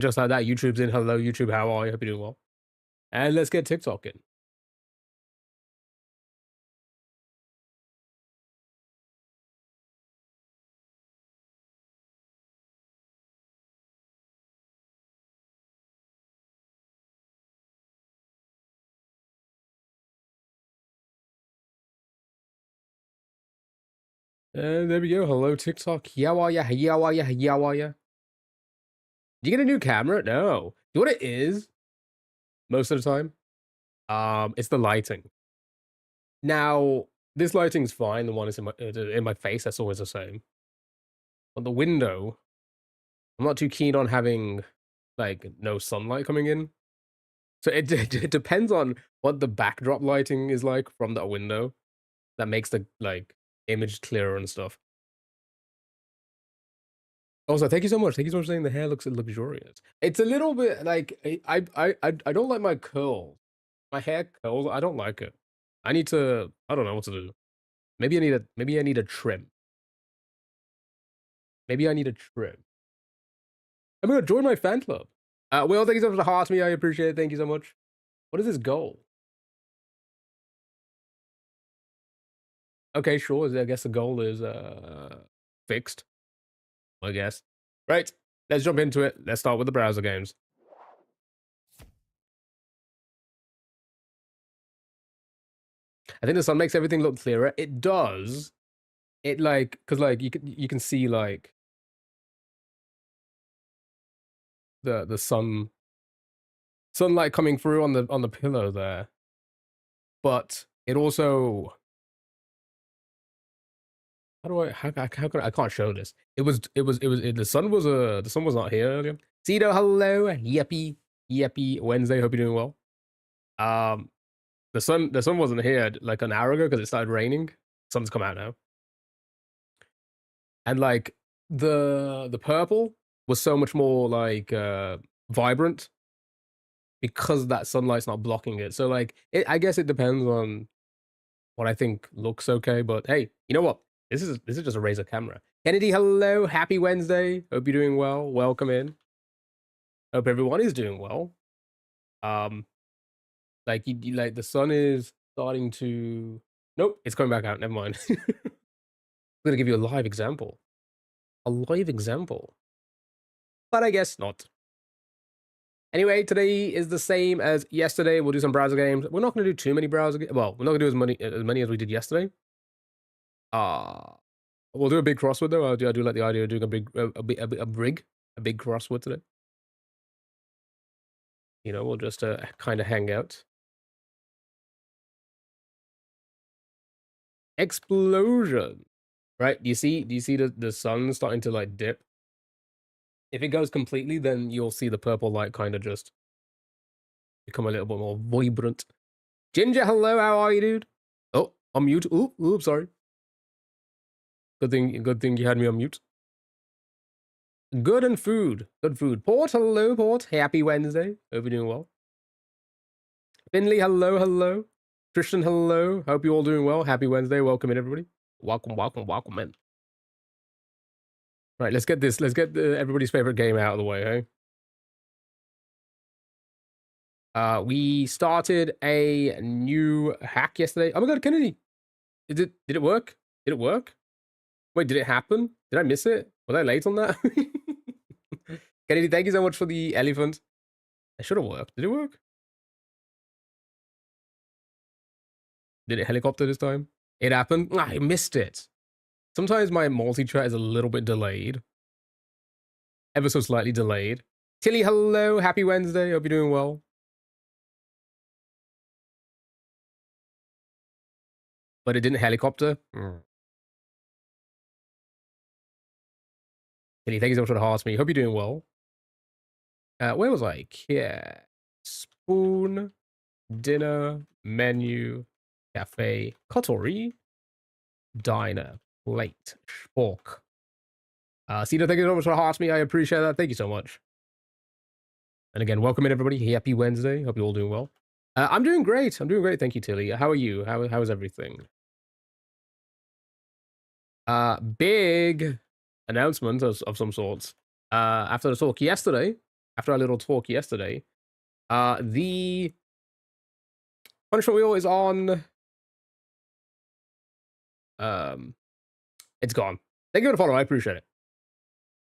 Just like that, YouTube's in. Hello, YouTube. How are you? Hope you're doing well. And let's get TikTok in. And there we go. Hello, TikTok. How are ya? How are ya? How are ya? Did you get a new camera? No. You know what it is? Most of the time, it's the lighting. Now, this lighting's fine. The one is in my face. That's always the same. But the window, I'm not too keen on having like no sunlight coming in. So it depends on what the backdrop lighting is like from that window. That makes the like image clearer and stuff. Also, thank you so much. Thank you so much for saying the hair looks luxurious. It's a little bit like I don't like my curls. My hair curls. I don't like it. I need to. I don't know what to do. Maybe I need a trim. Maybe I need a trim. I'm gonna join my fan club. Will, thank you so much for the heart me. I appreciate it. Thank you so much. What is this goal? Okay, sure. I guess the goal is fixed. I guess. Right. Let's jump into it. Let's start with the browser games. I think the sun makes everything look clearer. It does. It like because like you can see like the sunlight coming through on the pillow there, but it also how can I can't show this. The sun was not here earlier. Cito, hello, yippee Wednesday. Hope you're doing well. The sun wasn't here like an hour ago because it started raining. Sun's come out now, and like the purple was so much more like vibrant because that sunlight's not blocking it. So like I guess it depends on what I think looks okay. But hey, you know what? This is just a Razer camera. Kennedy, hello, happy Wednesday. Hope you're doing well. Welcome in. Hope everyone is doing well. Like you like the sun is starting to. Nope, it's coming back out. Never mind. I'm gonna give you a live example. A live example. But I guess not. Anyway, today is the same as yesterday. We'll do some browser games. We're not going to do too many browser games. Well, we're not going to do as many as we did yesterday. We'll do a big crossword though. I do like the idea of doing a big crossword today. You know, we'll just kind of hang out. Explosion, right? Do you see the sun starting to like dip? If it goes completely, then you'll see the purple light kind of just become a little bit more vibrant. Ginger, hello, how are you, dude? Oh, I'm mute. Oops, sorry. Good thing you had me on mute. Good and food. Good food. Port, hello, Port. Happy Wednesday. Hope you're doing well. Finley, hello. Christian, hello. Hope you're all doing well. Happy Wednesday. Welcome in, everybody. Welcome in. Right, let's get everybody's favorite game out of the way, hey? We started a new hack yesterday. Oh my god, Kennedy! Did it work? Did it work? Wait, did it happen? Did I miss it? Was I late on that? Kennedy, thank you so much for the elephant. It should have worked. Did it work? Did it helicopter this time? It happened? I missed it. Sometimes my multi-chat is a little bit delayed. Ever so slightly delayed. Tilly, hello. Happy Wednesday. Hope you're doing well. But it didn't helicopter. Tilly, thank you so much for the heart me. Hope you're doing well. Where was I? Yeah. Spoon, dinner, menu, cafe, cutlery, diner, plate, fork. Cedar, thank you so much for heart me. I appreciate that. Thank you so much. And again, welcome in, everybody. Happy Wednesday. Hope you're all doing well. I'm doing great. Thank you, Tilly. How are you? How is everything? Big announcement of some sorts. After the talk yesterday, after our little talk yesterday, the punishment wheel is on. It's gone. Thank you for the follow. I appreciate it.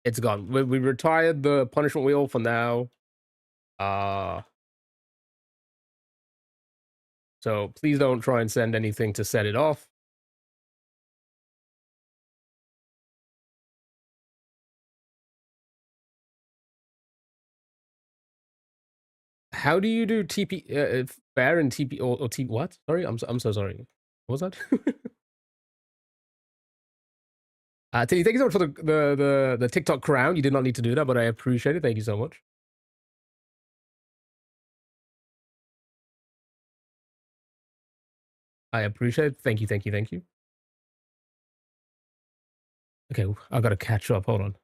It's gone. We retired the punishment wheel for now. So please don't try and send anything to set it off. How do you do TP fair and TP or TP what? Sorry, I'm so sorry. What was that? Tilly, thank you so much for the TikTok crown. You did not need to do that, but I appreciate it. Thank you so much. I appreciate it. Thank you, thank you, thank you. Okay, I gotta catch up. Hold on.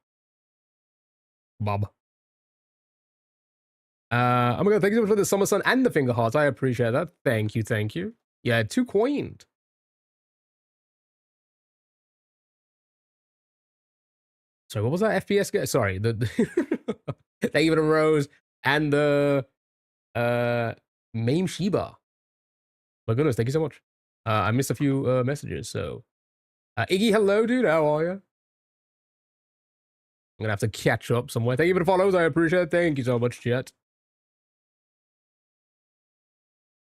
Bob. Oh my god, thank you so much for the summer sun and the finger hearts. I appreciate that. Thank you, thank you. Yeah, 2 coined. Sorry, what was that FPS game? Sorry, thank you for the rose and the Mame Shiba. My goodness, thank you so much. I missed a few messages, so Iggy, hello, dude. How are you? I'm gonna have to catch up somewhere. Thank you for the follows. I appreciate it. Thank you so much, chat.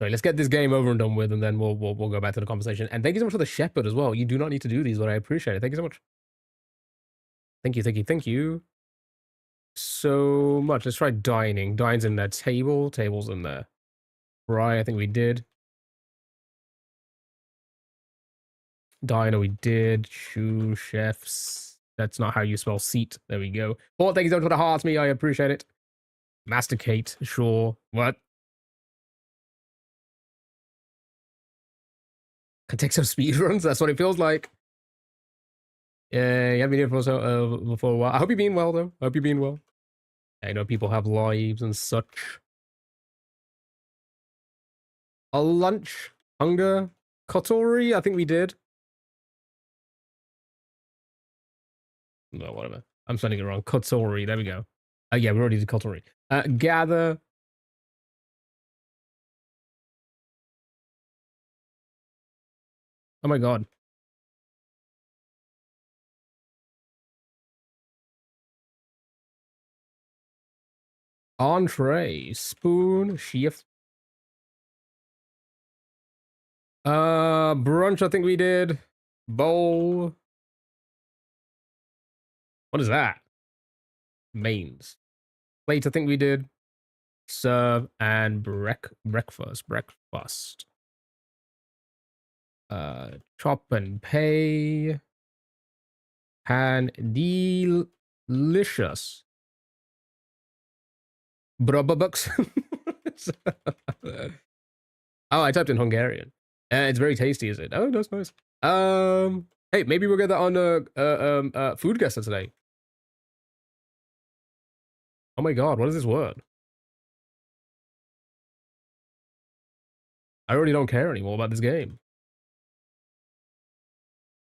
Right, let's get this game over and done with, and then we'll go back to the conversation. And thank you so much for the shepherd as well. You do not need to do these, but I appreciate it. Thank you so much. Thank you, thank you, thank you so much. Let's try dining. Dine's in there. Table's in there. Fry, I think we did. Diner, we did. Shoe chefs. That's not how you spell seat. There we go. Paul, thank you so much for the hearts, me. I appreciate it. Masticate, sure. What? Can take some speed runs. That's what it feels like. Yeah, you haven't been here for a while. I hope you're being well, though. I hope you're being well. I know people have lives and such. A lunch, hunger, kotori. I think we did. No, whatever. I'm spelling it wrong. Kotori. There we go. Yeah, we already did kotori. Gather. Oh my god. Entree, spoon, shift. Brunch, I think we did. Bowl. What is that? Mains. Plate, I think we did. Serve and breakfast. Chop and pay. Pan delicious. Brubberbucks. Oh, I typed in Hungarian. It's very tasty, is it? Oh, that's nice. Hey, maybe we'll get that on food guesser today. Oh my god, what is this word? I already don't care anymore about this game.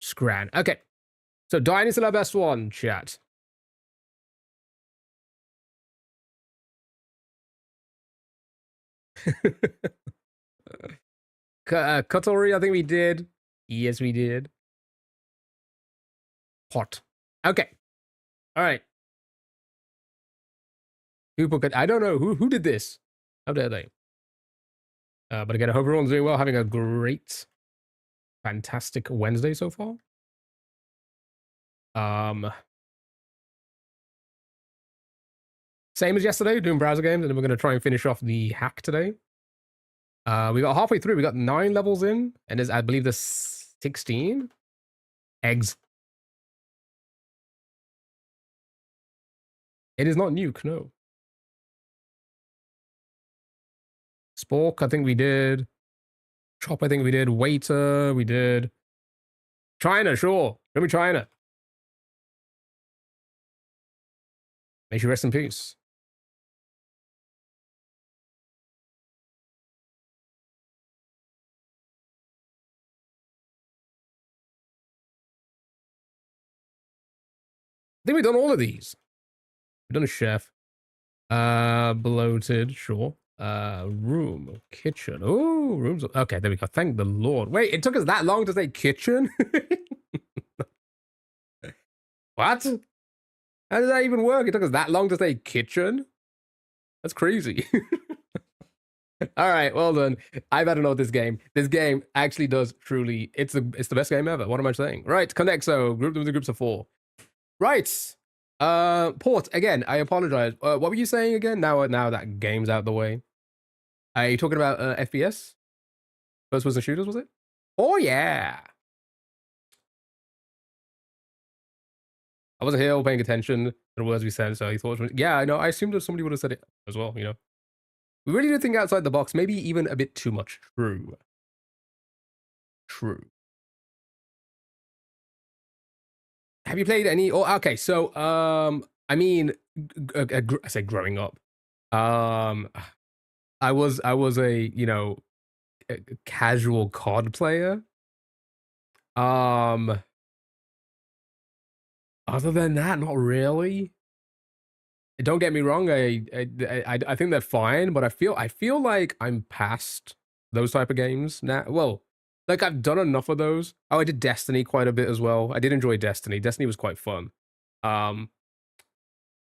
Scran. Okay. So Dine is our best one, chat. Cutlery, I think we did. Yes, we did. Hot. Okay. All right. I don't know who did this. How dare they? But again, I hope everyone's doing well, having a great, fantastic Wednesday so far. Same as yesterday, doing browser games, and then we're going to try and finish off the hack today. We got halfway through. We got 9 levels in, and I believe there's 16 eggs. It is not nuke, no. Spork, I think we did. Chop, I think we did. Waiter, we did. China, sure. Show me China. May she rest in peace. I think we've done all of these. We've done a chef. Bloated, sure. Room, kitchen. Oh, rooms. Okay, there we go. Thank the Lord. Wait, it took us that long to say kitchen? What? How did that even work? It took us that long to say kitchen? That's crazy. All right, well done. I've had enough of this game. This game actually does truly. It's the best game ever. What am I saying? Right, Connexo. Group them into groups of 4. Right. Port again. I apologize. What were you saying again? Now that game's out the way. Are you talking about FPS? First person shooters, was it? Oh yeah. I wasn't here paying attention to the words we said, so he thought, yeah, I know. I assumed that somebody would have said it as well. You know, we really do think outside the box, maybe even a bit too much. True. True. Have you played any? Oh, okay. So, I mean, I say growing up. Um, I was a a casual COD player. Um, Other than that, not really. Don't get me wrong. I think they're fine, but I feel like I'm past those type of games now. Well, like I've done enough of those. Oh, I did Destiny quite a bit as well. I did enjoy Destiny. Destiny was quite fun. Um,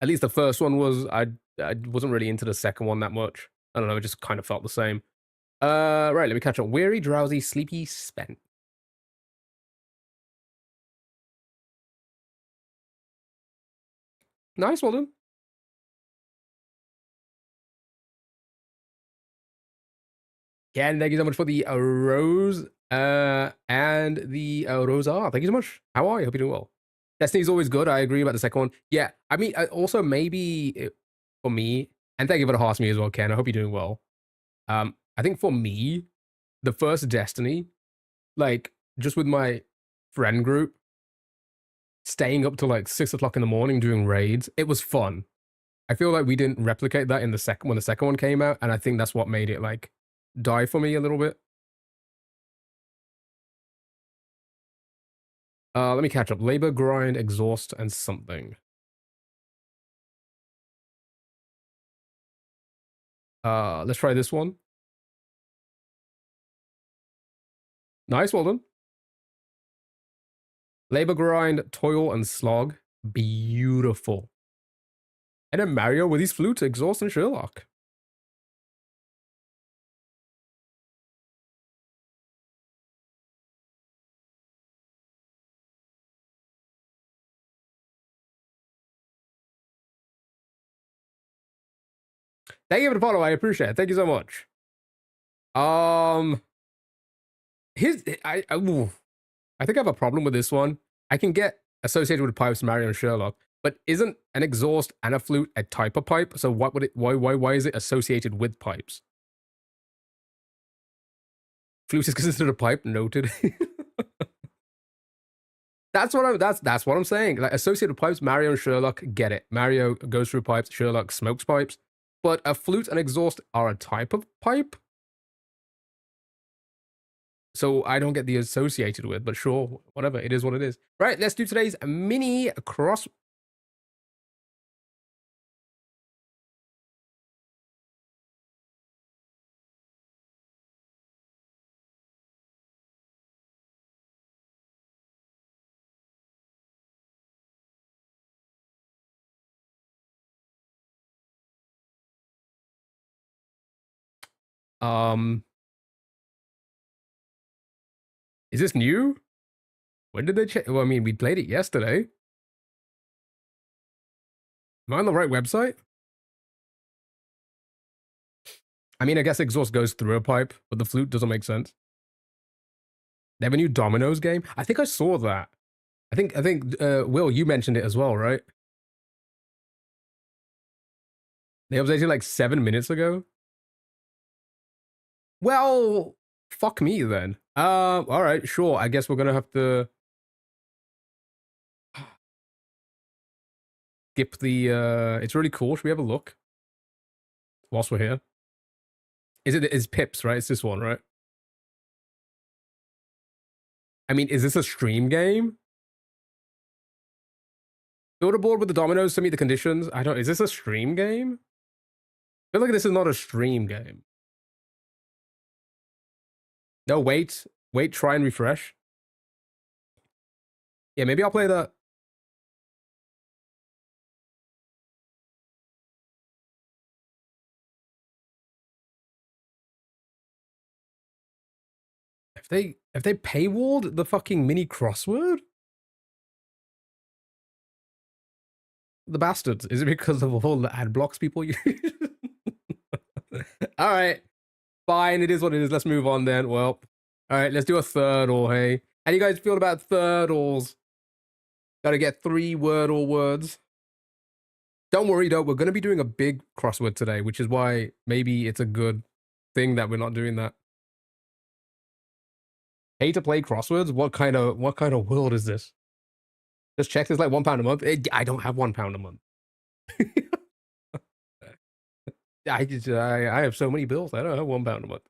at least the first one was. I wasn't really into the second one that much. I don't know. It just kind of felt the same. Right. Let me catch up. Weary, drowsy, sleepy, spent. Nice, well done. Ken, thank you so much for the rose and the rosa. Thank you so much. How are you? Hope you're doing well. Destiny's always good. I agree about the second one. Yeah, I mean, also maybe for me, and thank you for the horse me as well, Ken. I hope you're doing well. I think for me, the first Destiny, like just with my friend group, staying up till like 6 o'clock in the morning doing raids, it was fun. I feel like we didn't replicate that in the second when the second one came out, and I think that's what made it like die for me a little bit. Let me catch up. Labor, grind, exhaust, and something. Let's try this one. Nice, well done. Labor, grind, toil, and slog. Beautiful. And then Mario with his flute, exhaust, and Sherlock. Thank you for the follow. I appreciate it. Thank you so much. His I think I have a problem with this one. I can get associated with pipes, Mario and Sherlock, but isn't an exhaust and a flute a type of pipe? So what would it? Why is it associated with pipes? Flute is considered a pipe. Noted. That's what I'm saying. Like associated pipes, Mario and Sherlock get it. Mario goes through pipes, Sherlock smokes pipes. But a flute and exhaust are a type of pipe. So I don't get the associated with, but sure, whatever. It is what it is. Right, let's do today's mini cross. Um, is this new? When did they check? Well, I mean, we played it yesterday. Am I on the right website? I mean, I guess exhaust goes through a pipe, but the flute doesn't make sense. They have a new Dominoes game. I think I saw that. I think Will, you mentioned it as well, right? They updated like 7 minutes ago. Well, fuck me then. All right, sure. I guess we're gonna have to skip the. It's really cool. Should we have a look whilst we're here? Is Pips, right? It's this one, right? I mean, is this a stream game? Build a board with the dominoes to meet the conditions. I don't. Is this a stream game? feel like this is not a stream game. No, wait. Wait, try and refresh. Yeah, maybe I'll play that. If they paywalled the fucking mini crossword? The bastards. Is it because of all the ad blocks people use? Alright. Fine, it is what it is. Let's move on then. Well. Alright, let's do a third or hey. How do you guys feel about third alls? Gotta get 3 word or words. Don't worry though, we're gonna be doing a big crossword today, which is why maybe it's a good thing that we're not doing that. Pay to play crosswords? What kind of world is this? Just check, it's like £1 a month. I don't have £1 a month. I have so many bills. I don't have £1 a month.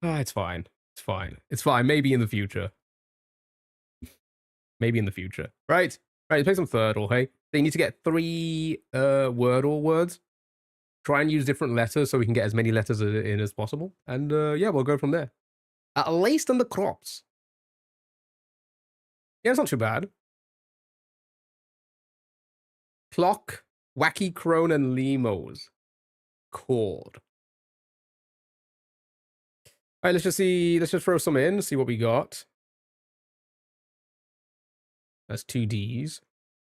It's fine. It's fine. It's fine. Maybe in the future. Maybe in the future. Right. Right. Let's play some Thirdle. Hey, they need to get 3 Wordle words. Try and use different letters so we can get as many letters in as possible. And yeah, we'll go from there. Laced on the crops. Yeah, it's not too bad. Clock, Wacky Crone, and Lemurs. Chord. All right, let's just see. Let's just throw some in, see what we got. That's 2 Ds.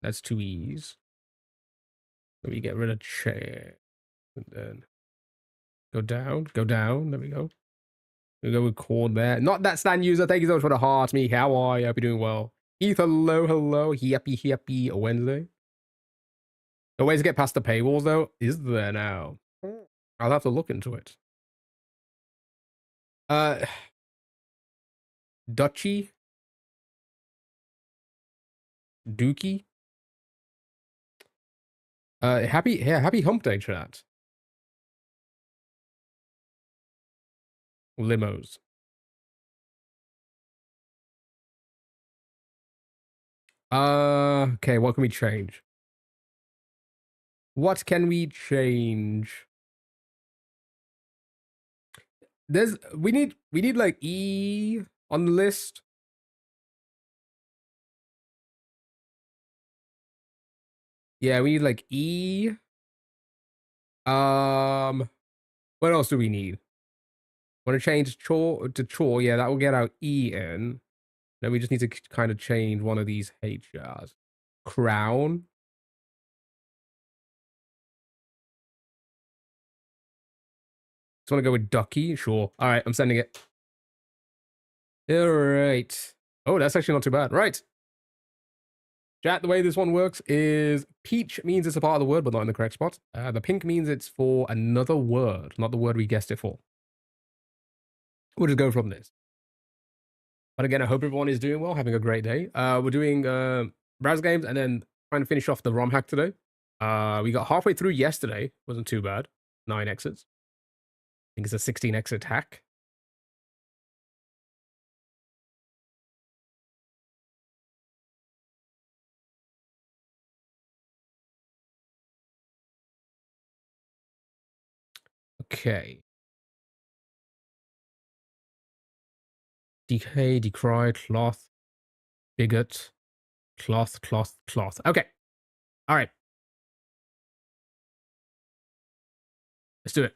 That's 2 Es. Let me get rid of chair. And then go down. Go down. There we go. We'll go with chord there. Not that stand user. Thank you so much for the heart. Me, how are you? Hope you're doing well. Heath, hello, hello. Happy Wednesday. The ways to get past the paywalls, though, is there now? I'll have to look into it. Dutchy? Dookie? Happy hump day, chat. Limos. Okay, what can we change? What can we change? We need like E on the list. Yeah, we need like E. What else do we need? Want to change chore to chore? Yeah, that will get our E in. Then we just need to kind of change one of these HRs. Crown. Just want to go with Ducky. Sure. All right, I'm sending it. All right. Oh, that's actually not too bad. Right. Chat, the way this one works is peach means it's a part of the word, but not in the correct spot. The pink means it's for another word, not the word we guessed it for. We'll just go from this. But again, I hope everyone is doing well, having a great day. We're doing browser games and then trying to finish off the ROM hack today. We got halfway through yesterday. Wasn't too bad. 9 exits. I think it's a 16 exit hack. Okay. Decay, decry, cloth, bigot, cloth, cloth, cloth. Okay. All right. Let's do it.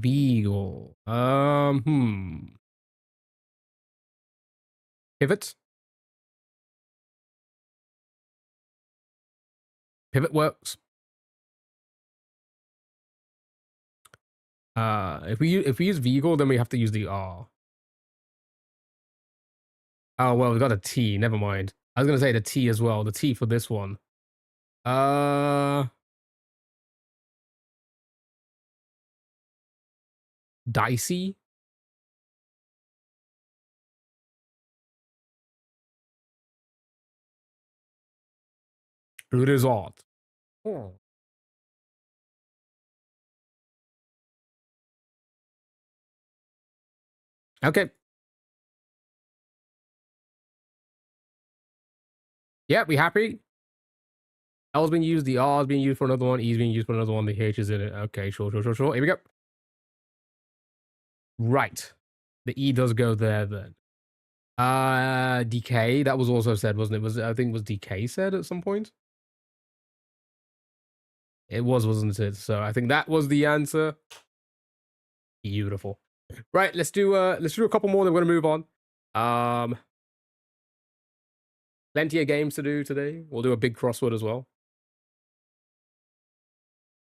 Beagle. Pivot. Pivot works. If we use Beagle, then we have to use the R. Oh well, we got a T. Never mind. I was gonna say the T as well. The T for this one. Dicey. Resort. Oh. Okay. Yeah, we happy? L's being used, the R's being used for another one, E's being used for another one, the H is in it. Okay, sure. Here we go. Right. The E does go there then. DK, that was also said, wasn't it? I think it was DK said at some point? It was, wasn't it? So I think that was the answer. Beautiful. Right, let's do a couple more, then we're gonna move on. Plenty of games to do today. We'll do a big crossword as well.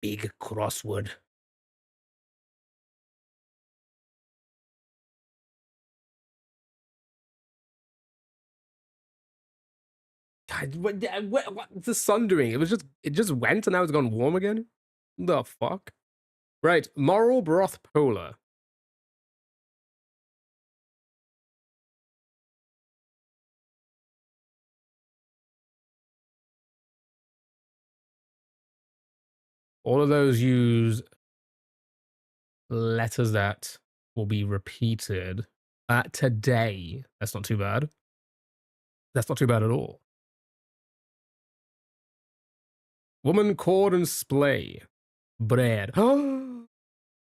Big crossword. God, what's the sun doing? It just went and now it's gone warm again? The fuck? Right, moral broth polar. All of those use letters that will be repeated. Today. That's not too bad. That's not too bad at all. Woman, cord, and splay. Bread. Can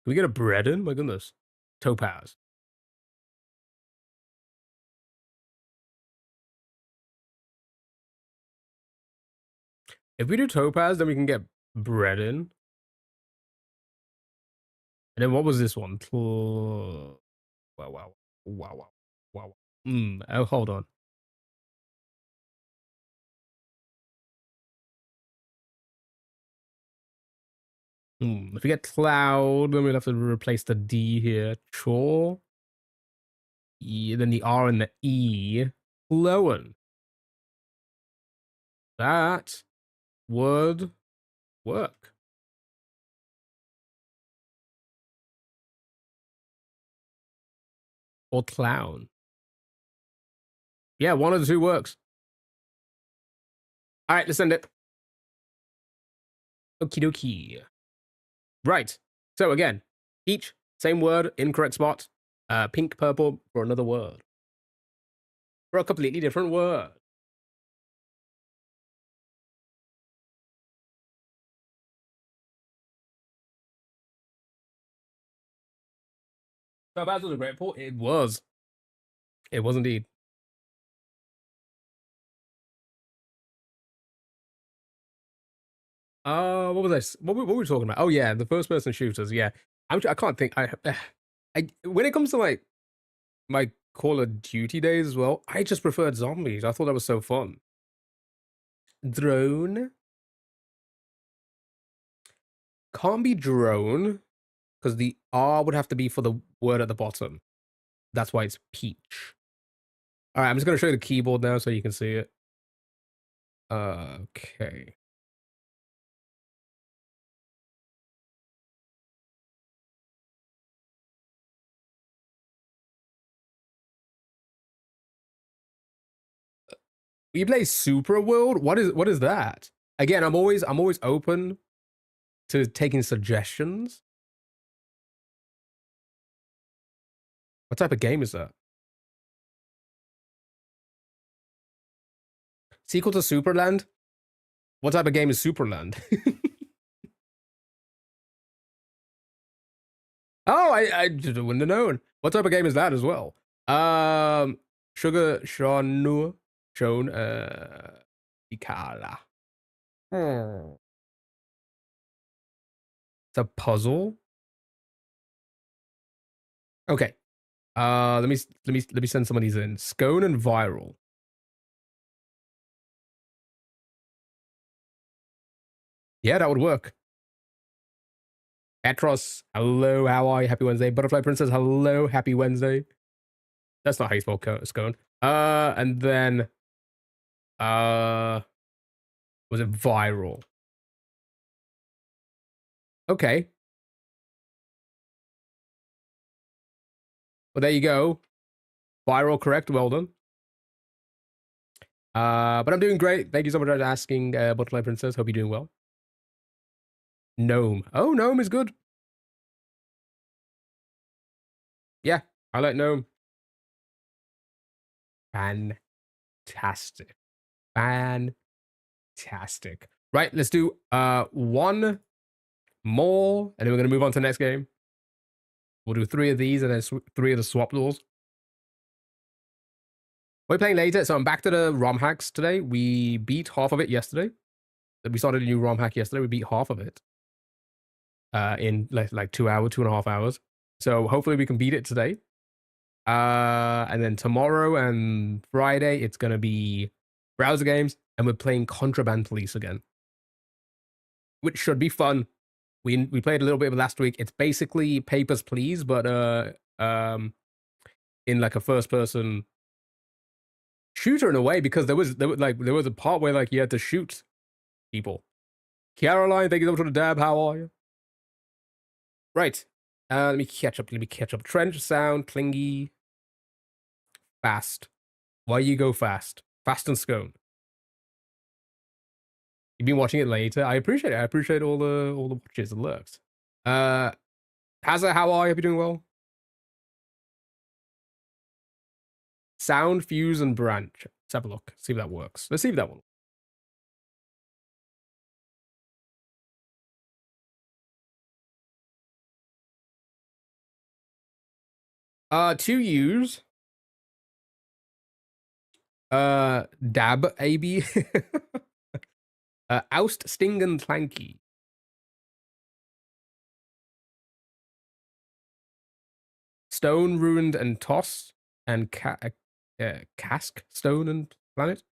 we get a bread in? My goodness. Topaz. If we do topaz, then we can get bread in. And then what was this one? Wow, wow, wow, wow, wow. Oh, hold on. If we get cloud, then we'll have to replace the D here. Chore. E, then the R and the E. Flowen. That would work. Or clown. Yeah, one of the two works. All right, let's send it. Okie dokie. Right. So again, each same word, incorrect spot. Pink, purple for another word. For a completely different word. So that was a great port. It was. It was indeed. What was I? What were we talking about? Oh yeah, the first person shooters. Yeah, I can't think. I when it comes to like my Call of Duty days as well, I just preferred zombies. I thought that was so fun. Drone can't be drone because the R would have to be for the word at the bottom. That's why it's peach. All right, I'm just gonna show you the keyboard now so you can see it. Okay. We play Super World. What is that? Again, I'm always open to taking suggestions. What type of game is that? Sequel to Superland? What type of game is Superland? Oh, I just wouldn't have known. What type of game is that as well? Sugar Sean Ikala. It's a puzzle. Okay. Let me send some of these in. Scone and viral. Yeah, that would work. Atros, hello, how are you? Happy Wednesday. Butterfly Princess, hello, happy Wednesday. That's not how you spell scone. And then was it viral? Okay. Well, there you go. Viral correct. Well done. But I'm doing great. Thank you so much for asking, Butterfly Princess. Hope you're doing well. Gnome. Oh, Gnome is good. Yeah, I like Gnome. Fantastic. Fantastic. Right, let's do one more, and then we're gonna move on to the next game. We'll do 3 of these and then 3 of the swap duels. We're playing later, so I'm back to the ROM hacks today. We beat half of it yesterday. We started a new ROM hack yesterday. We beat half of it in like 2 hours, 2.5 hours. So hopefully we can beat it today. And then tomorrow and Friday, it's gonna be browser games, and we're playing Contraband Police again, which should be fun. We played a little bit of it last week. It's basically Papers, Please, but in like a first person shooter in a way, because there was a part where like you had to shoot people. Caroline, thank you so much for the dab. How are you? Right. Let me catch up. Trench sound, clingy, fast. Why you go fast? Fast and scone. You've been watching it later. I appreciate it. I appreciate all the watches and lurks. Hazza, how are you? Hope you're doing well. Sound, fuse, and branch. Let's have a look. See if that works. Let's see if that one. To use. Dab, AB. Oust, Sting, and Clanky. Stone, Ruined, and Toss. And Cask, Stone, and Planet.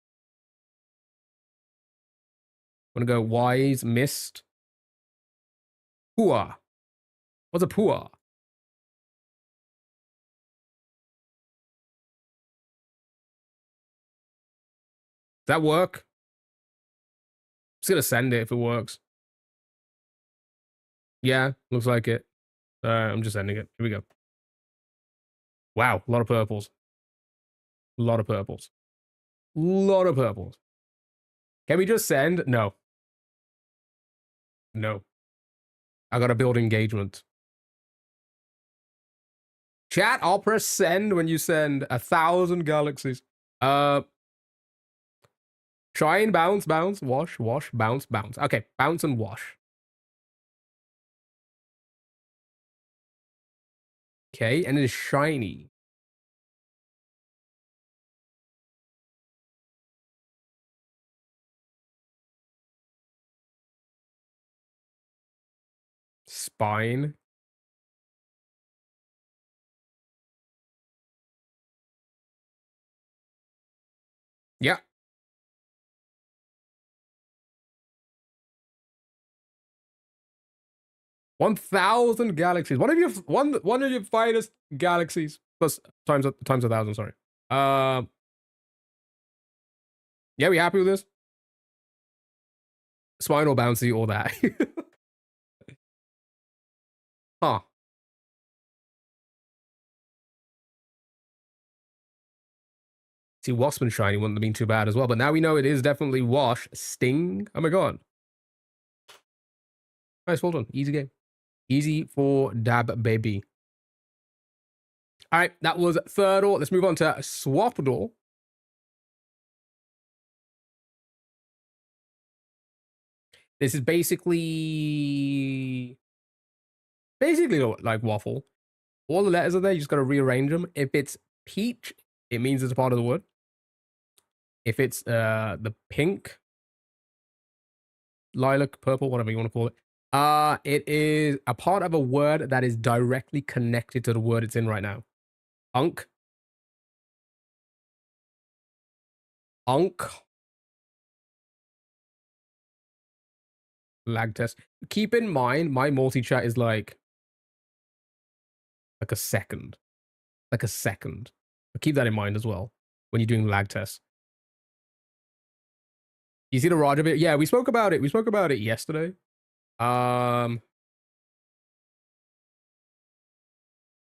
I'm gonna go Wise, Mist. Pua. What's a Pua? Does that work? I'm just gonna send it if it works. Yeah, looks like it. I'm just sending it. Here we go. Wow, a lot of purples. A lot of purples. Lot of purples. Can we just send? No. No. I gotta build engagement. Chat, I'll press send when you send 1,000 galaxies. Shine, bounce, bounce, wash, wash, bounce, bounce. Okay, bounce and wash. Okay, and it is shiny. Spine. Yeah. $1,000 galaxies. One of your finest galaxies. Plus times 1,000, sorry. Yeah, we happy with this? Spinal bouncy, all that. Huh. See, Wasp and Shiny wouldn't have been too bad as well, but now we know it is definitely Wash. Sting. Oh my god. Nice, well done. Easy game. Easy for Dab Baby. All right, that was third door. Let's move on to swap door. This is basically like waffle. All the letters are there. You just got to rearrange them. If it's peach, it means it's a part of the word. If it's the pink, lilac, purple, whatever you want to call it, it is a part of a word that is directly connected to the word it's in right now. Unk. Lag test. Keep in mind, my multi-chat is like a second. Like a second. But keep that in mind as well when you're doing lag tests. You see the Roger bit? Yeah, we spoke about it. We spoke about it yesterday.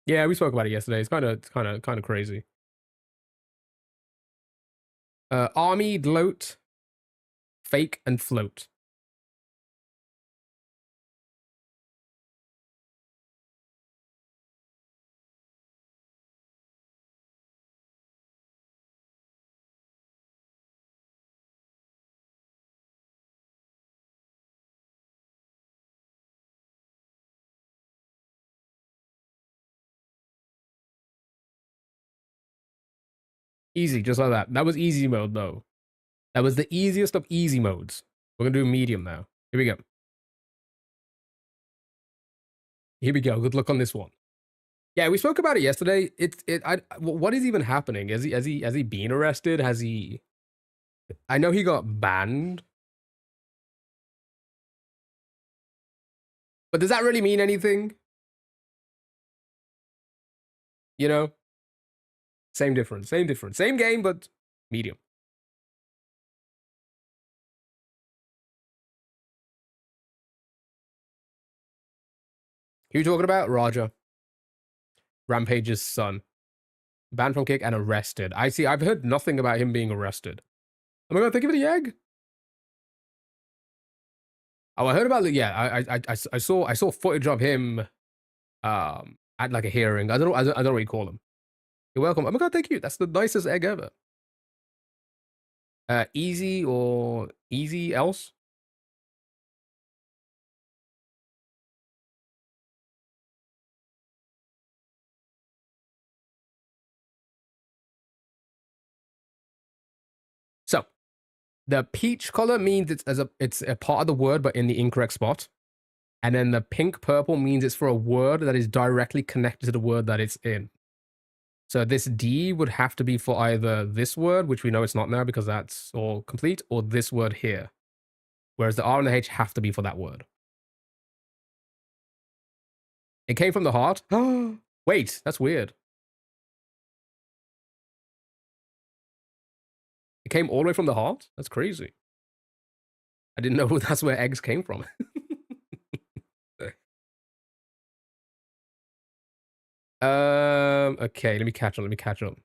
Yeah, we spoke about it yesterday. It's kind of crazy. Army, gloat, fake, and float. Easy, just like that. That was easy mode though. That was the easiest of easy modes. We're gonna do medium now. Here we go. Here we go. Good luck on this one. Yeah, we spoke about it yesterday. What is even happening? Has he been arrested? Has he? I know he got banned, but does that really mean anything? You know, same difference, same game, but medium. Who you talking about? Roger, Rampage's son, banned from kick and arrested. I see. I've heard nothing about him being arrested. Oh my god, think of the egg. Oh, I heard about it. Yeah, I saw footage of him at like a hearing. I don't know what you call him. You're welcome. Oh my god, thank you. That's the nicest egg ever. Easy or easy else? So the peach color means it's a part of the word, but in the incorrect spot. And then the pink purple means it's for a word that is directly connected to the word that it's in. So this D would have to be for either this word, which we know it's not now because that's all complete, or this word here. Whereas the R and the H have to be for that word. It came from the heart. Wait, that's weird. It came all the way from the heart? That's crazy. I didn't know that's where eggs came from. Okay, let me catch up.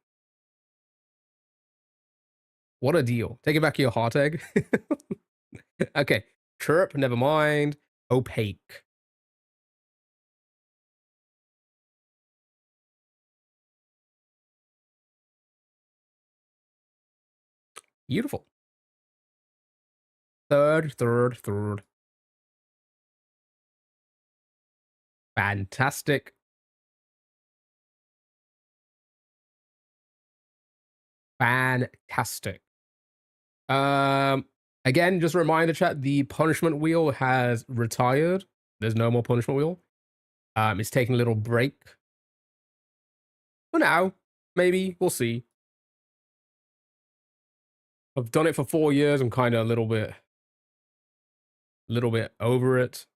What a deal. Take it back to your heart egg. Okay. Chirp, never mind. Opaque. Beautiful. Third. Fantastic. Fantastic. Again, just a reminder, chat, the punishment wheel has retired. There's no more punishment wheel. It's taking a little break. For now, maybe. We'll see. I've done it for 4 years. I'm kind of a little bit over it.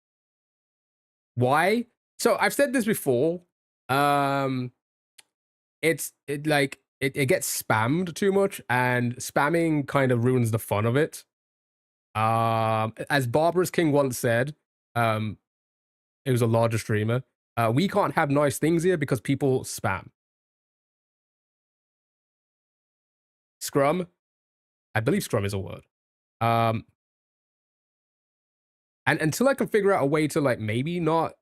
Why? So I've said this before. It gets spammed too much, and spamming kind of ruins the fun of it. As Barbarous King once said, it was a larger streamer. We can't have nice things here because people spam. Scrum, I believe Scrum is a word. And until I can figure out a way to like maybe not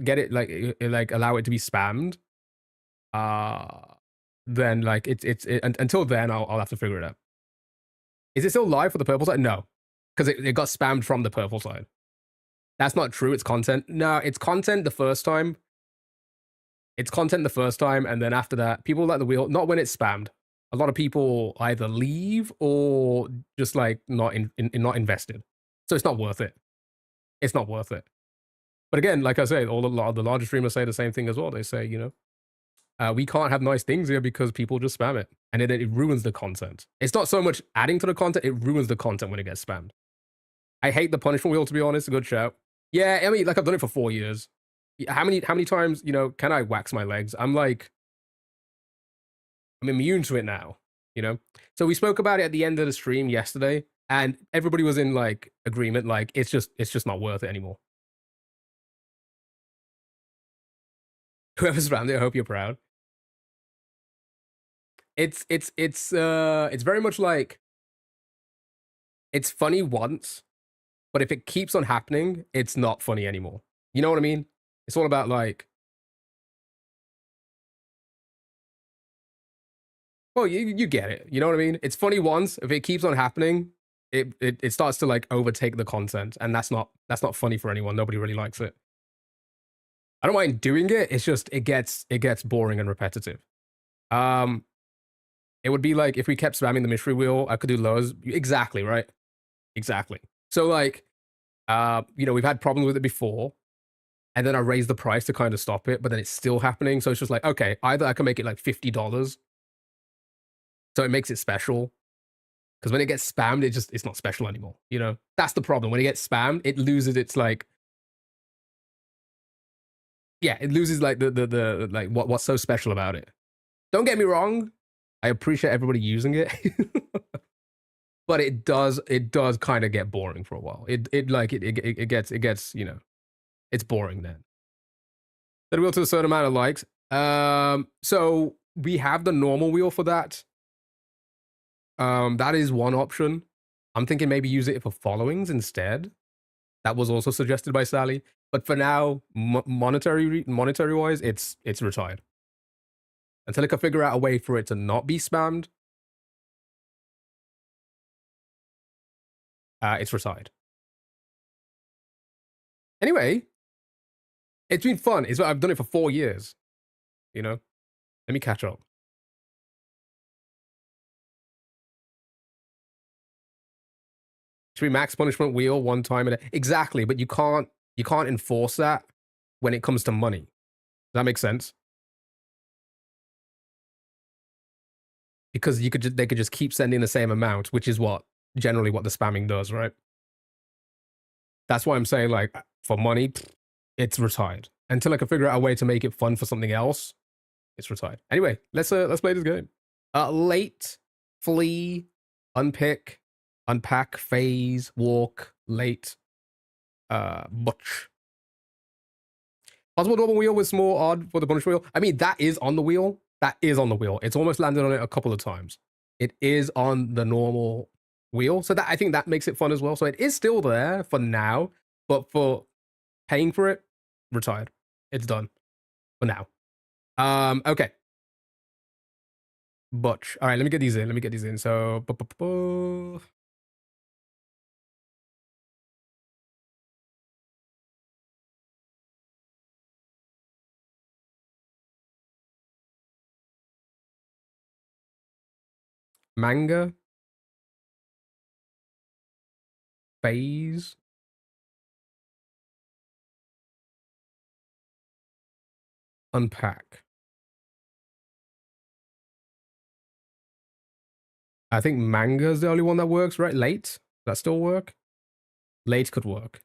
get it like allow it to be spammed, then like until then I'll have to figure it out. Is it still live for the purple side? No, because it got spammed from the purple side. That's not true. It's content. No, it's content the first time. It's content the first time, and then after that, people like the wheel. Not when it's spammed. A lot of people either leave or just like not invested. So it's not worth it. It's not worth it. But again, like I say, all the larger streamers say the same thing as well. They say, we can't have nice things here because people just spam it, and it ruins the content. It's not so much adding to the content; it ruins the content when it gets spammed. I hate the punishment wheel, to be honest. A good shout. Yeah, I mean, like I've done it for 4 years. How many times, can I wax my legs? I'm immune to it now, So we spoke about it at the end of the stream yesterday, and everybody was in like agreement, like it's just not worth it anymore. Whoever spammed it, I hope you're proud. It's very much like it's funny once, but if it keeps on happening, it's not funny anymore. You know what I mean? It's all about like, well, you get it. You know what I mean? It's funny once. If it keeps on happening, it starts to like overtake the content, and that's not funny for anyone. Nobody really likes it. I don't mind doing it. It's just it gets boring and repetitive. It would be like if we kept spamming the mystery wheel, I could do lows. Exactly, right? Exactly. So like, we've had problems with it before, and then I raised the price to kind of stop it, but then it's still happening. So it's just like, okay, either I can make it like $50, so it makes it special. Because when it gets spammed, it's not special anymore. That's the problem. When it gets spammed, it loses its like, yeah, it loses like the like what's so special about it. Don't get me wrong, I appreciate everybody using it. But it does kind of get boring for a while. It gets it's boring then. Set a wheel to a certain amount of likes. So we have the normal wheel for that. That is one option. I'm thinking maybe use it for followings instead. That was also suggested by Sally. But for now, monetary wise, it's retired. Until I can figure out a way for it to not be spammed, it's retired. Anyway, it's been fun. I've done it for 4 years. Let me catch up. Should be max punishment wheel one time a day. Exactly, but you can't enforce that when it comes to money. Does that make sense? Because they could just keep sending the same amount, which is generally what the spamming does, right? That's why I'm saying, like, for money, it's retired. Until I can figure out a way to make it fun for something else, it's retired. Anyway, let's play this game. Late, flee, unpick, unpack, phase, walk, late, butch. Possible double wheel with small odd for the punish wheel. I mean, that is on the wheel. That is on the wheel. It's almost landed on it a couple of times. It is on the normal wheel. So I think that makes it fun as well. So it is still there for now, but for paying for it, retired. It's done for now. Okay. Butch. All right, let me get these in. So manga, phase, unpack. I think manga is the only one that works, right? Late? Does that still work? Late could work.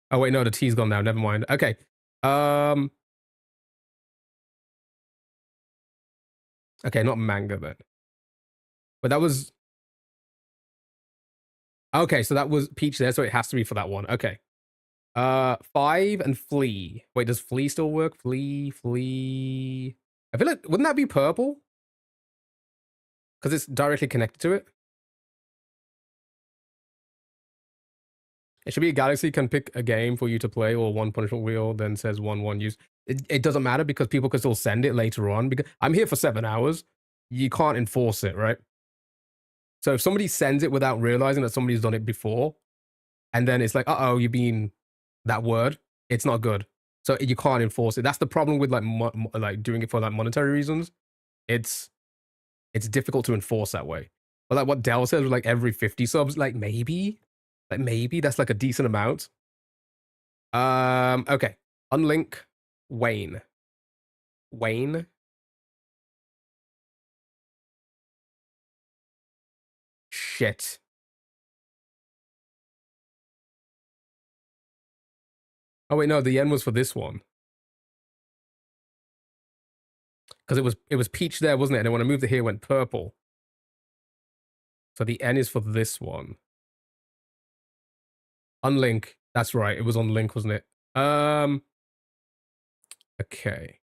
Oh wait, no, the T's gone now. Never mind. Okay. Okay, not manga then. But that was okay. So that was Peach there, so it has to be for that one. Okay. 5 and flee. Wait, does flee still work? Flee. I feel like wouldn't that be purple? Because it's directly connected to it. It should be a galaxy can pick a game for you to play or one punishment wheel, then says 1 use. It doesn't matter because people can still send it later on. Because I'm here for 7 hours. You can't enforce it, right? So if somebody sends it without realizing that somebody's done it before, and then it's like, uh-oh, you mean that word, it's not good. So you can't enforce it. That's the problem with like doing it for like monetary reasons. It's difficult to enforce that way. But like what Dell says, like every 50 subs, like maybe that's like a decent amount. Okay. Unlink Wayne. Shit. Oh wait, no, the N was for this one. Because it was peach there, wasn't it? And then when I moved it here, it went purple. So the N is for this one. Unlink. That's right. It was on link, wasn't it? Okay.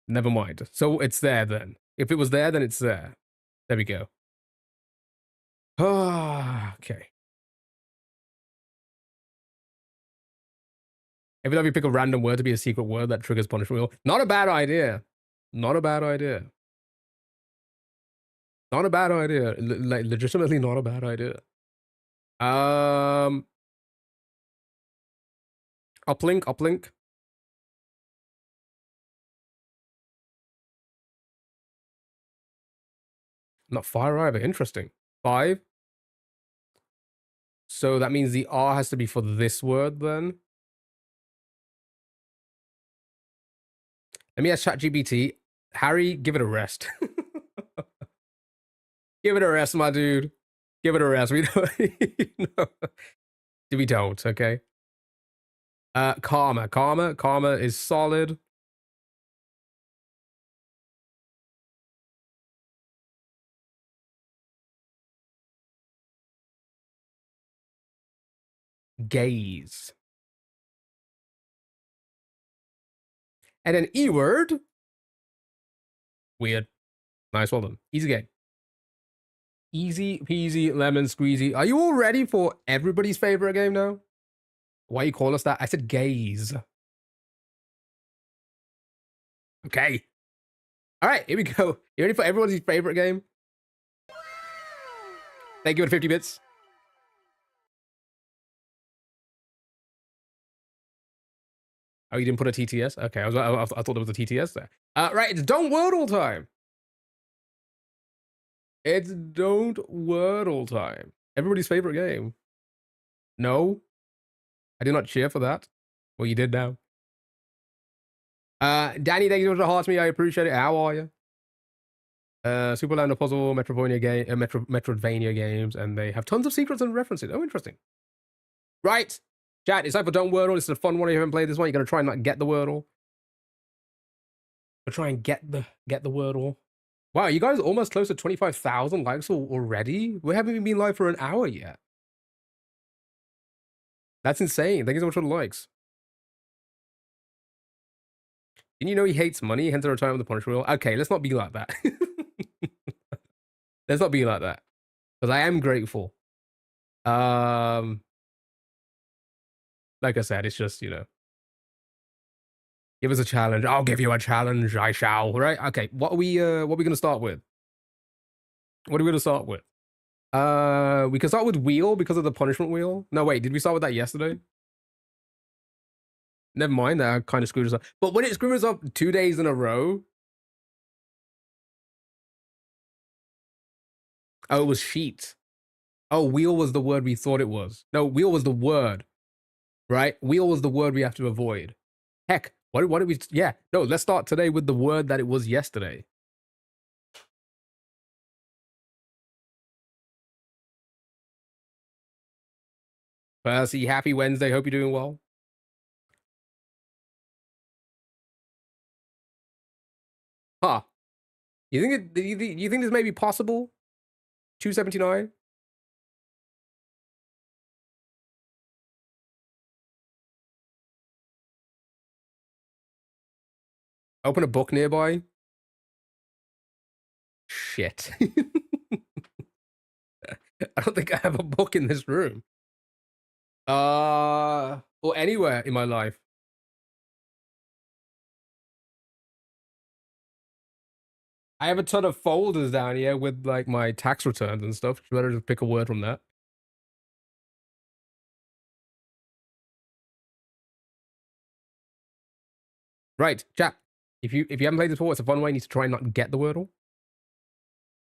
Never mind. So it's there then. If it was there, then it's there. There we go. Okay. Every time you pick a random word to be a secret word that triggers punishment wheel. Not a bad idea. Not a bad idea. Not a bad idea. Like legitimately not a bad idea. Uplink. Not fire either. Interesting. 5. So that means the R has to be for this word then. Let me ask ChatGPT. Harry, give it a rest. Give it a rest, my dude. Give it a rest. We don't. No. We don't. Okay. Karma is solid. Gaze. And an E word. Weird. Nice, well done. Easy game. Easy peasy lemon squeezy. Are you all ready for everybody's favorite game now? Why you call us that? I said gaze. Okay. All right, here we go. You ready for everybody's favorite game? Thank you for 50 bits. Oh, you didn't put a TTS? Okay, I thought there was a TTS there. Right, it's Don't Wordle time. It's Don't Wordle time. Everybody's favorite game. No, I did not cheer for that. Well, you did now. Danny, thank you so much for the hearts me. I appreciate it. How are you? Superland, Puzzle, Metroidvania games, and they have tons of secrets and references. Oh, interesting. Right, chat, it's time for Don't Wordle. This is a fun one. If you haven't played this one, you're gonna try and not get the Wordle. But try and get the Wordle. Wow, you guys are almost close to 25,000 likes already? We haven't even been live for an hour yet. That's insane. Thank you so much for the likes. Didn't you know he hates money, hence the retirement of the punishment wheel? Okay, let's not be like that. Let's not be like that. Because I am grateful. Like I said, it's just, you know. Give us a challenge. I'll give you a challenge. I shall. Right? Okay. What are we gonna start with? What are we gonna start with? We can start with wheel because of the punishment wheel. No, wait, did we start with that yesterday? Never mind, that kind of screwed us up. But when it screwed us up 2 days in a row. Oh, it was sheet. Oh, wheel was the word we thought it was. No, wheel was the word. Right? Wheel was the word we have to avoid. Heck, what did we... Yeah, no, let's start today with the word that it was yesterday. Percy, happy Wednesday. Hope you're doing well. Huh. You think this may be possible? 279? Open a book nearby. Shit. I don't think I have a book in this room. Or anywhere in my life. I have a ton of folders down here with like my tax returns and stuff. You better just pick a word from that. Right, chat. If you haven't played this before, it's a fun way. You need to try and not get the Wordle.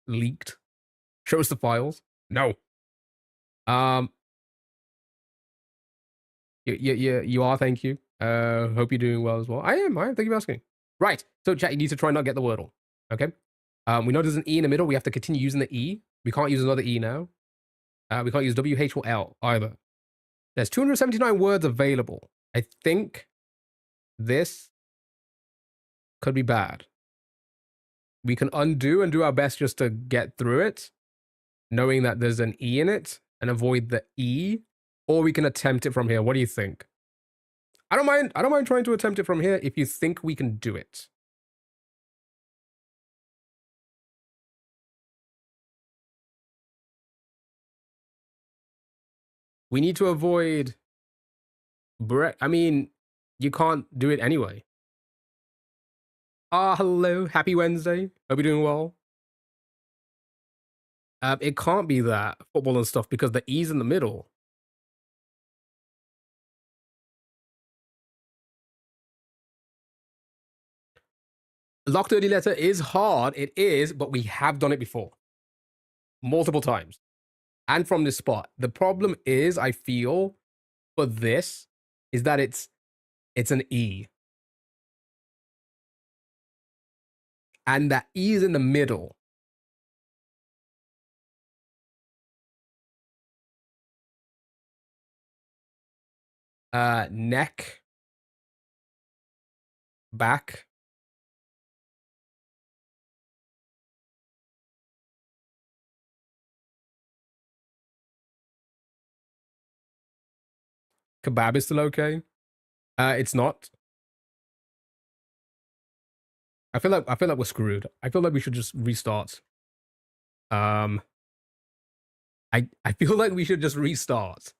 Leaked. Show us the files. No. You are. Thank you. Hope you're doing well as well. I am. Thank you for asking. Right. So chat, you need to try and not get the Wordle. Okay. We know there's an E in the middle. We have to continue using the E. We can't use another E now. We can't use W, H, or L either. There's 279 words available. I think this could be bad. We can undo and do our best just to get through it, knowing that there's an E in it, and avoid the E, or we can attempt it from here. What do you think? I don't mind trying to attempt it from here if you think we can do it. We need to avoid I mean, you can't do it anyway. Ah, hello. Happy Wednesday. Hope you're doing well. It can't be that football and stuff because the E's in the middle. Lock dirty letter is hard. It is, but we have done it before. Multiple times. And from this spot. The problem is, I feel, for this, is that it's an E. And that E is in the middle. Neck. Back. Kebab is still okay. It's not. I feel like we're screwed. I feel like we should just restart. I feel like we should just restart.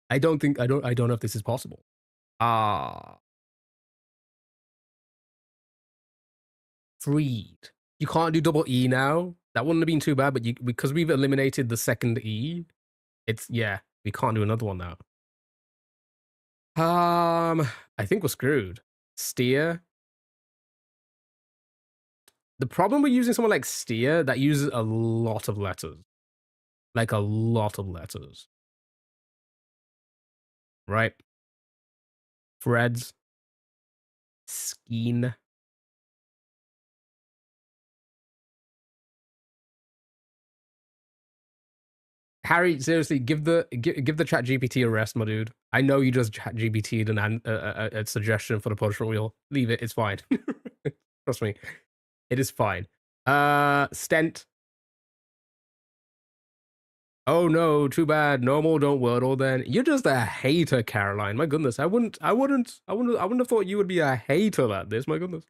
I don't know if this is possible. Freed. You can't do double E now. That wouldn't have been too bad, but because we've eliminated the second E, yeah, we can't do another one now. I think we're screwed. Steer. The problem with using someone like steer, that uses a lot of letters. Like a lot of letters. Right? Threads. Skein. Harry, seriously, give the chat GPT a rest, my dude. I know you just chat GPT'd a suggestion for the punishment wheel. Leave it, it's fine. Trust me. It is fine. Stent. Oh no, too bad. No more don't wordle then. You're just a hater, Caroline. My goodness. I wouldn't have thought you would be a hater at this, my goodness.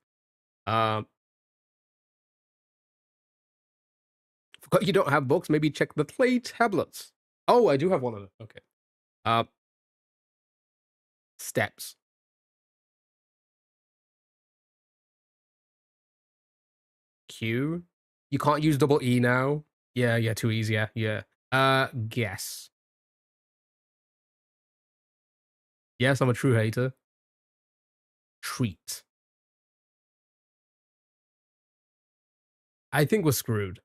Forgot you don't have books. Maybe check the play tablets. Oh, I do have one of them. Okay. Steps. Q. You can't use double E now. Yeah, too easy. Yeah. Guess. Yes, I'm a true hater. Treat. I think we're screwed.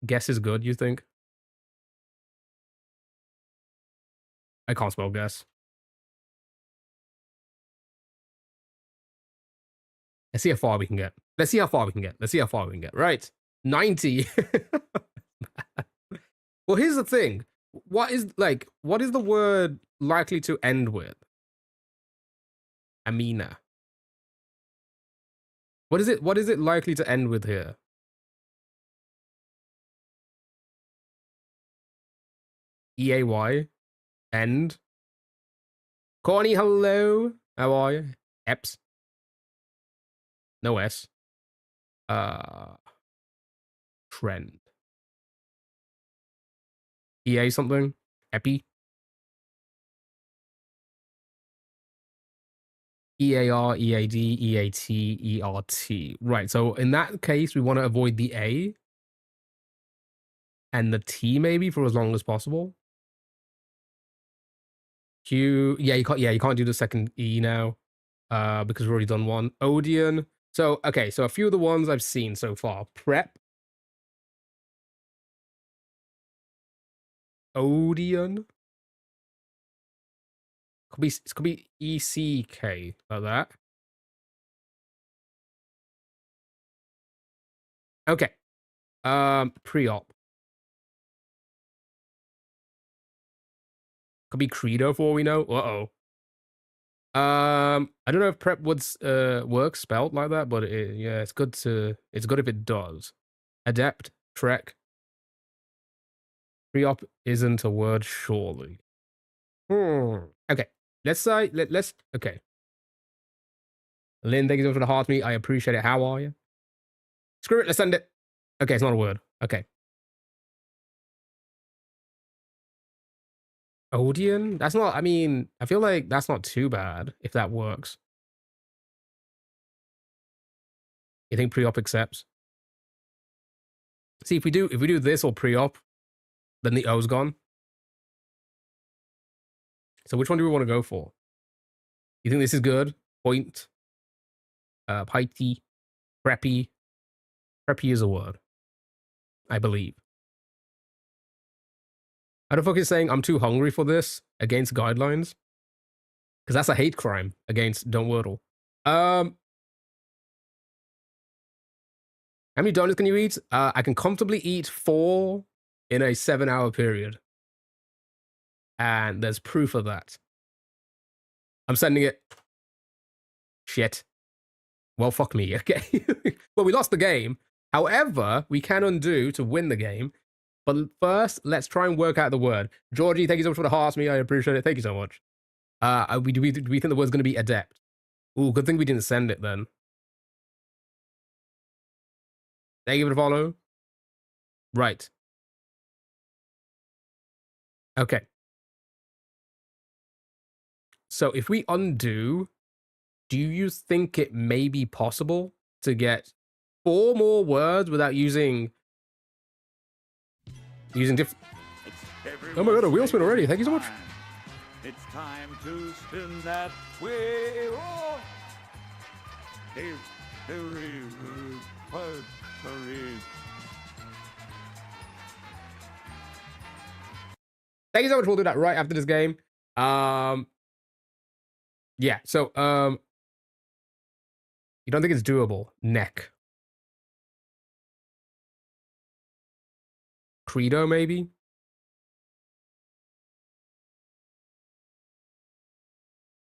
Guess is good, you think? I can't spell guess. Let's see how far we can get. Let's see how far we can get. Right. 90. Well, here's the thing. What is the word likely to end with? Amina. What is it likely to end with here? EAY. End. Corny, hello. How are you? Eps. No S. Trend. EA something. Epi. EAR, EAD, EAT, ERT. Right, so in that case, we want to avoid the A and the T maybe for as long as possible. Q, yeah, you can't do the second E now, because we've already done one. Odeon. So, okay, so a few of the ones I've seen so far. Prep. Odeon. It could be ECK, like that. Okay. Pre-op. Could be Credo for all we know. Uh-oh. I don't know if prep would work spelled like that, but yeah, it's good if it does. Adept, trek. Pre-op isn't a word, surely. Okay. Let's okay. Lynn, thank you so much for the heart me. I appreciate it. How are you? Screw it, let's send it. Okay, it's not a word. Okay. Odeon? That's not, I mean, I feel like that's not too bad if that works. You think pre-op accepts? See, if we do this or pre-op, then the O's gone. So which one do we want to go for? You think this is good? Point, pitey, preppy. Preppy is a word, I believe. I don't fucking saying I'm too hungry for this against guidelines. Because that's a hate crime against Don't Wordle. How many donuts can you eat? I can comfortably eat 4 in a 7-hour period. And there's proof of that. I'm sending it. Shit. Well, fuck me, okay? Well, we lost the game. However, we can undo to win the game. But first, let's try and work out the word. Georgie, thank you so much for the hearts, me. I appreciate it. Thank you so much. Do we think the word's going to be adept? Ooh, good thing we didn't send it then. Thank you for the follow. Right. Okay. So if we undo, do you think it may be possible to get 4 more words without using different... Oh my god, a wheel spin already. Thank you so much. It's time to spin that wheel. Thank you so much. We'll do that right after this game. Yeah, so you don't think it's doable? Neck. Credo, maybe?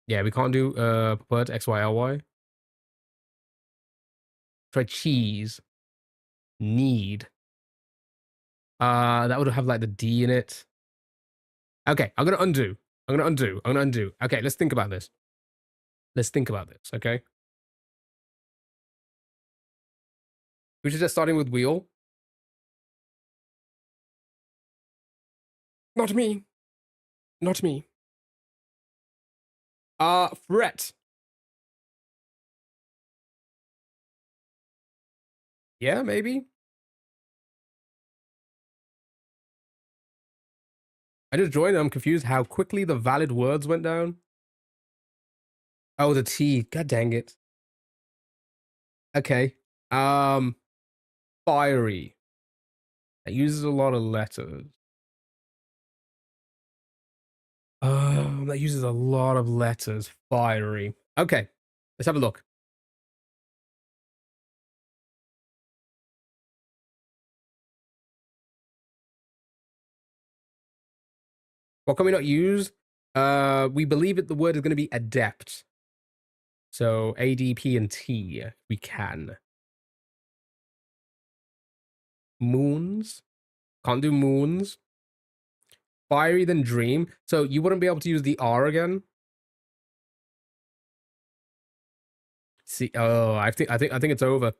Yeah, we can't do put XYLY. Try cheese. Need. That would have like the D in it. Okay, I'm gonna undo. Okay, let's think about this. Okay? We should just starting with wheel. Not me. Fret. Yeah, maybe. I just joined. I'm confused how quickly the valid words went down. Oh, the T. God dang it. Okay. Fiery. That uses a lot of letters. That uses a lot of letters. Fiery. Okay. Let's have a look. What can we not use? We believe that the word is going to be adept. So A, D, P, and T. We can. Moons. Can't do moons. Fiery than dream. So you wouldn't be able to use the R again. See, oh, I think it's over.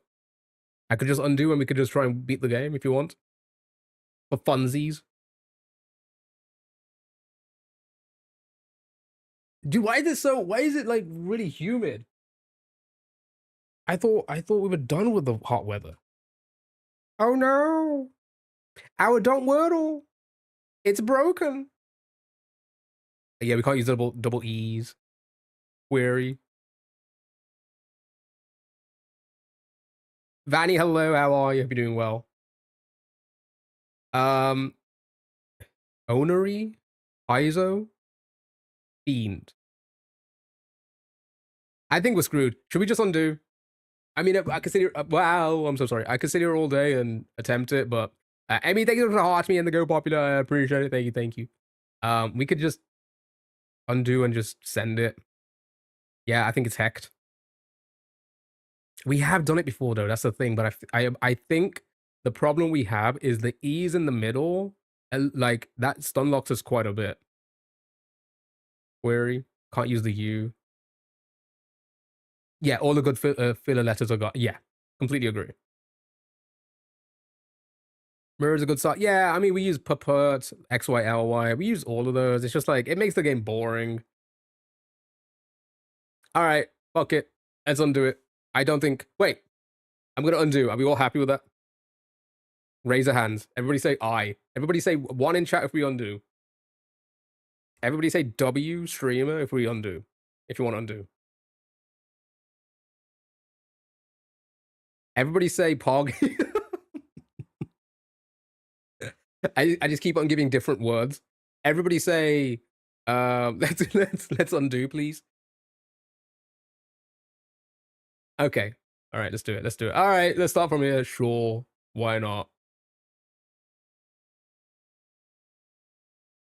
I could just undo and we could just try and beat the game if you want. For funsies. Dude, why is it like really humid? I thought we were done with the hot weather. Oh no. Our Don't Wordle. It's broken. Yeah, we can't use double E's. Query. Vanny, hello, how are you? Hope you're doing well. Onery? ISO? Fiend. I think we're screwed. Should we just undo? I mean, I could sit here. Wow, I'm so sorry. I could sit here all day and attempt it, but Emmy, thank you for hearting me and the Go Popular. I appreciate it. Thank you. We could just undo and just send it. Yeah, I think it's hacked. We have done it before, though. That's the thing. But I think the problem we have is the E's in the middle. And like that stun locks us quite a bit. Query. Can't use the U. Yeah, all the good filler letters are got. Yeah, completely agree. Mirror is a good start. Yeah, I mean, we use purport, XYLY. We use all of those. It's just like, it makes the game boring. All right, fuck it. Let's undo it. I don't think. Wait, I'm going to undo. Are we all happy with that? Raise a hand. Everybody say I. Everybody say one in chat if we undo. Everybody say W streamer if we undo. If you want to undo. Everybody say Pog. I just keep on giving different words. Everybody say let's undo, please. Okay. All right, let's do it. Let's do it. All right, let's start from here. Sure. Why not?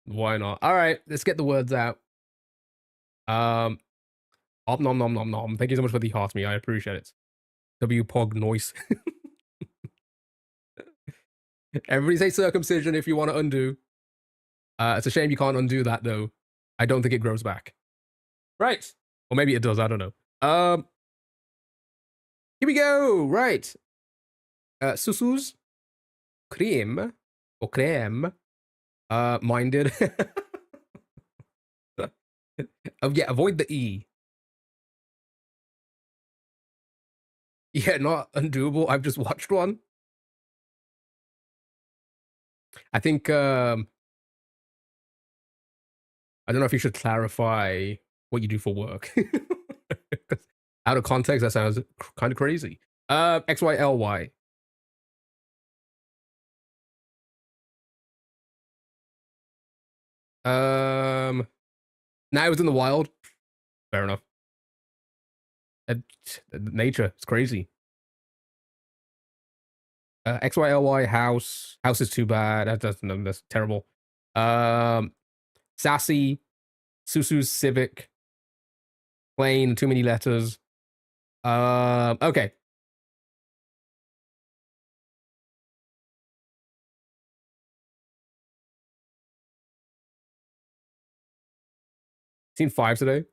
Why not? All right, let's get the words out. Om nom nom nom nom. Thank you so much for the heart me. I appreciate it. W Pog noise. Everybody say circumcision if you want to undo. It's a shame you can't undo that though. I don't think it grows back. Right. Or maybe it does, I don't know. Here we go. Right. Susus. Cream. Or creme. Minded. Oh yeah, avoid the E. Yeah, not undoable. I've just watched one. I think I don't know if you should clarify what you do for work. Out of context, that sounds kind of crazy. XYLY. Now it was in the wild. Fair enough. Nature, it's crazy. XYLY house. House is too bad. That's terrible. Sassy. Susu's civic. Plain, too many letters. Okay. Seen 5 today.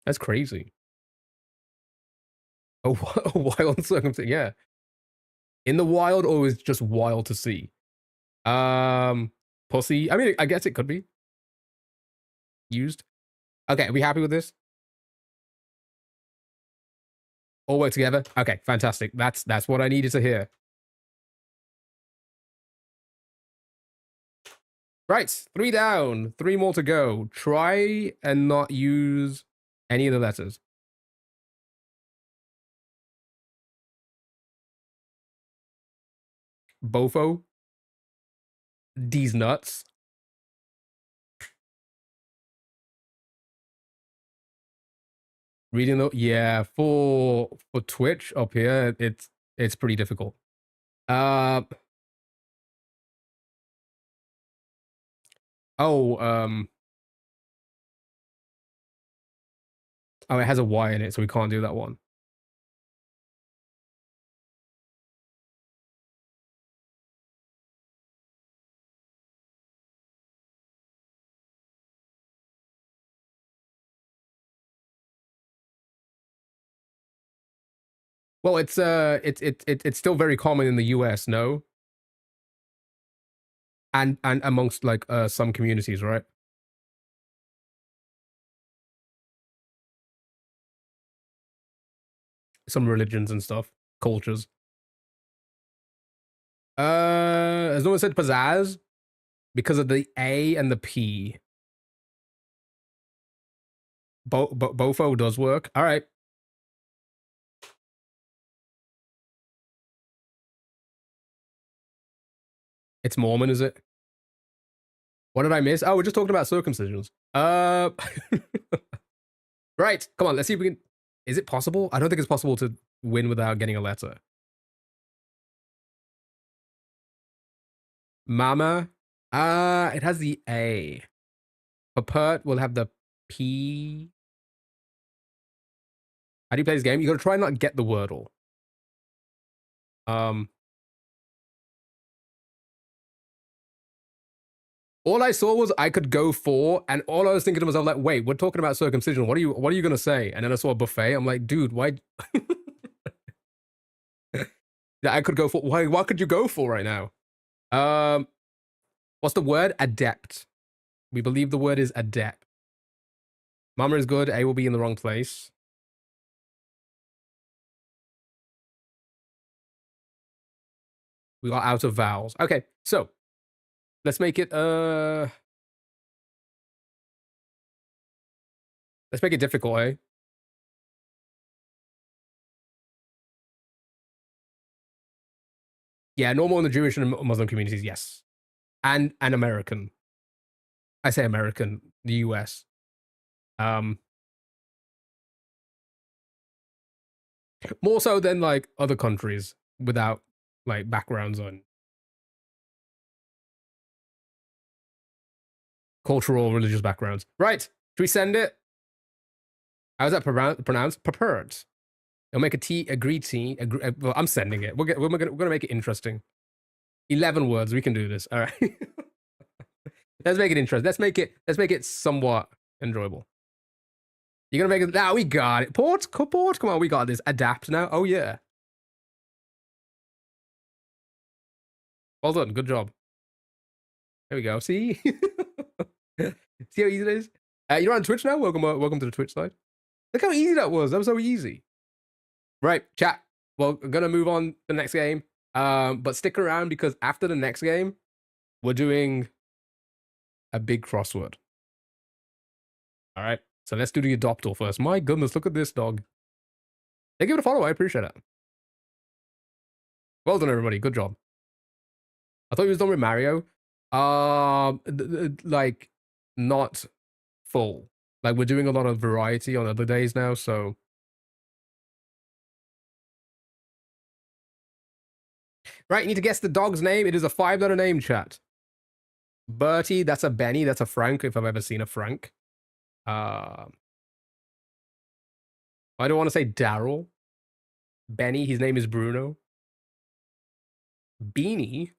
That's crazy. A wild circumstance. Yeah. In the wild, or is just wild to see? Pussy. I mean, I guess it could be used. Okay, are we happy with this? All work together. Okay, fantastic. That's what I needed to hear. Right, 3 down, 3 more to go. Try and not use any of the letters. Bofo. These nuts. Reading the yeah, for Twitch up here, it's pretty difficult. Oh, it has a Y in it, so we can't do that one. Well, it's still very common in the US, no? And amongst like some communities, right? Some religions and stuff, cultures. Has no one said pizzazz? Because of the A and the P. Bofo does work. All right. It's Mormon, is it? What did I miss? Oh, we're just talking about circumcisions. Right. Come on, let's see if we can. Is it possible? I don't think it's possible to win without getting a letter. Mama. It has the A. Pert will have the P. How do you play this game? You gotta try and not get the wordle. All I saw was I could go for, and all I was thinking to myself, like, wait, we're talking about circumcision. What are you gonna say? And then I saw a buffet. I'm like, dude, why? that I could go for. What could you go for right now? What's the word? Adept. We believe the word is adept. Mama is good. A will be in the wrong place. We got out of vowels. Okay, so let's make it let's make it difficult, eh? Yeah, normal in the Jewish and Muslim communities, yes. And American. I say American, the US. Um More so than like other countries without like backgrounds on cultural religious backgrounds. Right. Should we send it? How's that pronounced? Prepared. It'll make a T, agree T. Well, I'm sending it. We're gonna make it interesting. 11 words. We can do this. All right. Let's make it interesting. Let's make it somewhat enjoyable. You're gonna make it. Now we got it. Port. Come on, we got this. Adapt now. Oh yeah. Well done. Good job. There we go. See? See how easy it is? You're on Twitch now? Welcome to the Twitch side. Look how easy that was. That was so easy. Right, chat. Well, I'm gonna move on to the next game. But stick around because after the next game, we're doing a big crossword. All right. So let's do the adopter first. My goodness, look at this dog. Thank you for the follow. I appreciate it. Well done, everybody. Good job. I thought he was done with Mario. Like not full. Like we're doing a lot of variety on other days now, so right, you need to guess the dog's name. It is a 5-letter name, chat. Bertie, that's a Benny, that's a Frank, if I've ever seen a Frank. I don't want to say Daryl. Benny, his name is Bruno. Beanie.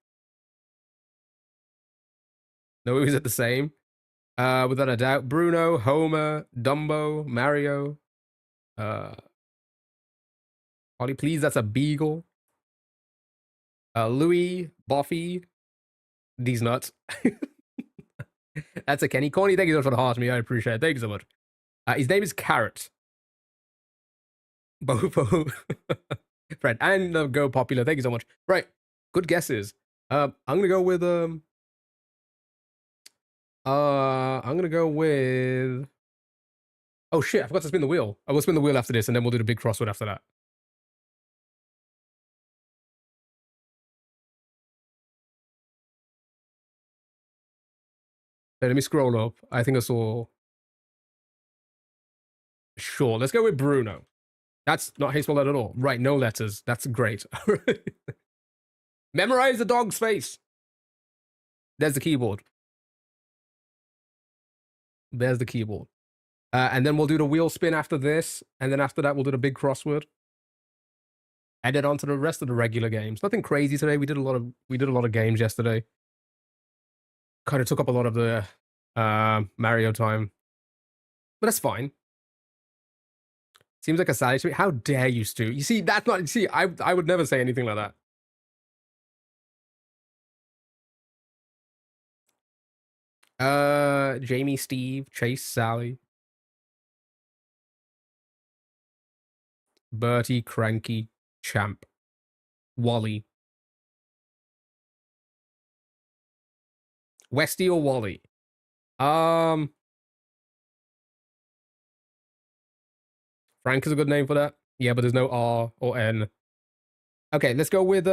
No, is it the same? Without a doubt. Bruno, Homer, Dumbo, Mario. Holly, please, that's a Beagle. Louis, Buffy. These nuts. That's a Kenny. Corny, thank you so much for the heart, me. I appreciate it. Thank you so much. His name is Carrot. Bobo. Fred, and Go Popular. Thank you so much. Right. Good guesses. I'm gonna go with oh shit, I forgot to spin the wheel. I will spin the wheel after this, and then we'll do the big crossword after that. Okay, let me scroll up. I think I saw. Sure, let's go with Bruno. That's not how you spell that at all. Right, no letters. That's great. Memorize the dog's face. There's the keyboard. There's the keyboard. And then we'll do the wheel spin after this, and then after that we'll do the big crossword. And then on to the rest of the regular games. Nothing crazy today. We did a lot of games yesterday. Kind of took up a lot of the Mario time. But that's fine. Seems like a Sally to me. How dare you, Stu? You see, that's not. See, I would never say anything like that. Jamie, Steve, Chase, Sally, Bertie, Cranky, Champ, Wally, Westy or Wally. Frank is a good name for that. Yeah, but there's no R or N. Okay, let's go with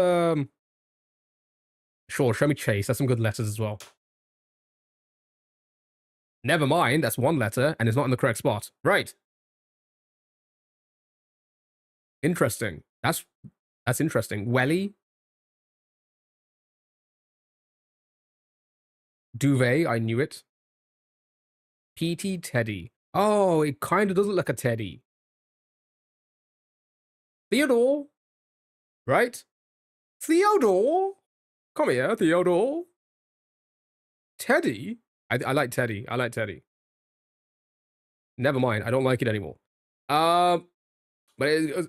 sure, show me Chase. That's some good letters as well. Never mind, that's one letter and it's not in the correct spot. Right. Interesting. That's interesting. Welly. Duvet, I knew it. PT Teddy. Oh, it kind of does look like a teddy. Theodore. Right? Theodore. Come here, Theodore. Teddy. I like Teddy. I like Teddy. Never mind. I don't like it anymore. But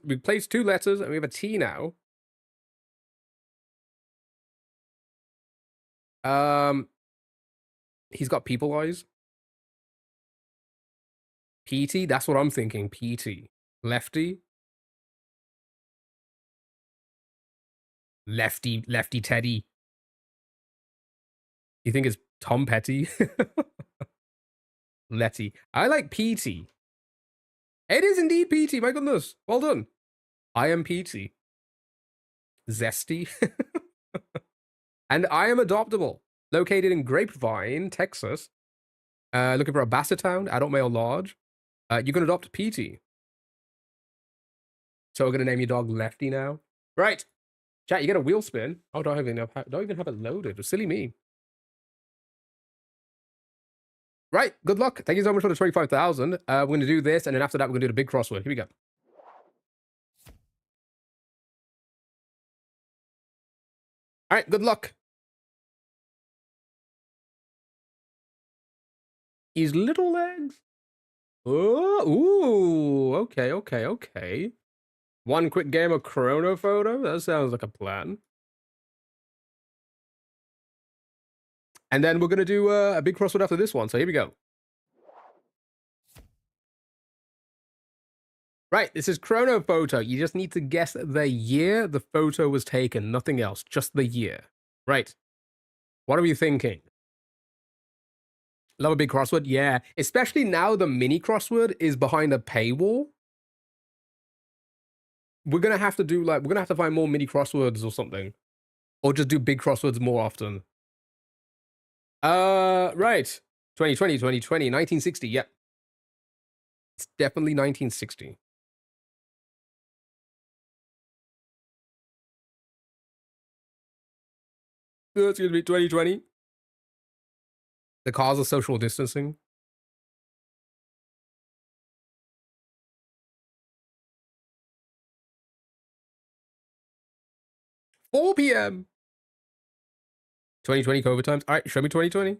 we placed 2 letters and we have a T now. He's got people eyes. PT, that's what I'm thinking. PT. Lefty. Lefty Teddy. You think it's Tom Petty? Letty. I like PT. It is indeed PT, my goodness. Well done. I am PT. Zesty. And I am adoptable. Located in Grapevine, Texas. Looking for a Basset Town, adult male large. You can adopt PT. So we're gonna name your dog Lefty now. Right. Chat, you get a wheel spin. Oh, don't even have it loaded. Silly me. Right, good luck. Thank you so much for the 25,000. We're going to do this, and then after that, we're going to do the big crossword. Here we go. All right, good luck. His little legs. Oh, ooh, okay. One quick game of Chrono Photo. That sounds like a plan. And then we're going to do a big crossword after this one. So here we go. Right, this is Chrono Photo. You just need to guess the year the photo was taken. Nothing else, just the year. Right. What are we thinking? Love a big crossword? Yeah. Especially now the mini crossword is behind a paywall. We're going to have to do we're going to have to find more mini crosswords or something. Or just do big crosswords more often. Right. 2020, 1960. Yep. It's definitely 1960. It's going to be 2020. The cause of social distancing. $4 p.m. 2020 COVID times. All right, show me 2020.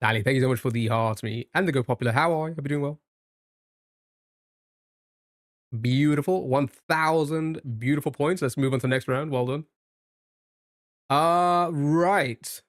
Danny, thank you so much for the heart, me and the Go Popular. How are you? Hope you're doing well. Beautiful. 1,000 beautiful points. Let's move on to the next round. Well done. Right.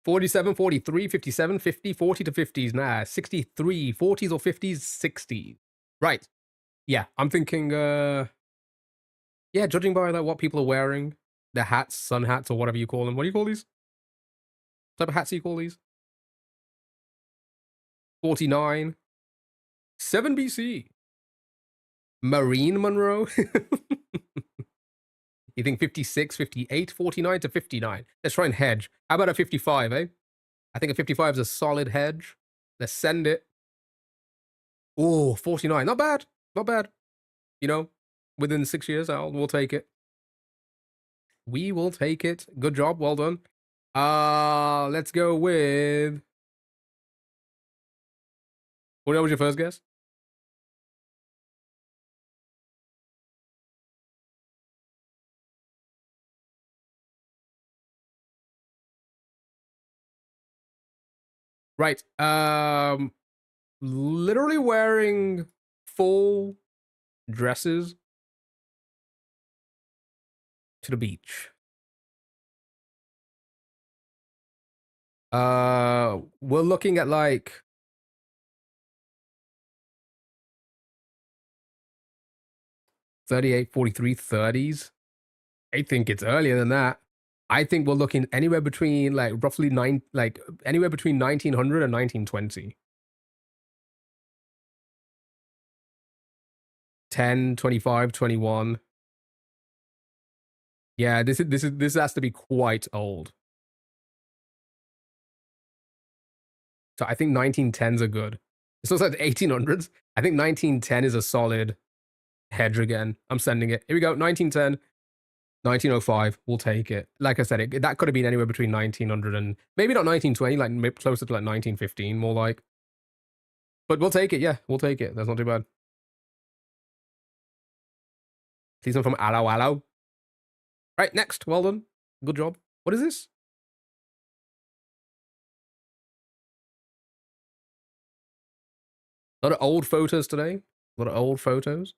$47, $43, $57, $50, $40 to $50s. Nah, $63, $40s or $50s, $60s. Right. Yeah, I'm thinking, yeah, judging by what people are wearing, the hats, sun hats, or whatever you call them. What do you call these? What type of hats do you call these? 49. 7 BC. Marine Monroe. You think 56, 58, 49 to 59. Let's try and hedge. How about a 55, eh? I think a 55 is a solid hedge. Let's send it. Oh, 49. Not bad. Not bad. You know, within 6 years, we'll take it. We will take it. Good job. Well done. Let's go with... What was your first guess? Right. Literally wearing full dresses to the beach. We're looking at like 38, 43, 30s. I think it's earlier than that. I think we're looking anywhere between roughly anywhere between 1900 and 1920. 10, 25, 21. Yeah, this has to be quite old. So I think 1910s are good. It's also like 1800s. I think 1910 is a solid hedge again. I'm sending it. Here we go. 1910, 1905. We'll take it. Like I said, that could have been anywhere between 1900 and maybe not 1920, like maybe closer to like 1915, more like. But we'll take it. Yeah, we'll take it. That's not too bad. Season from Allo Allo. Right, next. Well done. Good job. What is this? A lot of old photos today. A lot of old photos.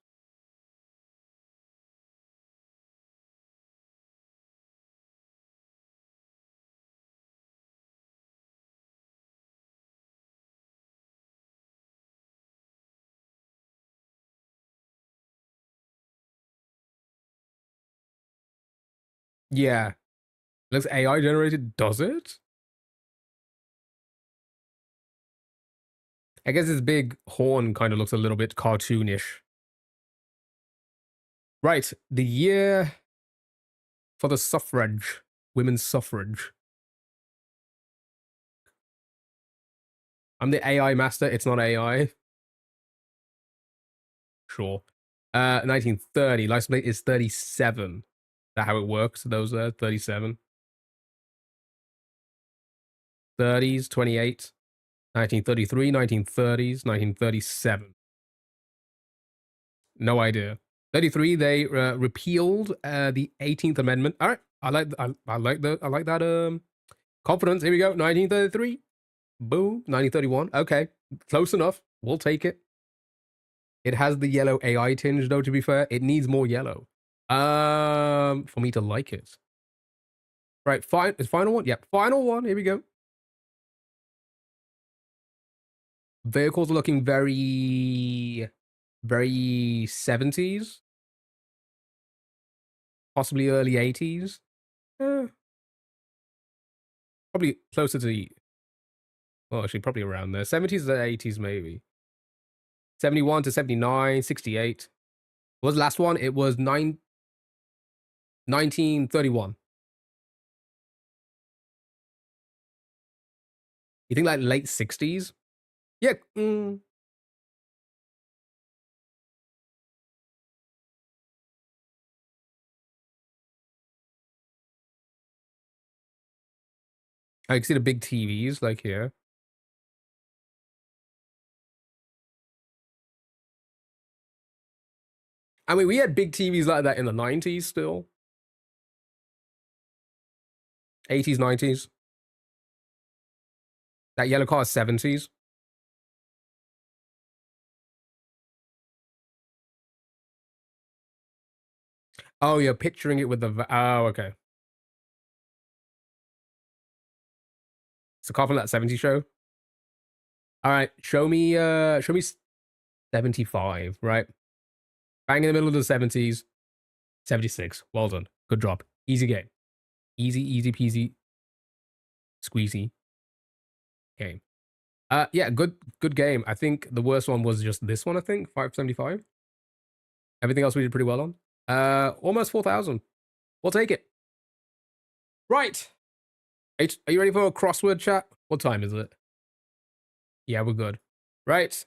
Yeah. Looks AI generated. Does it? I guess his big horn kind of looks a little bit cartoonish. Right. The year for the suffrage. Women's suffrage. I'm the AI master. It's not AI. Sure. 1930. License plate is 37. Is that how it works? Those are 37. 30s, 28. 1933, 1930s, 1937. No idea. 33, they repealed the 18th Amendment. All right. I like that confidence. Here we go. 1933. Boom. 1931. Okay. Close enough. We'll take it. It has the yellow AI tinge, though, to be fair. It needs more yellow. For me to like it. Right, fine. Is final one? Yep. Final one. Here we go. Vehicles are looking very, very 70s. Possibly early 80s. Probably closer to, well, actually, probably around there. 70s to 80s, maybe. 71 to 79, 68. What was the last one? It was 1931. You think like late 60s? Yeah. I can see the big TVs like here. I mean, we had big TVs like that in the 90s still. 80s, 90s. That yellow car is 70s. Oh, you're picturing it with the... Oh, okay. It's a car from that 70s show. All right, show me 75, right? Bang in the middle of the 70s. 76. Well done. Good job. Easy game. Easy peasy. Squeezy game. Yeah, good game. I think the worst one was just this one, I think. 575. Everything else we did pretty well on. Almost 4,000. We'll take it. Right. Are you ready for a crossword chat? What time is it? Yeah, we're good. Right.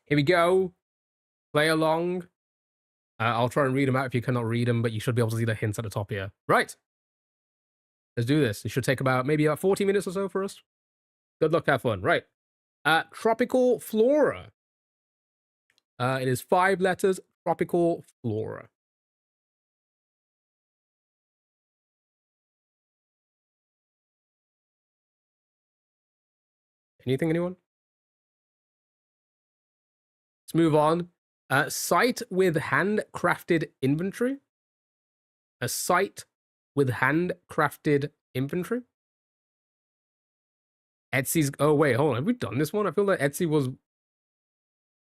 Here we go. Play along. I'll try and read them out if you cannot read them, but you should be able to see the hints at the top here. Right. Let's do this. It should take about maybe about 40 minutes or so for us. Good luck, have fun. Right. Tropical flora. It is 5 letters. Tropical flora. Anything, anyone? Let's move on. Site with handcrafted inventory. A site with handcrafted inventory. Etsy's... Oh, wait, hold on. Have we done this one? I feel like Etsy was...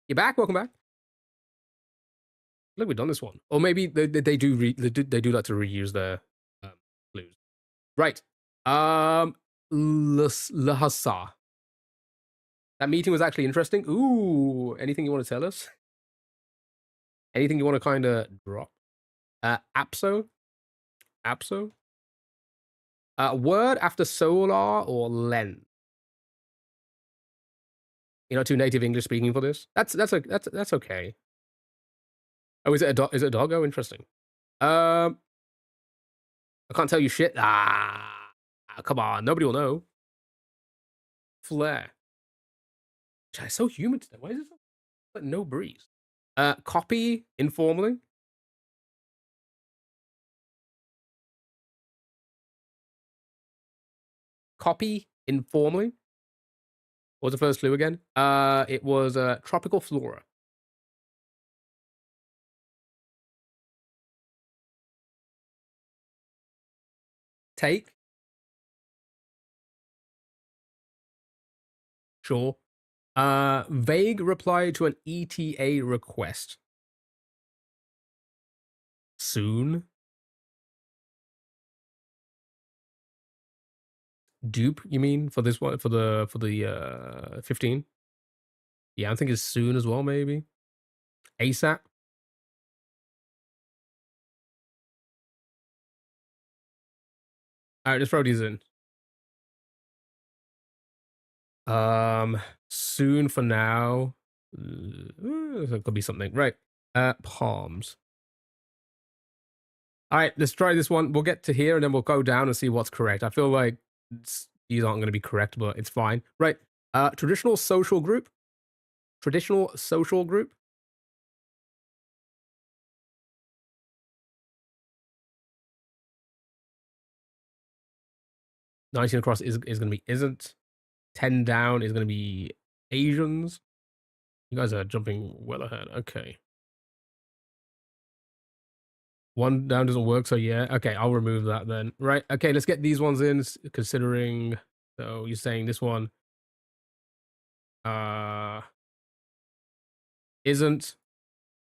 You're back? Welcome back. Look, we've done this one. Or maybe they do like to reuse their clues. Right. Lhasa. That meeting was actually interesting. Ooh, anything you want to tell us? Anything you want to kind of drop? Apso. Word after solar or lens. You're not too native English speaking for this. That's okay. Oh, is it a dog? Is it a dog? Oh, interesting. I can't tell you shit. Come on. Nobody will know. Flare. It's so humid today. Why is it like no breeze? Copy informally. Copy informally. What was the first clue again? It was tropical flora. Take. Sure. Vague reply to an ETA request. Soon. Dupe, you mean, for this one, for the 15? Yeah, I think it's soon as well, maybe. ASAP. All right, let's throw these in. Soon for now. It could be something, right? Palms. All right, let's try this one. We'll get to here and then we'll go down and see what's correct. I feel like these aren't going to be correct, but it's fine. Right. Traditional social group. Traditional social group. '19 across is going to be isn't. 10 down is going to be Asians. You guys are jumping well ahead. Okay. 1 down doesn't work, so yeah. Okay, I'll remove that then. Right. Okay, let's get these ones in, considering. So you're saying this one isn't.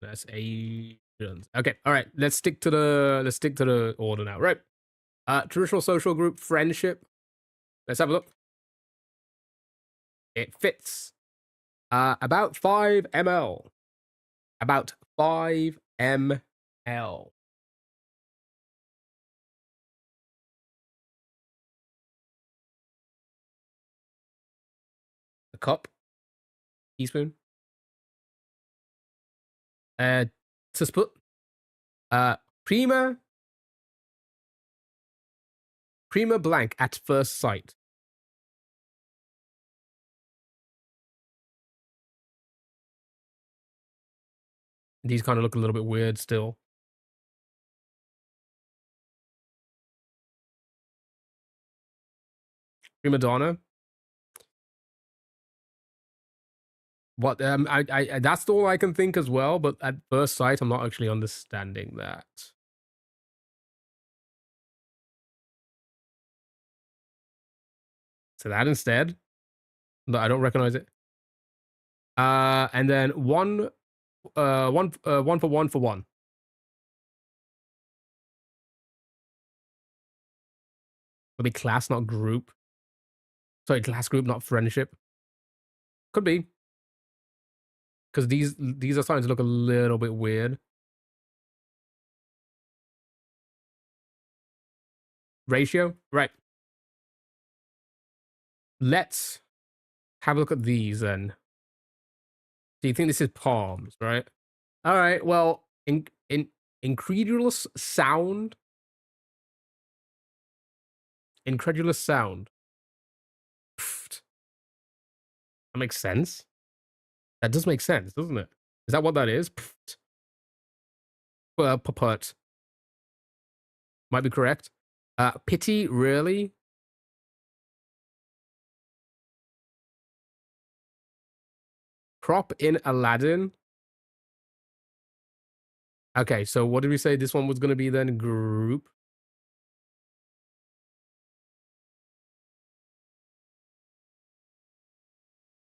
That's Asians. Okay. All right. Let's stick to the order now. Right. Traditional social group friendship. Let's have a look. It fits. About 5 ml. About 5 ml. A cup. Teaspoon. Teaspoon. Prima. Prima blank at first sight. These kind of look a little bit weird still. Prima donna. What? I that's all I can think as well. But at first sight, I'm not actually understanding that. So that instead, but I don't recognize it. And then one for one. It'll be class, not group. Sorry, class group, not friendship. Could be. Because these are starting to look a little bit weird. Ratio? Right. Let's have a look at these then. Do you think this is palms, right? All right, well, incredulous sound. Incredulous sound. Pfft. That makes sense. That does make sense, doesn't it? Is that what that is? Pfft. Put. Might be correct. Pity, really? Crop in Aladdin. Okay, so what did we say this one was going to be then? Group.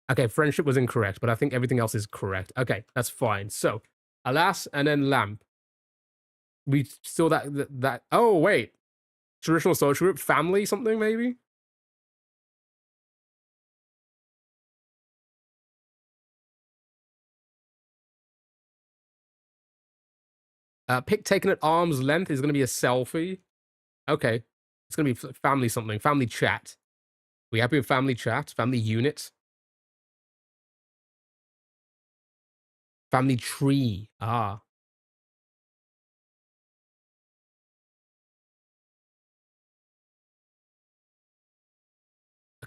Okay, friendship was incorrect, but I think everything else is correct. Okay, that's fine. So, alas, and then lamp. We still that. Oh wait, traditional social group, family, something maybe. Pic taken at arm's length is going to be a selfie. Okay, it's going to be family something. Family chat. We happy with family chat? Family unit. Family tree. Ah.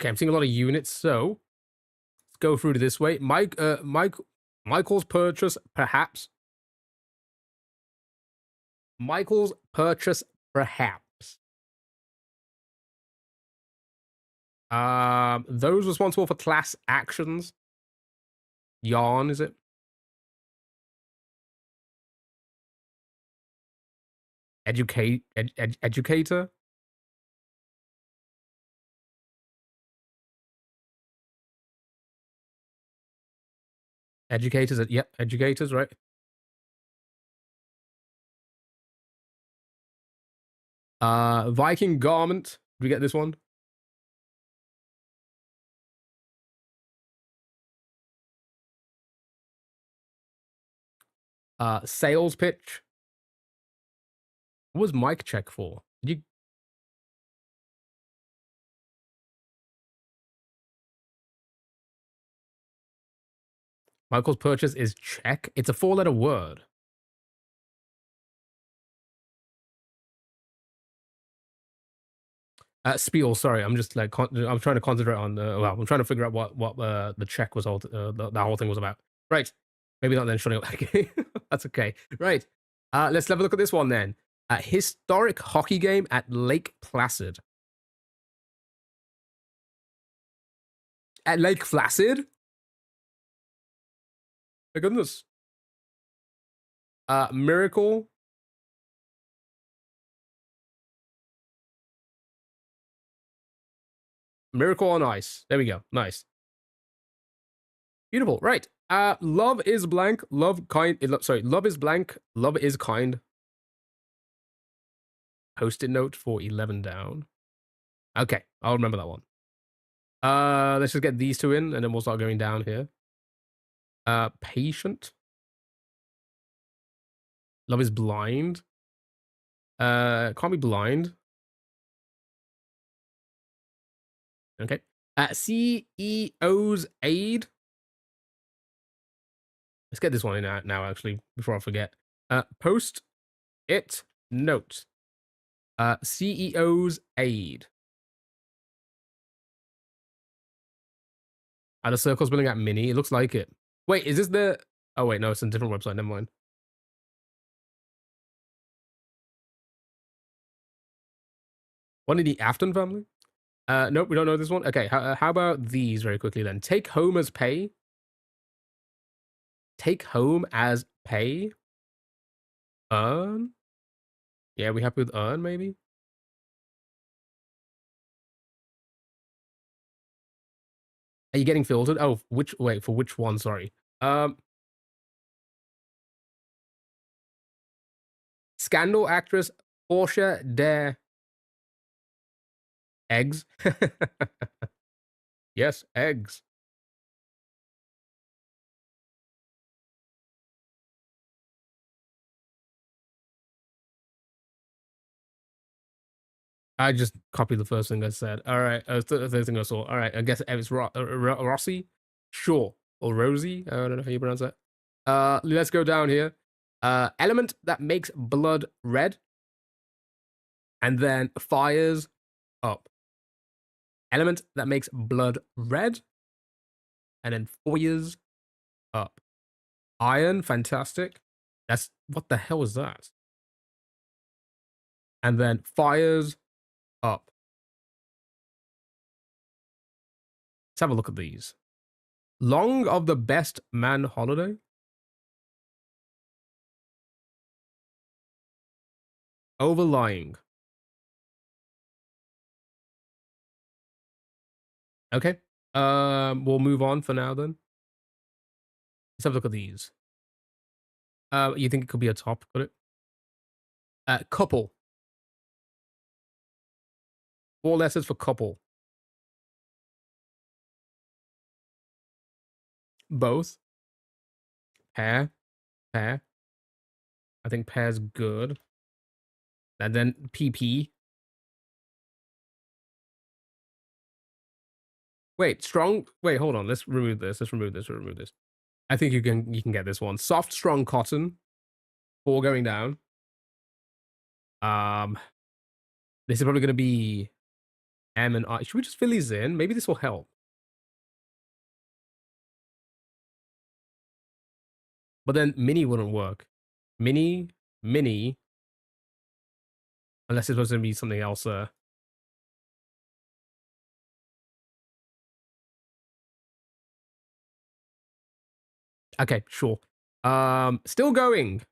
Okay, I'm seeing a lot of units, so let's go through to this way. Michael's purchase, perhaps. Michael's purchase, perhaps. Those responsible for class actions. Yarn, is it? Educator. Educators. Yep, educators, right? Viking garment. Did we get this one? Sales pitch. What was mic check for? Did you? Michael's purchase is check. It's a 4-letter word. Spiel. Sorry, I'm just like I'm trying to concentrate on. Well, I'm trying to figure out what the check was all. The whole thing was about. Right. Maybe not then. Shutting up. Okay. That's okay. Right. Let's have a look at this one then. Historic hockey game at Lake Placid. At Lake Placid? My goodness. Miracle. Miracle on Ice. There we go. Nice. Beautiful. Right. Love is blank. Love kind. Sorry. Love is blank. Love is kind. Post-it note for 11 down. Okay. I'll remember that one. Let's just get these two in, and then we'll start going down here. Patient. Love is blind. Can't be blind. Okay. CEO's aid. Let's get this one in now, actually, before I forget. Post-it note. CEO's aid. The circle's building at mini. It looks like it. Wait, is this the... Oh, wait, no, it's a different website. Never mind. One in the Afton family? Nope, we don't know this one. Okay, how about these very quickly then? Take home as pay. Take home as pay. Earn. Yeah, we happy with earn, maybe? Are you getting filtered? Oh, wait, for which one? Sorry. Scandal actress Portia de Eggs. Yes, eggs. I just copied the first thing I said. All right, the third thing I saw. All right, I guess it's Rossi, sure, or Rosie. I don't know how you pronounce that. Let's go down here. Element that makes blood red, and then fires up. Element that makes blood red, and then fires up. Iron, fantastic. That's what the hell is that? And then fires up. Let's have a look at these. Long of the best man holiday. Overlying. Okay. We'll move on for now then. Let's have a look at these. You think it could be a top, could it? Couple. 4 letters for couple. Both. Pair. Pair. I think pair's good. And then PP. Wait, strong. Wait, hold on. Let's remove this. Let's remove this. Remove this. I think you can get this one. Soft, strong cotton. 4 going down. This is probably going to be M and I. Should we just fill these in? Maybe this will help. But then mini wouldn't work. Mini, mini, unless it's supposed to be something else. Okay, sure. Still going.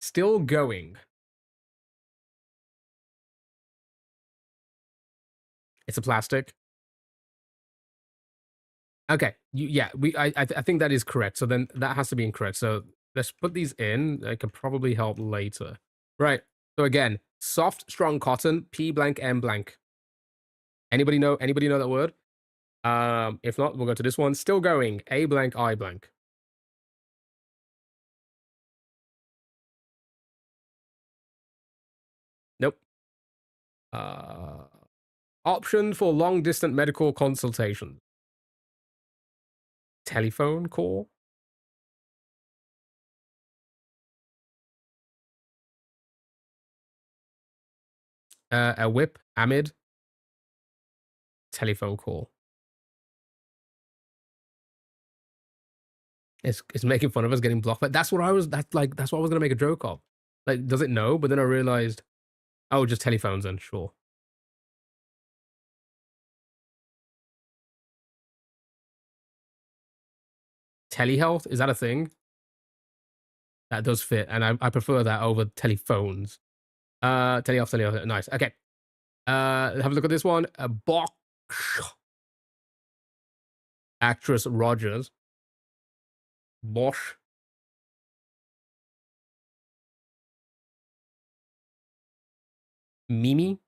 Still going. It's a plastic. Okay, I think that is correct. So then that has to be incorrect. So let's put these in. I can probably help later. Right. So again, soft, strong cotton, P blank, M blank. Anybody know that word? If not, we'll go to this one. Still going, A blank, I blank. Nope. Option for long distance medical consultation. Telephone call. A whip, amid. Telephone call. It's making fun of us getting blocked. But that's what I was gonna make a joke of. Like, does it know? But then I realized, oh, just telephones then, sure. Telehealth, is that a thing? That does fit, and I prefer that over telephones. Telehealth, nice. Okay. Have a look at this one. Bosch actress Rogers. Bosch. Mimi.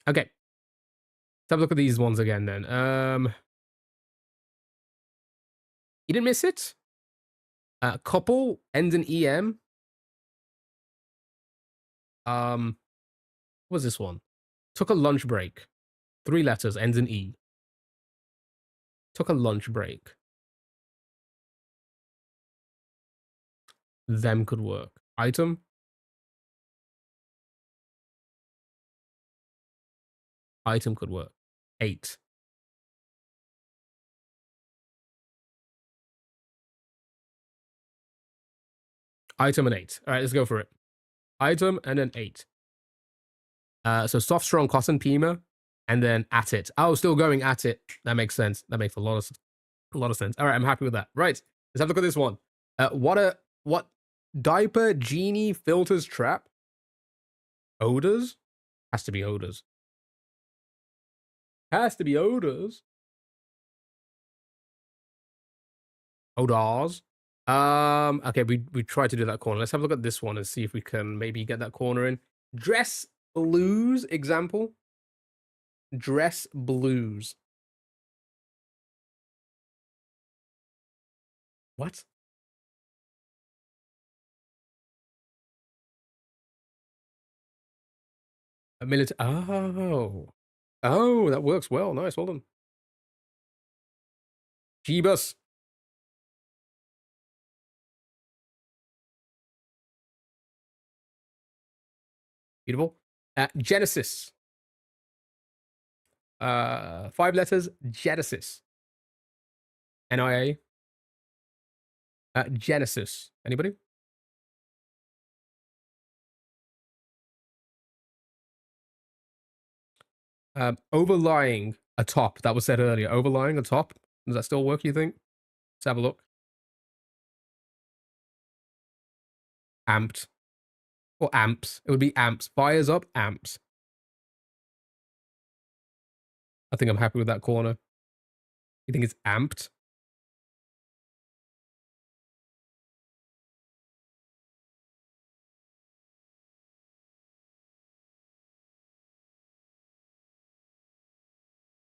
Okay. Let's have a look at these ones again then. You didn't miss it? Couple ends in EM. What was this one? Took a lunch break. 3 letters, ends in E. Took a lunch break. Them could work. Item. Item could work. 8. Item and 8. All right, let's go for it. Item and then 8. So soft, strong, cotton, Pima, and then at it. Oh, still going at it. That makes sense. That makes a lot of sense. All right, I'm happy with that. Right, let's have a look at this one. What diaper genie filters trap? Odors? Has to be odors. Has to be odors. Odors. Okay, we tried to do that corner. Let's have a look at this one and see if we can maybe get that corner in. Dress blues example. Dress blues. What? A military. Oh. Oh, that works well. Nice. Well done. Jeebus. Beautiful. Genesis. 5 letters. Genesis. NIA. Genesis. Anybody? Overlying a top. That was said earlier. Overlying a top. Does that still work, you think? Let's have a look. Amped. Or amps. It would be amps. Fires up, amps. I think I'm happy with that corner. You think it's amped?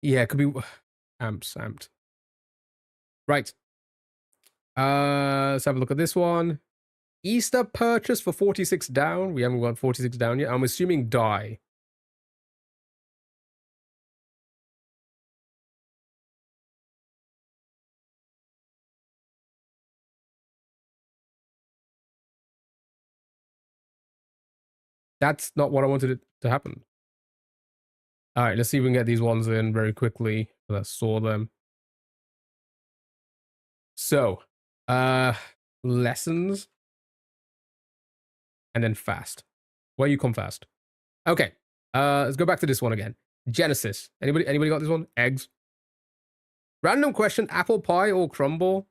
Yeah, it could be amps, amped. Right. Let's have a look at this one. Easter purchase for 46 down. We haven't got 46 down yet. I'm assuming die. That's not what I wanted it to happen. All right, let's see if we can get these ones in very quickly. Let's saw them. So, lessons and then fast. Where you come fast? Okay. Let's go back to this one again. Genesis. Anybody got this one? Eggs. Random question, apple pie or crumble?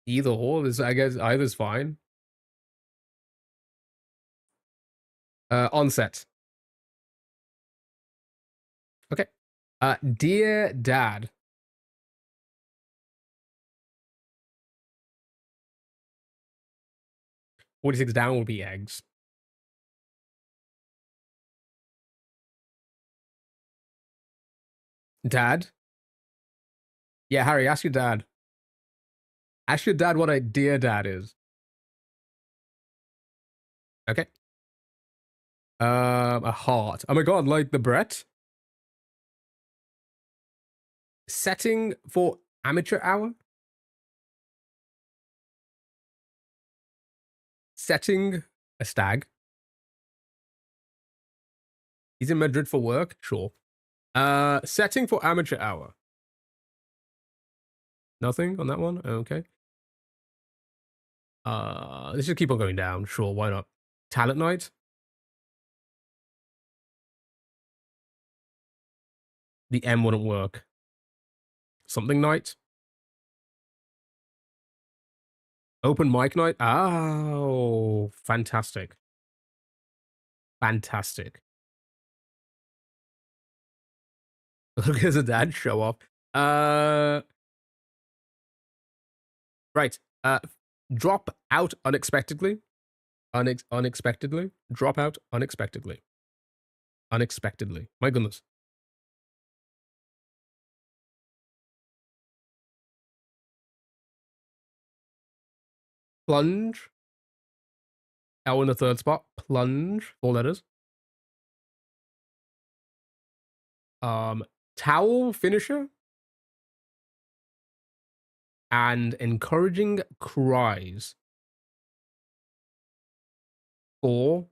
Either or. This, I guess either's fine. Onset. Okay. Dear Dad. 46 down will be eggs. Dad? Yeah, Harry, ask your dad. Ask your dad what a dear dad is. Okay. A heart. Oh my god, like the Brett? Setting for amateur hour? Setting a stag. He's in Madrid for work? Sure. Setting for amateur hour. Nothing on that one? Okay. Let's just keep on going down. Sure, why not? Talent night? The M wouldn't work. Something night? Open mic night? Oh, fantastic. Fantastic. Look at the dad show off. Right. Drop out unexpectedly. Unexpectedly. Drop out unexpectedly. Unexpectedly. My goodness. Plunge. L in the third spot. Plunge. 4 letters. Towel finisher. And encouraging cries. 4.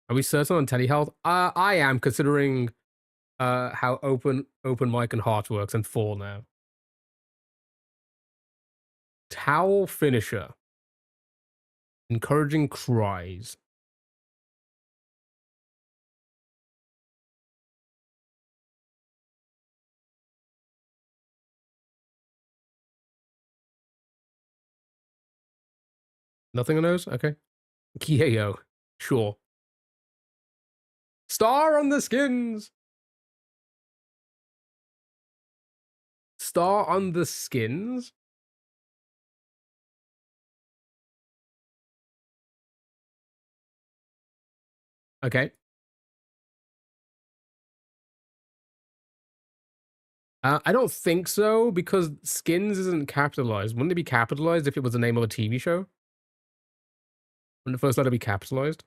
Are we certain on telehealth? I am, considering how open mic and heart works, and 4 now. Towel finisher. Encouraging cries. Nothing on those? Okay. Kieo. Sure. Star on the skins. Star on the skins. Okay. I don't think so, because skins isn't capitalized. Wouldn't it be capitalized if it was the name of a TV show? Wouldn't the first letter be capitalized?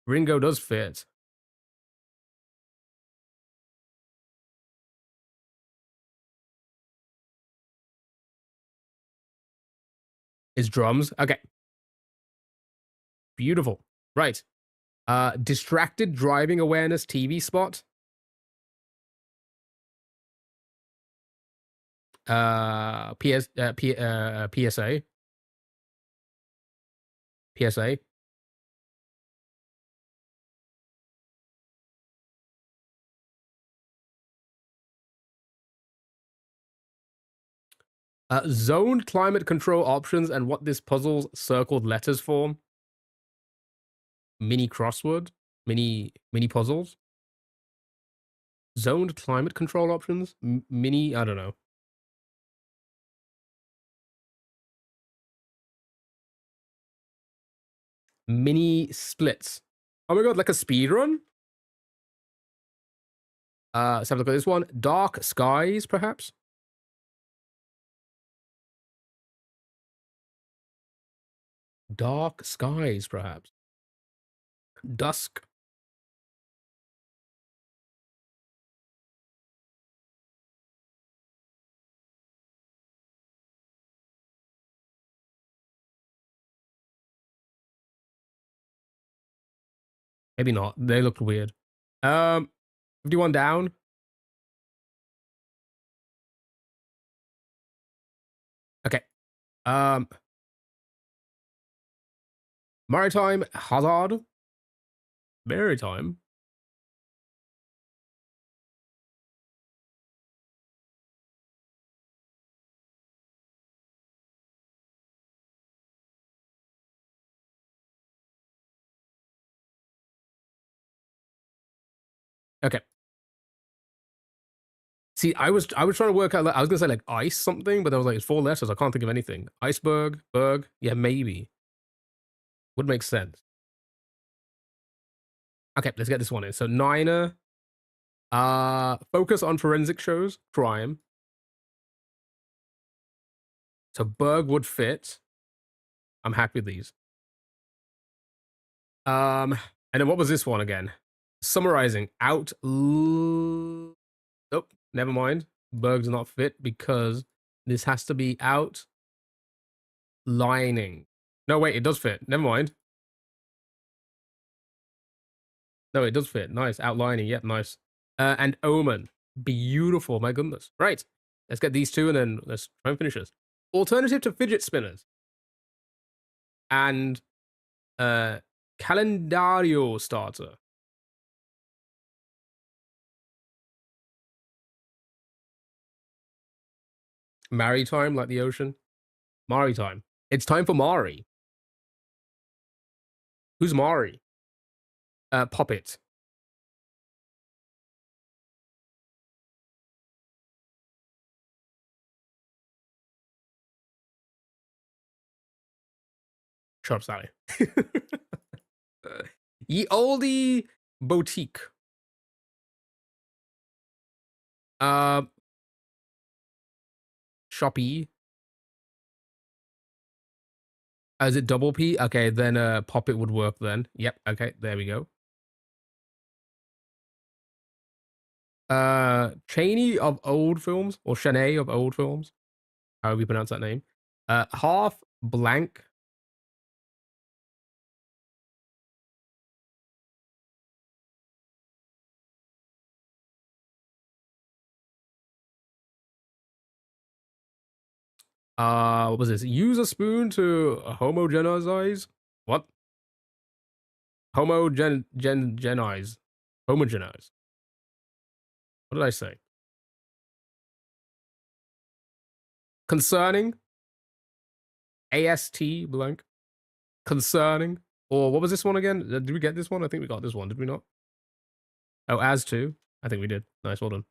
Ringo does fit. Is drums. Okay. Beautiful. Right. Distracted driving awareness TV spot. PSA. PSA. Zoned climate control options and what this puzzle's circled letters form. Mini crossword. Mini puzzles. Zoned climate control options. Mini, I don't know. Mini splits. Oh my god, like a speed run? Let's have a look at this one. Dark skies, perhaps? Dark skies, perhaps. Dusk. Maybe not. They looked weird. 51 down. Okay. Um, Maritime Hazard. Maritime. Okay. See, I was trying to work out. I was gonna say like ice something, but I was like, it's 4 letters. I can't think of anything. Iceberg, berg. Yeah, maybe would make sense. Okay, let's get this one in. So Niner. Focus on forensic shows, crime. So berg would fit. I'm happy with these. And then what was this one again? Summarizing out. Nope, never mind. Berg does not fit because this has to be outlining. No, wait, it does fit. Never mind. No, it does fit. Nice. Outlining. Yep, nice. And Omen. Beautiful. My goodness. Right. Let's get these two and then let's try and finish this. Alternative to fidget spinners. And Calendario starter. Maritime, like the ocean. Maritime. It's time for Mari. Who's Mari? Poppet. Shut up, Sally. Ye oldie boutique. Uh, Shopee. Is it double P? Okay, then Poppet would work then. Yep, okay, there we go. Cheney of old films, or Shanae of old films. However you pronounce that name. Half blank. What was this? Use a spoon to homogenize. What? Homogenize. Homogenize. What did I say? Concerning. AST blank. Concerning. Or what was this one again? Did we get this one? I think we got this one. Did we not? Oh, as to. I think we did. Nice, well done.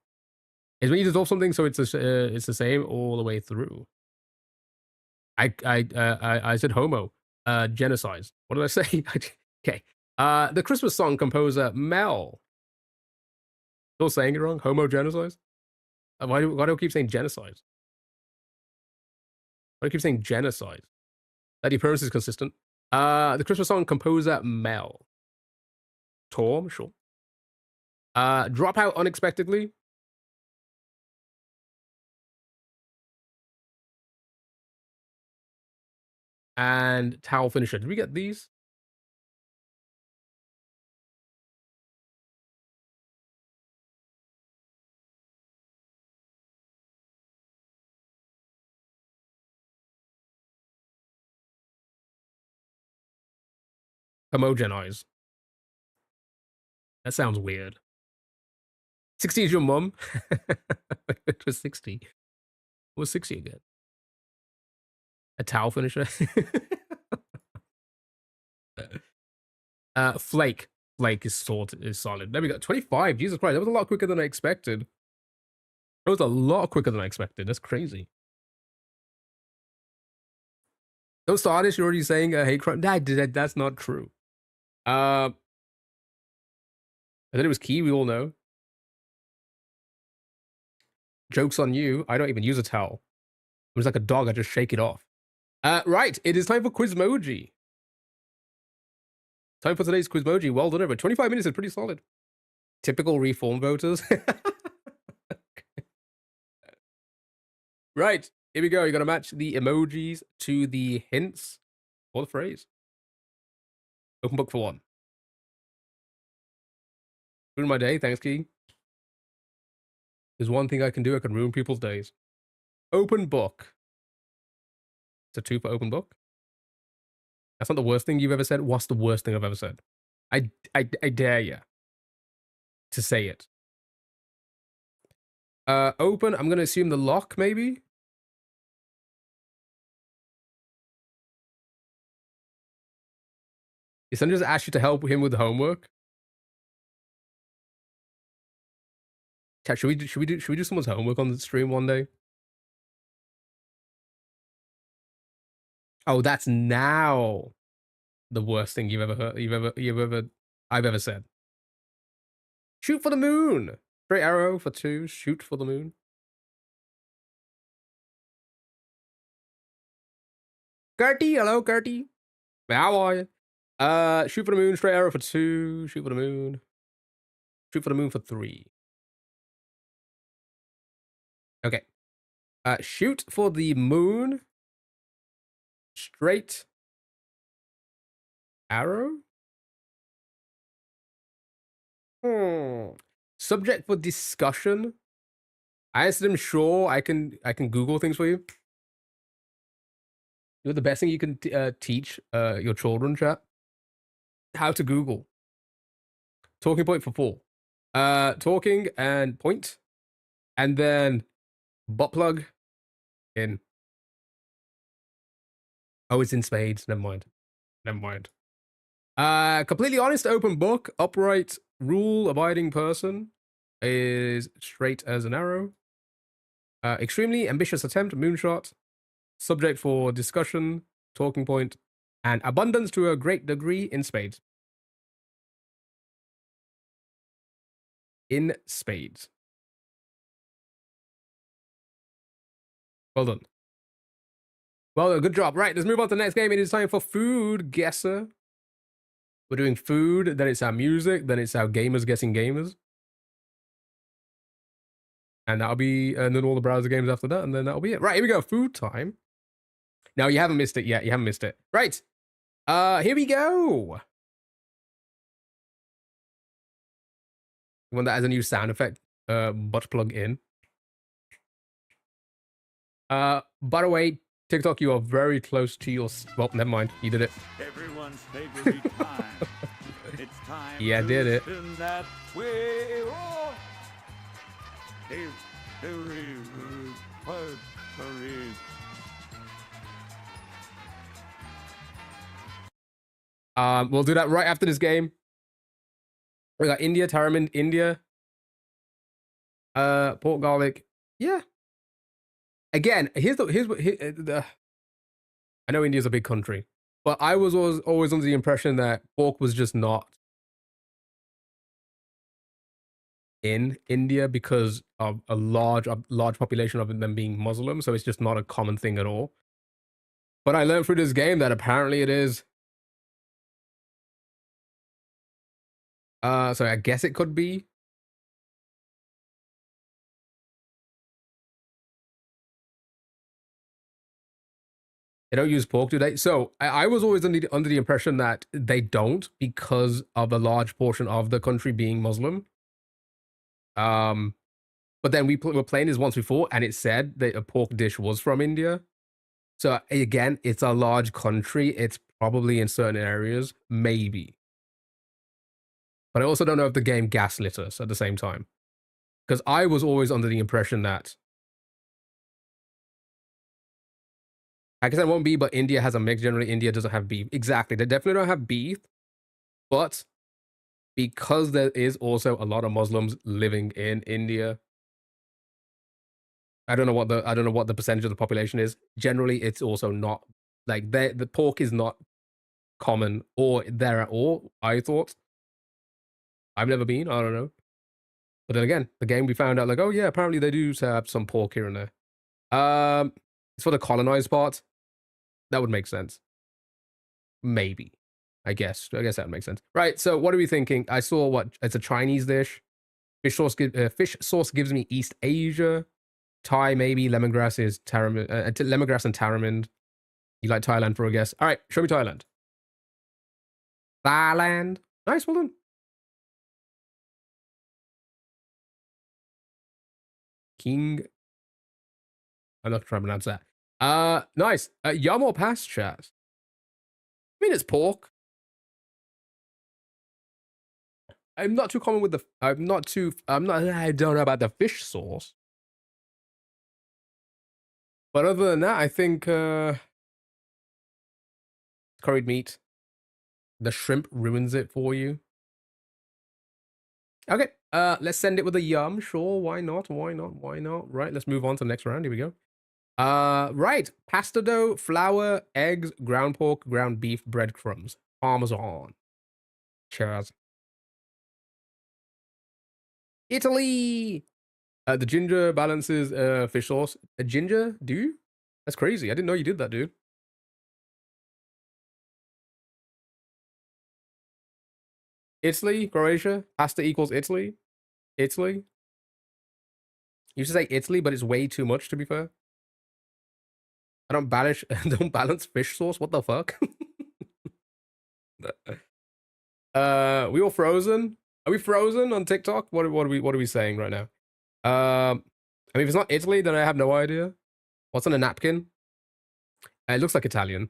Is when you dissolve something so it's the same all the way through. I said homo. Genocide. What did I say? Okay. The Christmas song composer Mel. Still saying it wrong? Homo genocide? Why do I keep saying genocide? Why do I keep saying genocide? That the appearance is consistent. The Christmas song composer Mel. Torm, sure. Drop out unexpectedly. And towel finisher. Did we get these? Homogenize. That sounds weird. 60 is your mum? It was 60. What was 60 again? A towel finisher? Flake. Flake is solid. There we go. 25. Jesus Christ. That was a lot quicker than I expected. That was a lot quicker than I expected. That's crazy. Don't start this. You're already saying hate crime. That's not true. I thought it was key. We all know. Joke's on you. I don't even use a towel. It was like a dog. I just shake it off. Right. It is time for Quizmoji. Time for today's Quizmoji. Well done, over 25 minutes is pretty solid. Typical reform voters. Right, here we go. You got to match the emojis to the hints or the phrase. Open book for one. Ruin my day. Thanks, Key. There's one thing I can do. I can ruin people's days. Open book. It's a 2 for open book. That's not the worst thing you've ever said. What's the worst thing I've ever said? I dare you to say it. Open. I'm gonna assume the lock, maybe. His son just asked you to help him with homework. Chat, should we do someone's homework on the stream one day? Oh, that's now the worst thing you've ever heard. I've ever said. Shoot for the moon. Straight arrow for 2. Shoot for the moon. Gertie, hello, Gertie. How are you? Shoot for the moon. Straight arrow for 2. Shoot for the moon. Shoot for the moon for 3. Okay. Shoot for the moon. Straight arrow. Subject for discussion. I asked him, sure, I can Google things for you. You're the best thing you can teach your children, chat. How to Google. Talking point for 4. Talking and point. And then butt plug in. Oh, it's in spades. Never mind. Never mind. Completely honest, open book. Upright, rule-abiding person is straight as an arrow. Extremely ambitious attempt, moonshot. Subject for discussion, talking point, and abundance to a great degree in spades. In spades. Well done. Well done, good job. Right, let's move on to the next game. It is time for Food Guesser. We're doing food, then it's our music, then it's our gamers guessing gamers. And that'll be, and then all the browser games after that, and then that'll be it. Right, here we go, food time. Now, you haven't missed it yet, you haven't missed it. Right, here we go. You want that as a new sound effect, butt plug in. By the way, TikTok, you are very close to your, well, never mind, you did it. Everyone's favorite time. It's time Yeah, to did it. spin that wheel. We'll do that right after this game. We got India, Tamarind, India. Pork garlic. Yeah. Again, here's the I know India's a big country, but I was always under the impression that pork was just not in India because of a large population of them being Muslim, so it's just not a common thing at all. But I learned through this game that apparently it is. So I guess it could be. They don't use pork, do they? So I was always under the impression that they don't because of a large portion of the country being Muslim. But then we were playing this once before, and it said that a pork dish was from India. So again, it's a large country. It's probably in certain areas, maybe. But I also don't know if the game gaslit us at the same time. Because I was always under the impression that Pakistan won't be, but India has a mix. Generally, India doesn't have beef. Exactly. They definitely don't have beef. But because there is also a lot of Muslims living in India, I don't know what the percentage of the population is. Generally, it's also not like the pork is not common or there at all. I thought. I've never been. I don't know. But then again, the game we found out like, oh yeah, apparently they do have some pork here and there. It's for the colonized part. That would make sense. Maybe. I guess that makes sense. Right. So what are we thinking? I saw what it's a Chinese dish. Fish sauce gives me East Asia. Thai maybe. Lemongrass is tamarind. Lemongrass and tamarind. You like Thailand for a guess? All right. Show me Thailand. Thailand. Nice. Well done. King. I'm not trying to pronounce that. Nice. Yum or pass, chat? I mean, it's pork. I'm not too common with the. I'm not too. I'm not. I don't know about the fish sauce. But other than that, I think curried meat. The shrimp ruins it for you. Okay. Let's send it with a yum. Sure. Why not? Why not? Why not? Right. Let's move on to the next round. Here we go. Right. Pasta dough, flour, eggs, ground pork, ground beef, breadcrumbs, parmesan. Cheers. Italy. The ginger balances fish sauce. A ginger? Do you? That's crazy. I didn't know you did that, dude. Italy, Croatia. Pasta equals Italy. Italy. You should say Italy, but it's way too much, to be fair. I don't balance fish sauce. What the fuck? We all frozen? Are we frozen on TikTok? What are we saying right now? I mean, if it's not Italy, then I have no idea. What's on a napkin? It looks like Italian.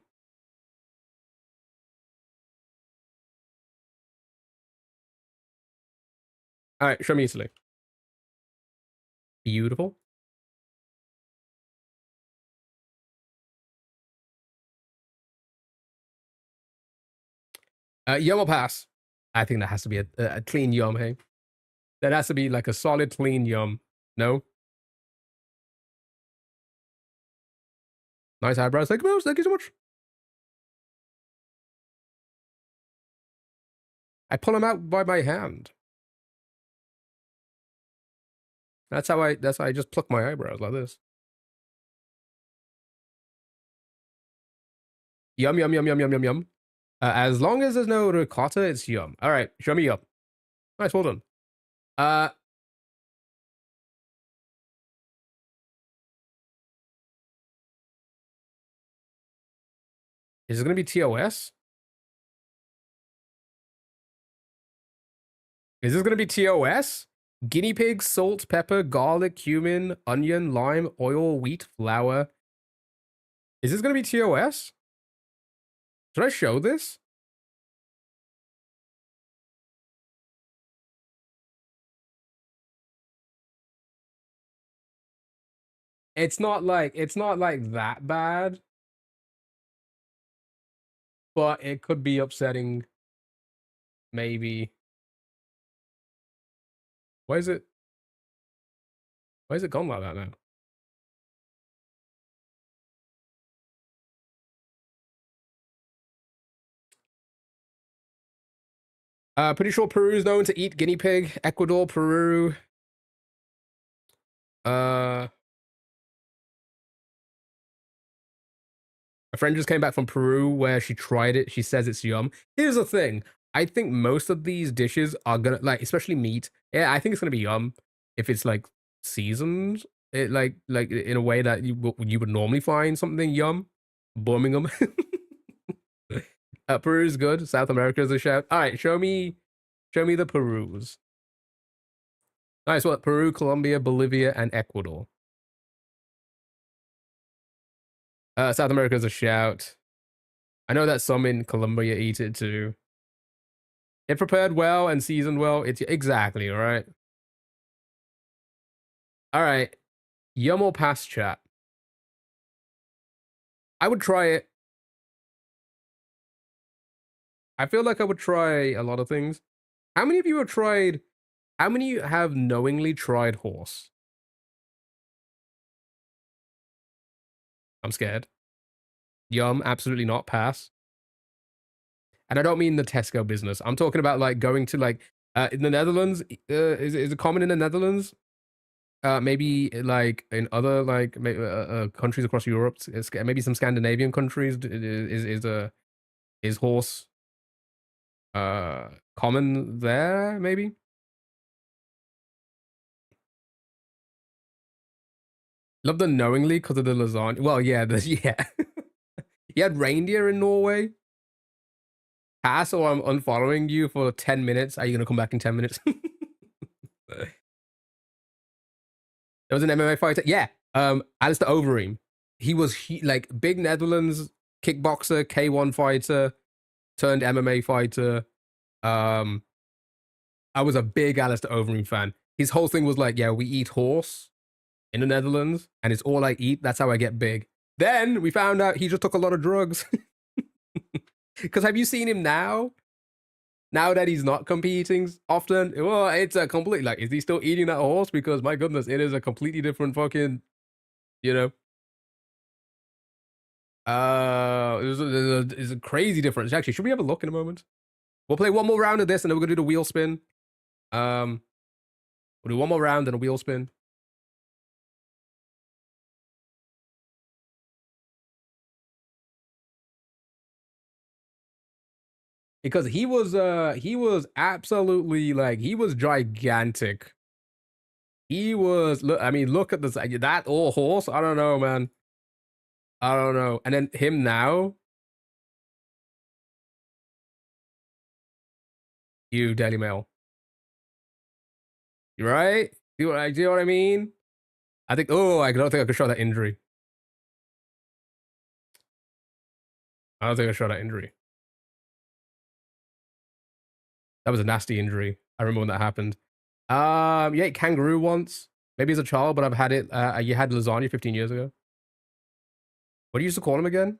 All right, show me Italy. Beautiful. Yum or pass? I think that has to be a clean yum, hey? That has to be like a solid, clean yum. No? Nice eyebrows. Thank you, thank you so much. I pull them out by my hand. That's how I just pluck my eyebrows like this. Yum, yum, yum, yum, yum, yum, yum. As long as there's no ricotta, it's yum. All right, show me yum. Nice, well done. Is it going to be TOS? Is this going to be TOS? Guinea pig, salt, pepper, garlic, cumin, onion, lime, oil, wheat, flour. Is this going to be TOS? Should I show this? It's not like that bad. But it could be upsetting. Maybe. Why is it gone like that now? Pretty sure Peru is known to eat guinea pig. Ecuador, Peru. A friend just came back from Peru where she tried it. She says it's yum. Here's the thing. I think most of these dishes are gonna, like, especially meat. Yeah, I think it's gonna be yum if it's like seasoned. It like in a way that you would normally find something yum. Birmingham. Peru's good. South America's a shout. All right, show me the Perus. Nice. What? Peru, Colombia, Bolivia, and Ecuador. South America's a shout. I know that some in Colombia eat it too. If prepared well and seasoned well, it's exactly right. All right, yum or pass, chat. I would try it. I feel like I would try a lot of things. How many of you have tried? How many have knowingly tried horse? I'm scared. Yum, absolutely not. Pass. And I don't mean the Tesco business. I'm talking about like going to like in the Netherlands. Is it common in the Netherlands? Maybe like in other like countries across Europe, maybe some Scandinavian countries. Is horse Common there, maybe? Love the knowingly because of the lasagna. Well, yeah, yeah. You had reindeer in Norway. Pass or I'm unfollowing you for 10 minutes. Are you gonna come back in 10 minutes? There was an MMA fighter. Yeah. Alistair Overeem. Like big Netherlands kickboxer, K1 fighter, turned MMA fighter. Um, I was a big Alistair Overeem fan. His whole thing was like, yeah, we eat horse in the Netherlands, and it's all I eat. That's how I get big. Then we found out he just took a lot of drugs. Because have you seen him now? Now that he's not competing often, well, it's a complete like, is he still eating that horse? Because my goodness, it is a completely different fucking, you know. There's a crazy difference. Actually, should we have a look in a moment? We'll play one more round of this, and then we're gonna do the wheel spin. We'll do one more round and a wheel spin. Because he was absolutely like he was gigantic. He was look. I mean, look at this. That old horse. I don't know, man. I don't know. And then him now. You Daily Mail. You right? Do you know what I mean? I think. Oh, I don't think I could show that injury. I don't think I show that injury. That was a nasty injury. I remember when that happened. You ate kangaroo once. Maybe as a child, but I've had it. You had lasagna 15 years ago. What do you used to call him again?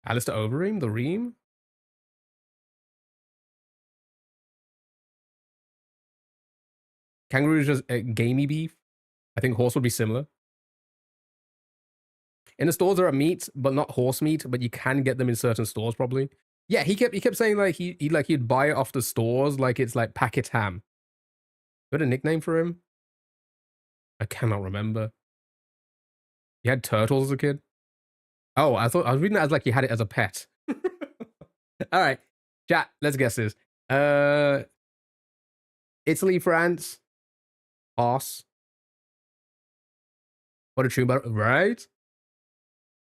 Alistair Overeem? The Ream? Kangaroo is just gamey beef. I think horse would be similar. In the stores there are meats, but not horse meat, but you can get them in certain stores probably. Yeah, he kept saying like he'd buy it off the stores like it's like packet ham. You had a nickname for him? I cannot remember. You had turtles as a kid? Oh, I was reading that as like you had it as a pet. All right, chat. Let's guess this. Italy, France, horse. What a tune battle, right?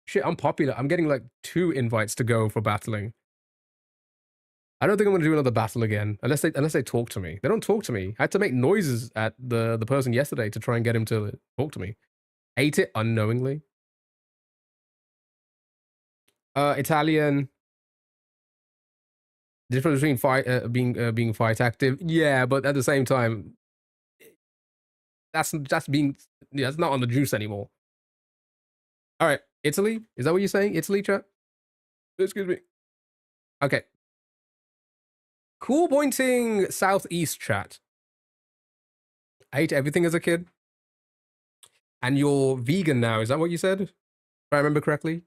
Shit, I'm popular. I'm getting like 2 invites to go for battling. I don't think I'm gonna do another battle again unless they talk to me. They don't talk to me. I had to make noises at the person yesterday to try and get him to talk to me. Ate it unknowingly. Italian. Difference between being fight active. Yeah, but at the same time, that's being that's not on the juice anymore. All right, Italy. Is that what you're saying? Italy, chat. Excuse me. Okay. Cool pointing southeast, chat. I ate everything as a kid. And you're vegan now. Is that what you said? If I remember correctly.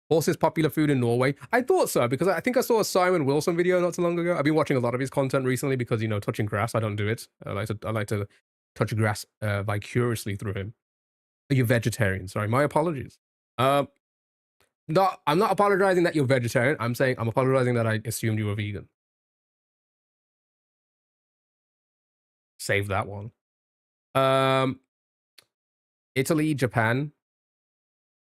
Horse is popular food in Norway. I thought so because I think I saw a Simon Wilson video not so long ago. I've been watching a lot of his content recently because touching grass. I don't do it. I like to touch grass vicariously through him. You're vegetarian. Sorry, my apologies. No, I'm not apologizing that you're vegetarian. I'm saying I'm apologizing that I assumed you were vegan. Save that one. Italy, Japan.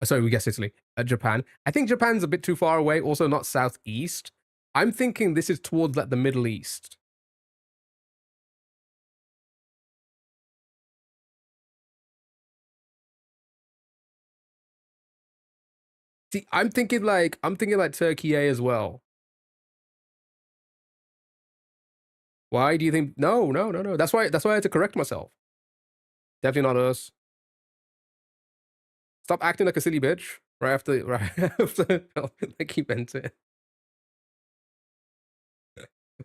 Sorry, we guessed Italy. Japan. I think Japan's a bit too far away. Also, not southeast. I'm thinking this is towards like the Middle East. See, I'm thinking like Turkey A as well. Why do you think? No, no, no, no. That's why I had to correct myself. Definitely not us. Stop acting like a silly bitch right after I keep into it.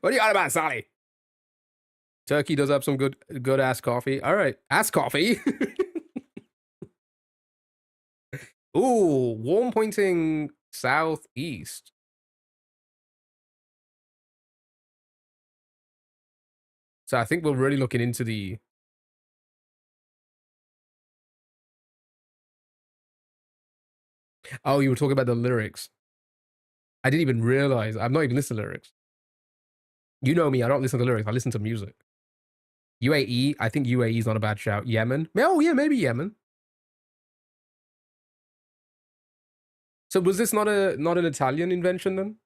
What are you on about, Sally? Turkey does have some good ass coffee. All right, ass coffee. Ooh, warm pointing southeast. So I think we're really looking into the. Oh, you were talking about the lyrics. I didn't even realize. I've not even listened to lyrics. You know me, I don't listen to lyrics. I listen to music. UAE, I think UAE is not a bad shout. Yemen? Oh, yeah, maybe Yemen. So was this not an Italian invention then?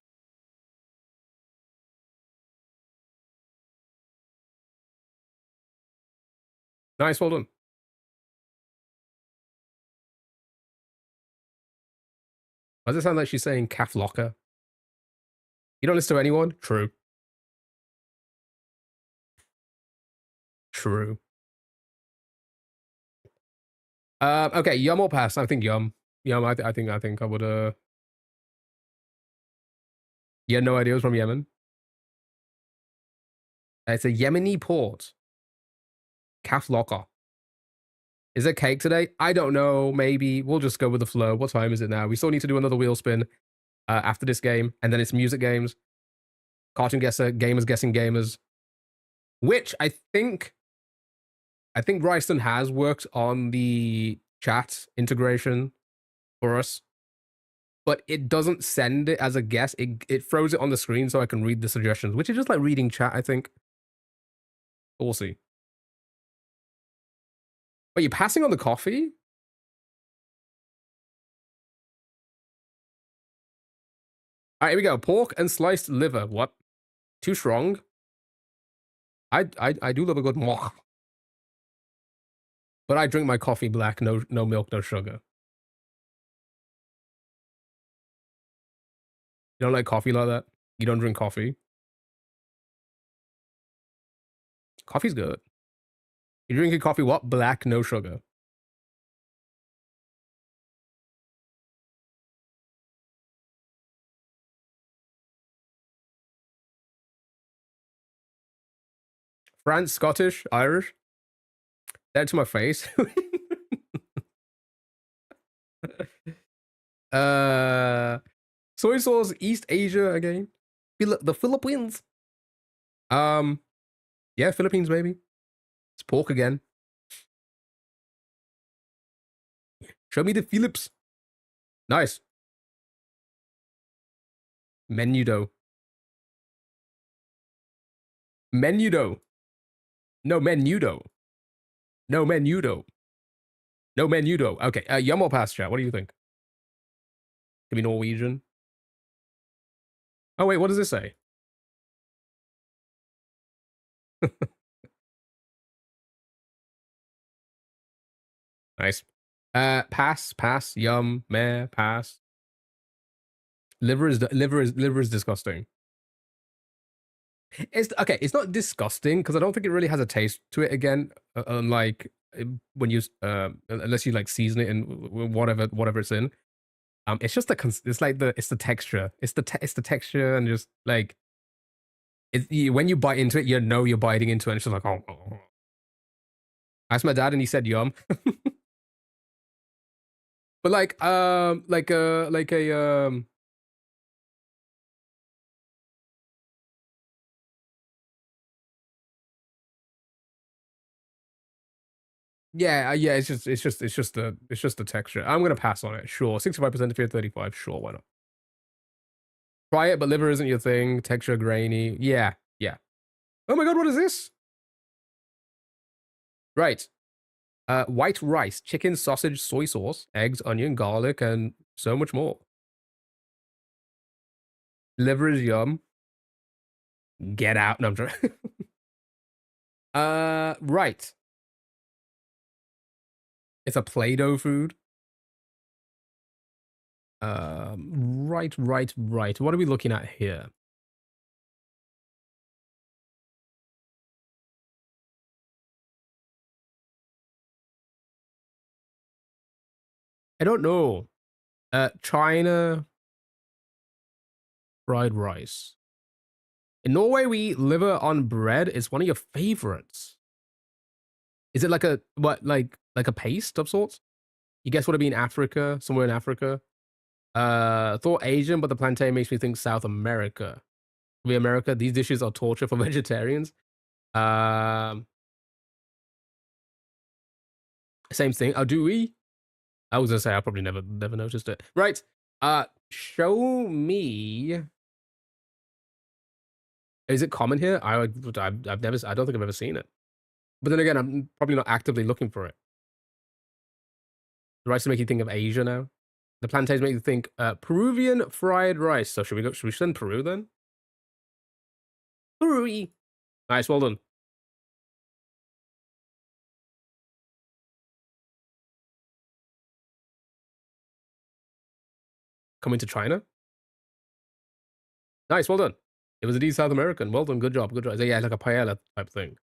Nice, well done. Why does it sound like she's saying calf locker? You don't listen to anyone? True. True. Okay, yum or pass? I think yum. Yum, I think I would, yeah, no idea. It was from Yemen. It's a Yemeni port. Calf locker. Is it cake today? I don't know. Maybe. We'll just go with the flow. What time is it now? We still need to do another wheel spin after this game. And then it's music games. Cartoon guesser, gamers guessing gamers. Which I think Ryston has worked on the chat integration for us. But it doesn't send it as a guess. It throws it on the screen so I can read the suggestions, which is just like reading chat, I think. We'll see. But you're passing on the coffee? All right, here we go. Pork and sliced liver. What? Too strong? I do love a good moch. But I drink my coffee black, no milk, no sugar. You don't like coffee like that? You don't drink coffee? Coffee's good. You're drinking coffee what? Black, no sugar. France, Scottish, Irish? That to my face. Soy sauce, East Asia again. The Philippines. Yeah, Philippines, maybe. It's pork again. Show me the Philips. Nice. Menudo. Menudo. No, menudo. No, menudo. No, menudo. Okay, yum or pass, chat? What do you think? Could be Norwegian. Oh, wait, what does this say? Nice. Pass, yum, meh, pass. Liver is disgusting. It's okay. It's not disgusting because I don't think it really has a taste to it. Again, unlike when you unless you like season it in whatever it's in. It's just it's like it's the texture. It's the texture and just like when you bite into it, you know you're biting into it. And it's just like oh. I asked my dad and he said yum. But like a yeah, yeah, it's just the texture. I'm gonna pass on it. Sure, 65% to 35. Sure, why not? Try it, but liver isn't your thing. Texture grainy. Yeah, yeah. Oh my god, what is this? Right. White rice, chicken, sausage, soy sauce, eggs, onion, garlic, and so much more. Liver is yum. Get out. No, I'm trying. Right. It's a Play-Doh food. Right. What are we looking at here? I don't know. China fried rice. In Norway, we eat liver on bread. It's one of your favorites. Is it like a like a paste of sorts? You guess what it'd be in Africa, somewhere in Africa. Thought Asian, but the plantain makes me think South America. We America, these dishes are torture for vegetarians. Um, Same thing. Oh, do we? I was gonna say I probably never noticed it. Right. Show me. Is it common here? I've never. I don't think I've ever seen it. But then again, I'm probably not actively looking for it. The rice to make you think of Asia now. The plantains make you think Peruvian fried rice. So should we go? Should we send Peru then? Peru. Nice, well done. Coming to China. Nice, well done. It was indeed South American. Well done, good job, good job. So yeah, like a paella type thing.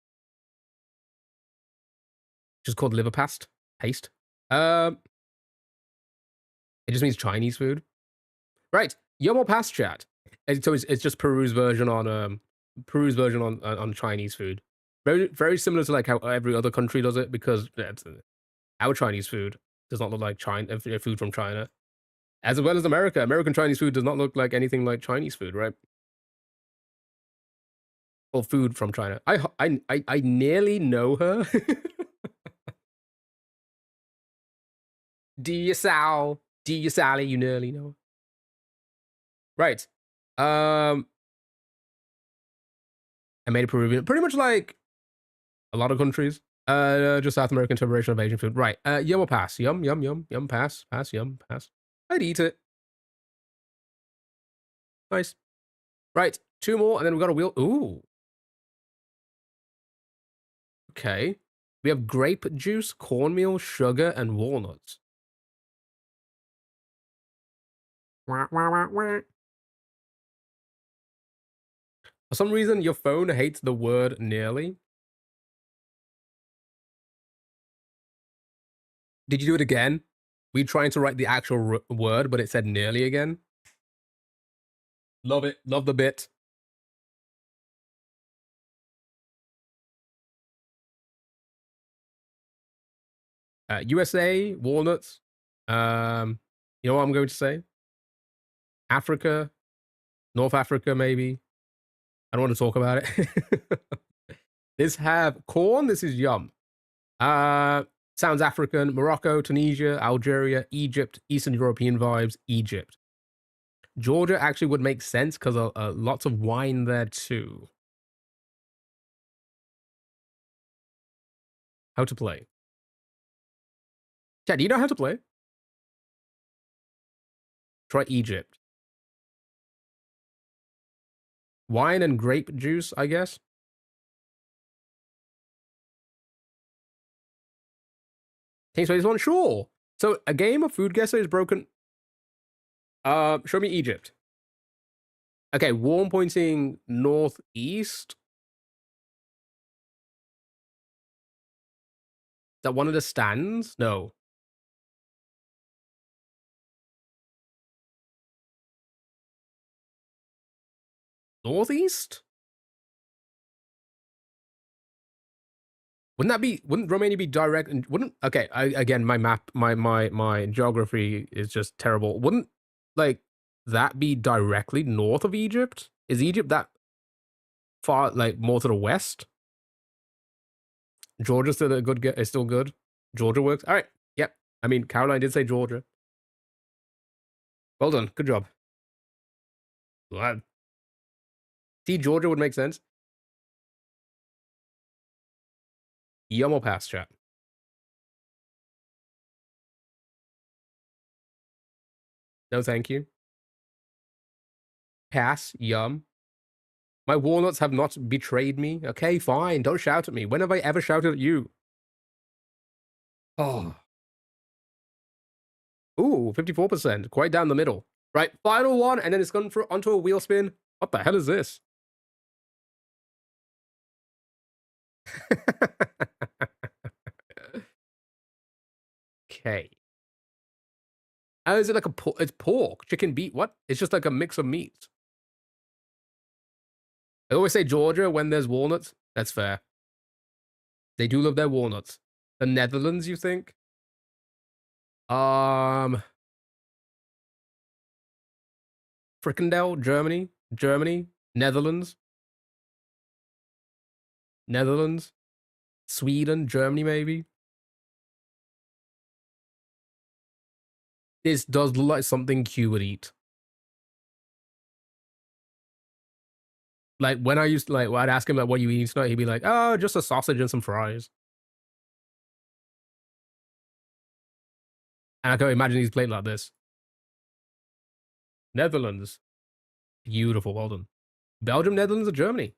Just called liver paste. Um, it just means Chinese food. Right, Yomo Pass chat. So it's just Peru's version on Chinese food. Very similar to like how every other country does it, because our Chinese food does not look like China food from China, as well as America. American Chinese food does not look like anything like Chinese food, right? Or food from China. I nearly know her. Do you Sally? You nearly know. Right. I made a Peruvian, pretty much like a lot of countries. Just South American interpretation of Asian food. Right. Yum or pass? Yum, yum, yum, yum, pass, pass, yum, pass. I'd eat it. Nice. Right. Two more, and then we've got a wheel. Ooh. Okay. We have grape juice, cornmeal, sugar, and walnuts. Wah, wah, wah, wah. For some reason, your phone hates the word nearly. Did you do it again? We trying to write the actual word, but it said nearly again. Love it. Love the bit. USA, walnuts. You know what I'm going to say? Africa, North Africa, maybe. I don't want to talk about it. This have corn. This is yum. Sounds African. Morocco, Tunisia, Algeria, Egypt, Eastern European vibes. Egypt. Georgia actually would make sense because lots of wine there too. How to play? Chad, do you know how to play? Try Egypt. Wine and grape juice, I guess. Team Space One, sure. So a game of food guesser is broken. Show me Egypt. Okay, warm pointing northeast. Is that one of the stands? No. Northeast? Wouldn't Romania be direct and wouldn't okay, again my map my geography is just terrible. Wouldn't like that be directly north of Egypt? Is Egypt that far, like more to the west? Georgia's still a good get, is still good. Georgia works. All right. Yep. I mean, Caroline did say Georgia. Well done. Good job. Well, see, Georgia would make sense. Yum or pass, chat. No, thank you. Pass. Yum. My walnuts have not betrayed me. Okay, fine. Don't shout at me. When have I ever shouted at you? Oh. Ooh, 54%. Quite down the middle. Right, final one, and then it's gone for onto a wheel spin. What the hell is this? Okay. Oh, is it like it's pork, chicken, beef? What? It's just like a mix of meats. I always say Georgia when there's walnuts. That's fair. They do love their walnuts. The Netherlands, you think? Frickendel, Germany, Netherlands, Sweden, Germany, maybe. This does look like something Q would eat. Like when I used to, like, when I'd ask him like, what you eat tonight, he'd be like, oh, just a sausage and some fries. And I can imagine he's playing like this. Netherlands. Beautiful, well done. Belgium, Netherlands, or Germany?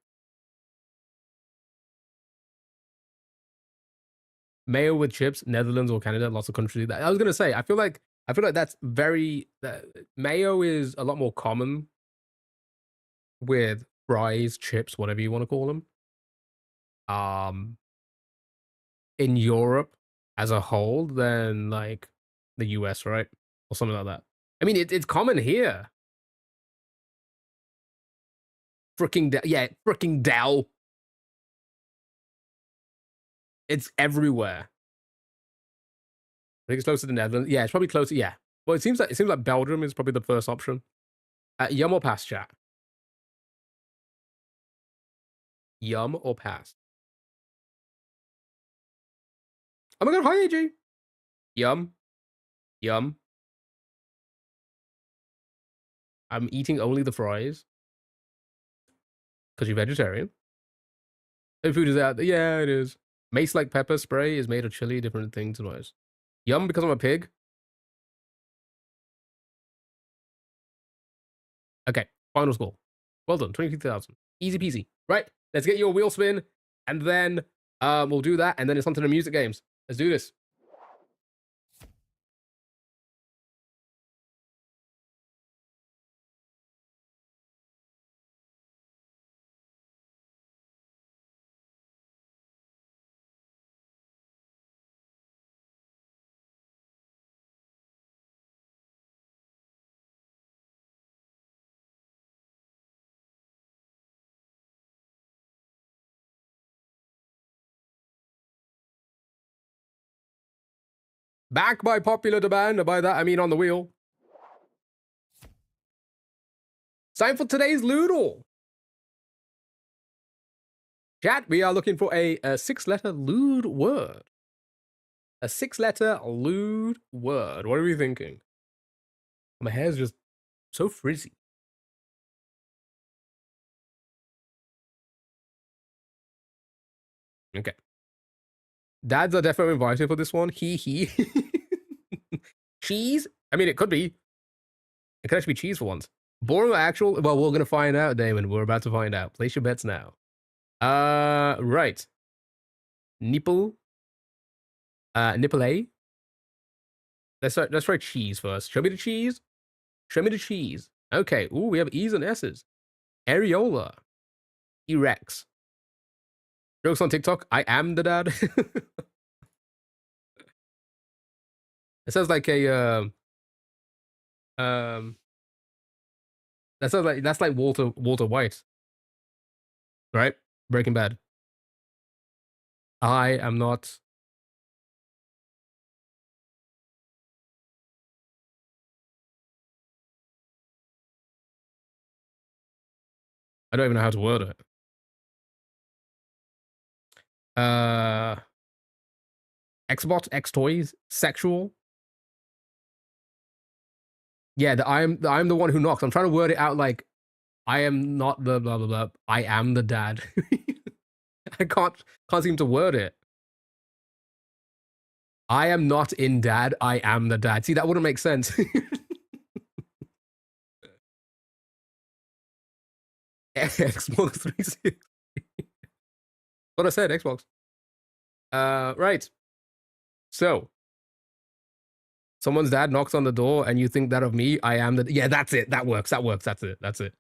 Mayo with chips, Netherlands or Canada, lots of countries. I was gonna say, I feel like that's very mayo is a lot more common with fries, chips, whatever you want to call them. In Europe as a whole than like the US, right? Or something like that. I mean, it's common here. Yeah, freaking Dell. It's everywhere. I think it's closer to the Netherlands. Yeah, it's probably closer. Yeah. Well, it seems like Belgium is probably the first option. Yum or pass, chat. Yum or pass. Oh my god, hi AJ. Yum. Yum. I'm eating only the fries. Because you're vegetarian. And food is out. Yeah, it is. Mace like pepper spray is made of chili, different things and wise. Yum because I'm a pig. Okay, final score. Well done, 22,000. Easy peasy. Right, let's get you a wheel spin, and then we'll do that, and then it's on to the music games. Let's do this. Back by popular demand, and by that I mean on the wheel. It's time for today's Loodle. Chat, we are looking for a 6-letter lewd word. A 6-letter lewd word. What are we thinking? My hair's just so frizzy. Okay. Dads are definitely invited for this one. He. Cheese? I mean, it could be. It could actually be cheese for once. Boring or actual? Well, we're gonna find out, Damon. We're about to find out. Place your bets now. Right. Nipple. Nipple A. Let's try cheese first. Show me the cheese. Show me the cheese. Okay. Ooh, we have E's and S's. Areola. Erex. Jokes on TikTok. I am the dad. It sounds like a that's like Walter White, right? Breaking Bad. I am not. I don't even know how to word it. Xbox, X toys, sexual. Yeah, I'm the one who knocks. I'm trying to word it out like I am not the blah blah blah. I am the dad. I can't seem to word it. I am not in dad. I am the dad. See, that wouldn't make sense. Xbox 360. What I said, Xbox. Right. So, someone's dad knocks on the door and you think that of me, I am the. Yeah, that's it. That works. That's it.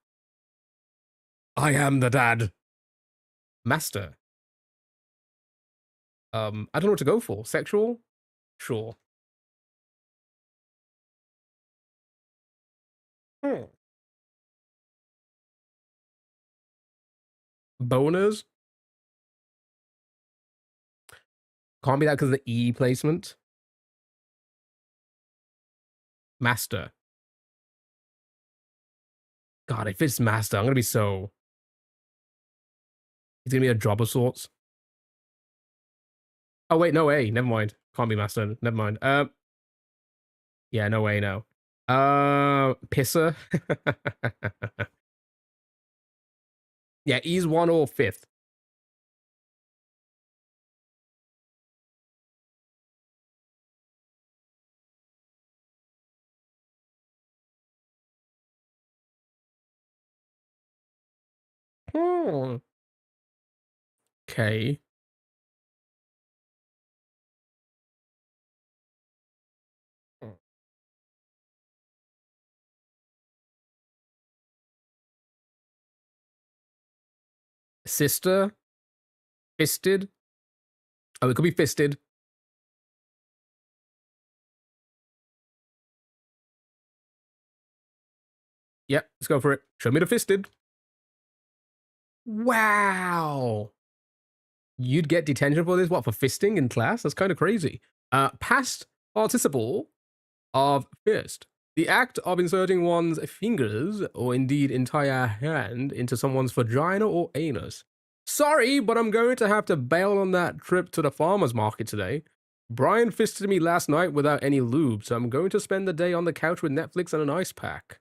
I am the dad. Master. I don't know what to go for. Sexual? Sure. Boners? Can't be that because of the E placement. Master. God, if it's master, I'm gonna be so. It's gonna be a job of sorts. Oh wait, no A. Never mind. Can't be master. Never mind. Yeah, no way, no. Pisser. Yeah, he's 1 or 5th. Hmm. Okay. Sister? Fisted? Oh, it could be fisted. Yep, let's go for it. Show me the fisted. Wow. You'd get detention for this? What, for fisting in class? That's kind of crazy. Past participle of fist. The act of inserting one's fingers, or indeed entire hand, into someone's vagina or anus. Sorry, but I'm going to have to bail on that trip to the farmer's market today. Brian fisted me last night without any lube, so I'm going to spend the day on the couch with Netflix and an ice pack.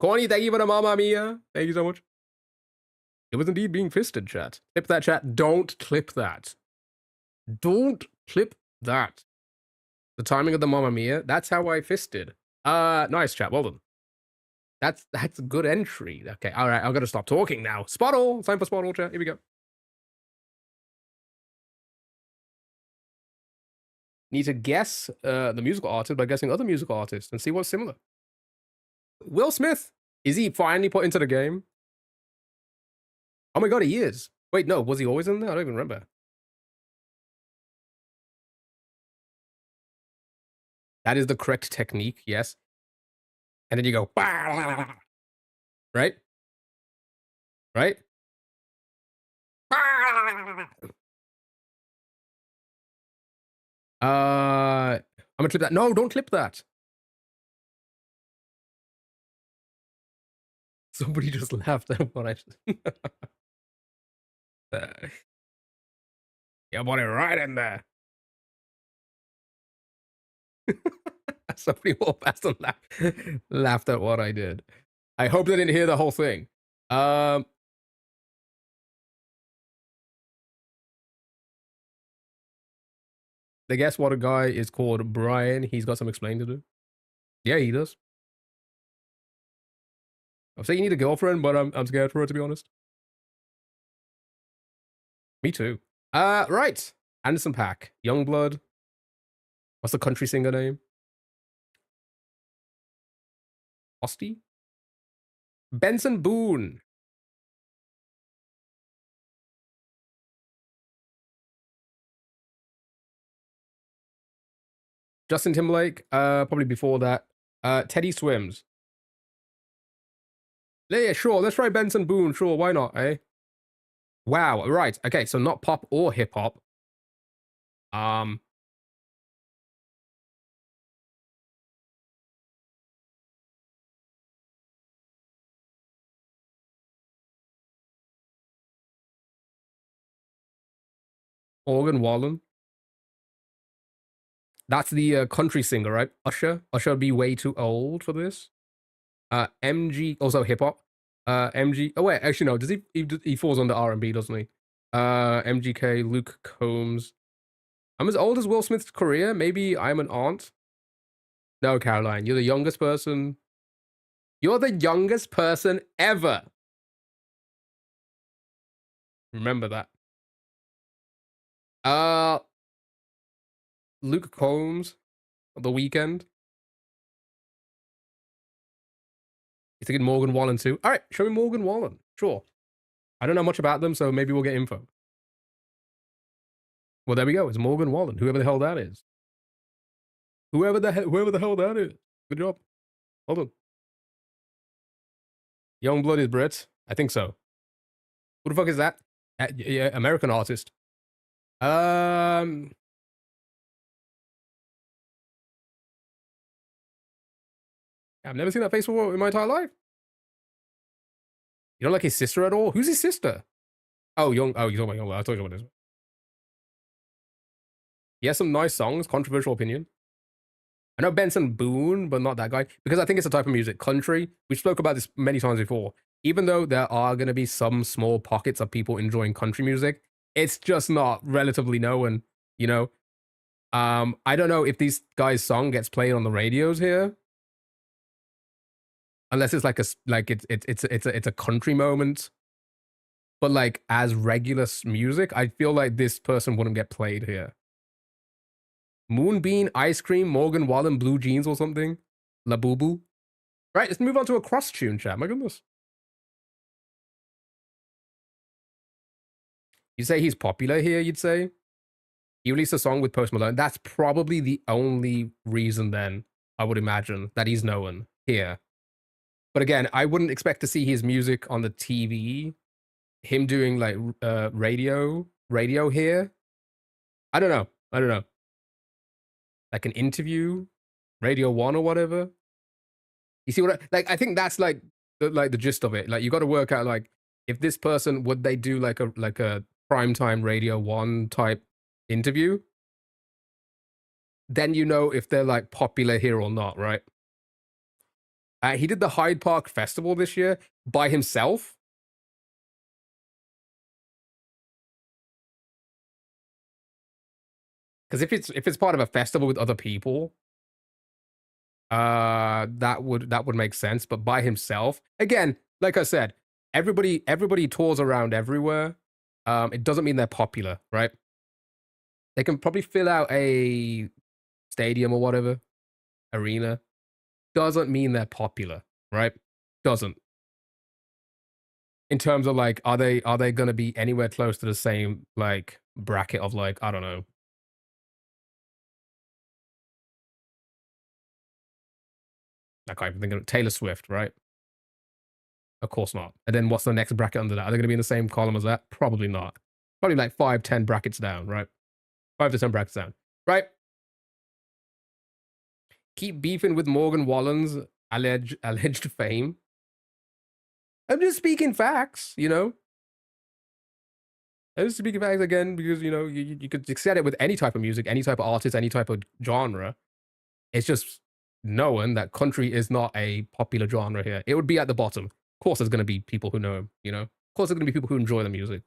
Corny, thank you for the Mamma Mia. Thank you so much. It was indeed being fisted, chat. Clip that, chat. Don't clip that. Don't clip that. The timing of the Mamma Mia. That's how I fisted. Nice, chat. Well done. That's a good entry. Okay, all right. I'm gonna stop talking now. Spottle. Time for Spottle, chat. Here we go. Need to guess the musical artist by guessing other musical artists and see what's similar. Will Smith. Is he finally put into the game? Oh my god, he is. Wait, no. Was he always in there? I don't even remember. That is the correct technique. Yes. And then you go, right? Right? I'm gonna clip that. No, don't clip that. Somebody just laughed at what I yeah, put it right in there. Somebody walked past and laughed at what I did. I hope they didn't hear the whole thing. Um, they guess what a guy is called Brian. He's got some explaining to do. Yeah, he does. I'm saying you need a girlfriend, but I'm scared for her, to be honest. Me too. Right. Anderson Paak, Youngblood. What's the country singer name? Osty? Benson Boone. Justin Timberlake. Probably before that. Teddy Swims. Yeah, sure. Let's try Benson Boone. Sure, why not, eh? Wow. Right. Okay, so not pop or hip hop. Um, Morgan Wallen. That's the country singer, right? Usher. Usher would be way too old for this. MG, also hip hop. MG. Oh wait, actually no. Does he falls under R&B, doesn't he? MGK, Luke Combs. I'm as old as Will Smith's career. Maybe I'm an aunt. No, Caroline, you're the youngest person. You're the youngest person ever. Remember that. Luke Combs, The Weekend. You thinking Morgan Wallen too? All right, show me Morgan Wallen. Sure. I don't know much about them, so maybe we'll get info. Well, there we go. It's Morgan Wallen, whoever the hell that is. Whoever the hell that is. Good job. Hold on. Youngblood is Brit. I think so. Who the fuck is that? Yeah, American artist. I've never seen that face before in my entire life. You don't like his sister at all? Who's his sister? Oh, Young. Oh, you're talking about Youngblood. I told you about this. He has some nice songs. Controversial opinion. I know Benson Boone, but not that guy, because I think it's a type of music. Country, we spoke about this many times before. Even though there are going to be some small pockets of people enjoying country music, it's just not relatively known, you know? I don't know if these guys' song gets played on the radios here, unless it's like it's a country moment. But like as regular music, I feel like this person wouldn't get played here. Moonbean, Ice Cream, Morgan Wallen, Blue Jeans or something. La Boo Boo. Right, let's move on to a cross tune, chat. My goodness. You say he's popular here, you'd say? He released a song with Post Malone. That's probably the only reason then, I would imagine, that he's known here. But again, I wouldn't expect to see his music on the TV. Him doing like radio here. I don't know. Like an interview, Radio 1 or whatever. You see what I think that's like the gist of it. Like you got to work out like if this person would they do like a primetime Radio 1 type interview, then you know if they're like popular here or not, right? He did the Hyde Park Festival this year by himself. Because if it's part of a festival with other people, that would make sense. But by himself, again, like I said, everybody tours around everywhere. It doesn't mean they're popular, right? They can probably fill out a stadium or whatever, arena. Doesn't mean they're popular, right? Doesn't. In terms of like, are they gonna be anywhere close to the same like bracket of like, I don't know. Like I'm thinking of Taylor Swift, right? Of course not. And then what's the next bracket under that? Are they gonna be in the same column as that? Probably not. Probably like 5-10 brackets down, right? 5 to 10 brackets down. Right? Keep beefing with Morgan Wallen's alleged fame. I'm just speaking facts, you know? I'm just speaking facts again because, you know, you could set it with any type of music, any type of artist, any type of genre. It's just known that country is not a popular genre here. It would be at the bottom. Of course, there's going to be people who know him, you know? Of course, there's going to be people who enjoy the music.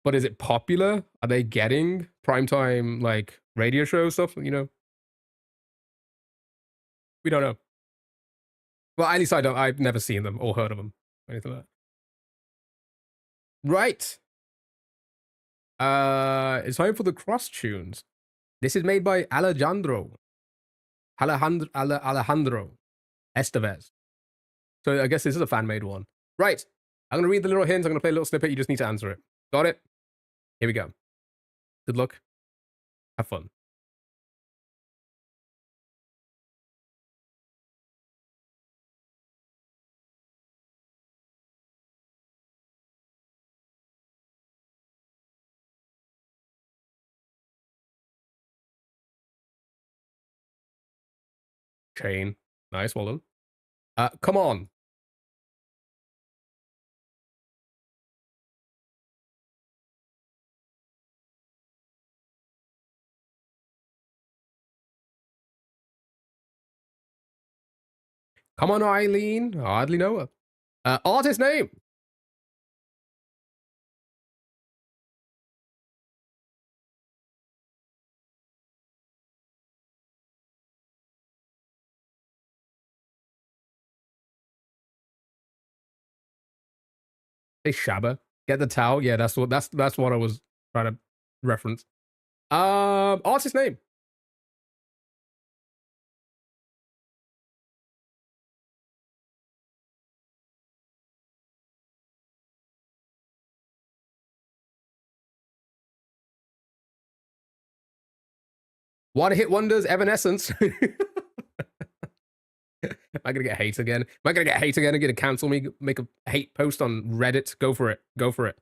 But is it popular? Are they getting primetime, like, radio show stuff? You know? We don't know. Well, at least I don't. I've never seen them or heard of them. Or anything like that. Right. It's time for the cross tunes. This is made by Alejandro Estevez. So I guess this is a fan-made one. Right. I'm going to read the little hints. I'm going to play a little snippet. You just need to answer it. Got it? Here we go. Good luck. Have fun. Chain. Nice, well done. Come on. Come on, Eileen. Hardly know her. Artist name. Hey, Shabba. Get the towel. Yeah, that's what I was trying to reference. Artist name. One hit wonders, Evanescence. Am I gonna get hate again? Am I gonna get hate again and gonna cancel me? Make a hate post on Reddit? Go for it. Go for it.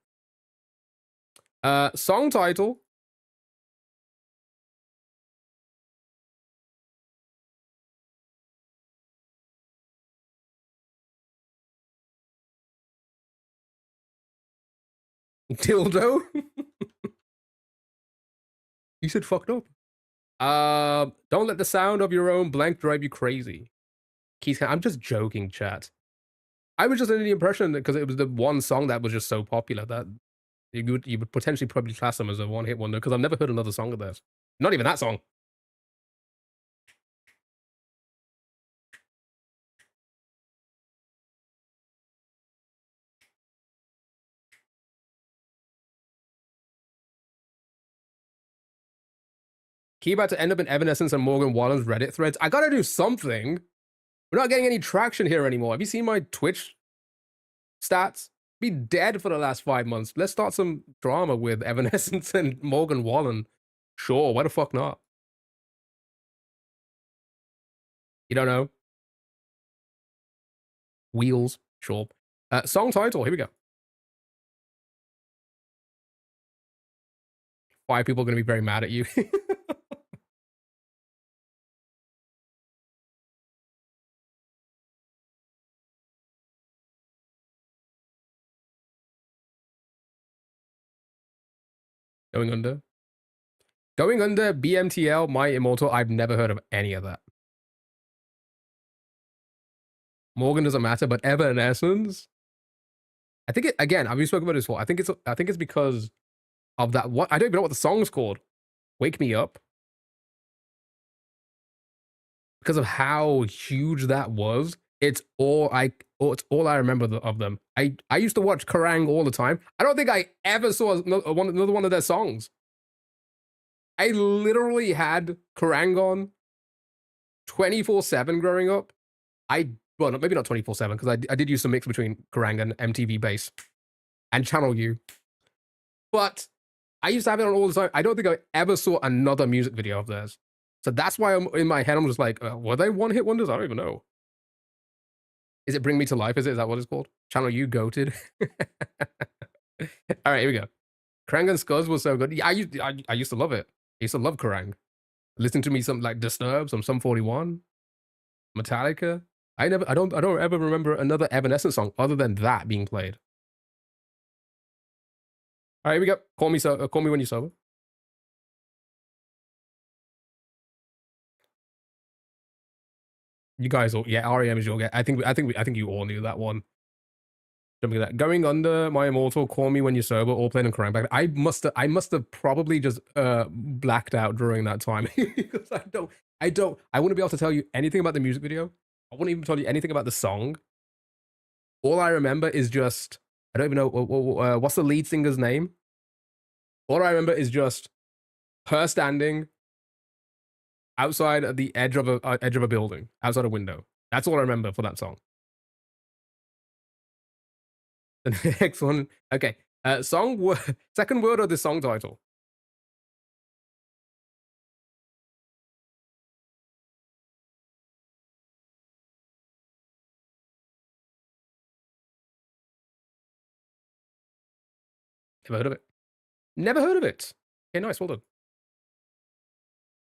Song title. Dildo. You said fucked up. Don't let the sound of your own blank drive you crazy. Keith, I'm just joking, chat. I was just under the impression that because it was the one song that was just so popular that you would potentially probably class them as a one hit wonder because I've never heard another song of theirs. Not even that song. Key about to end up in Evanescence and Morgan Wallen's Reddit threads. I gotta do something. We're not getting any traction here anymore. Have you seen my Twitch stats? Be dead for the last 5 months. Let's start some drama with Evanescence and Morgan Wallen. Sure, why the fuck not? You don't know? Wheels, sure. Song title, here we go. 5 people are gonna be very mad at you. Going Under. Going Under, BMTL, My Immortal. I've never heard of any of that. Morgan doesn't matter, but Evanescence. I think it again. I've spoken about this before. I think it's because of that. What I don't even know what the song's called. Wake Me Up. Because of how huge that was. It's all I remember of them. I used to watch Kerrang all the time. I don't think I ever saw another one of their songs. I literally had Kerrang on 24/7 growing up. Well, maybe not 24/7 because I did use some mix between Kerrang and MTV Base and Channel U. But I used to have it on all the time. I don't think I ever saw another music video of theirs. So that's why in my head I'm just like, were they one hit wonders? I don't even know. Is it Bring Me to Life? Is that what it's called? Channel U goated. All right, here we go. Kerrang and Scuzz was so good. Yeah, I used to love it. I used to love Kerrang. Listen to me some like Disturbed, some Sum 41, Metallica. I don't ever remember another Evanescence song other than that being played. All right, here we go. Call me when you're sober. You guys all, yeah, REM is your guess. I think you all knew that one. Going Under, My Immortal, Call Me When You're Sober, all played in Kerrang back. I must have probably just blacked out during that time because I wouldn't be able to tell you anything about the music video. I wouldn't even tell you anything about the song. All I remember is just I don't even know what's the lead singer's name. All I remember is just her standing outside at the edge of a building, outside a window. That's all I remember for that song. The next one, okay. Second word of the song title. Never heard of it. Never heard of it. Okay, nice, well done.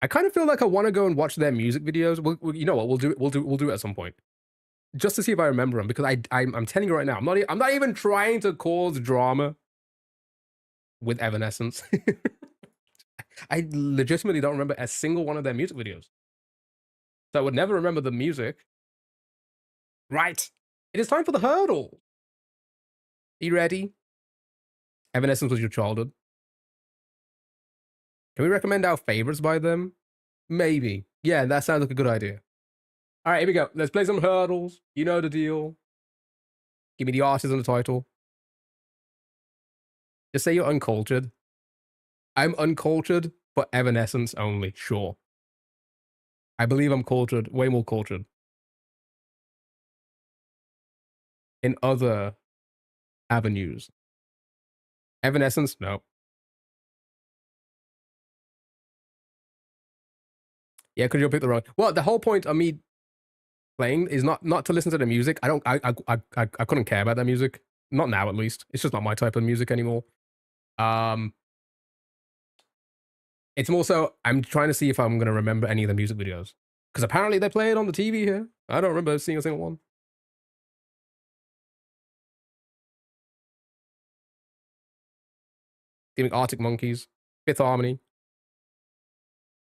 I kind of feel like I want to go and watch their music videos. You know what? We'll do it at some point, just to see if I remember them. Because I'm telling you right now, I'm not even trying to cause drama with Evanescence. I legitimately don't remember a single one of their music videos, so I would never remember the music. Right. It is time for the hurdle. Are you ready? Evanescence was your childhood. Can we recommend our favorites by them? Maybe. Yeah, that sounds like a good idea. All right, here we go. Let's play some hurdles. You know the deal. Give me the artist and the title. Just say you're uncultured. I'm uncultured, but Evanescence only. Sure. I believe I'm cultured, way more cultured. In other avenues. Evanescence? No. Yeah, because you'll pick the wrong. Well, the whole point of me playing is not to listen to the music. I couldn't care about that music. Not now, at least. It's just not my type of music anymore. It's more so I'm trying to see if I'm gonna remember any of the music videos. Because apparently they play it on the TV here. I don't remember seeing a single one. Giving Arctic Monkeys, Fifth Harmony.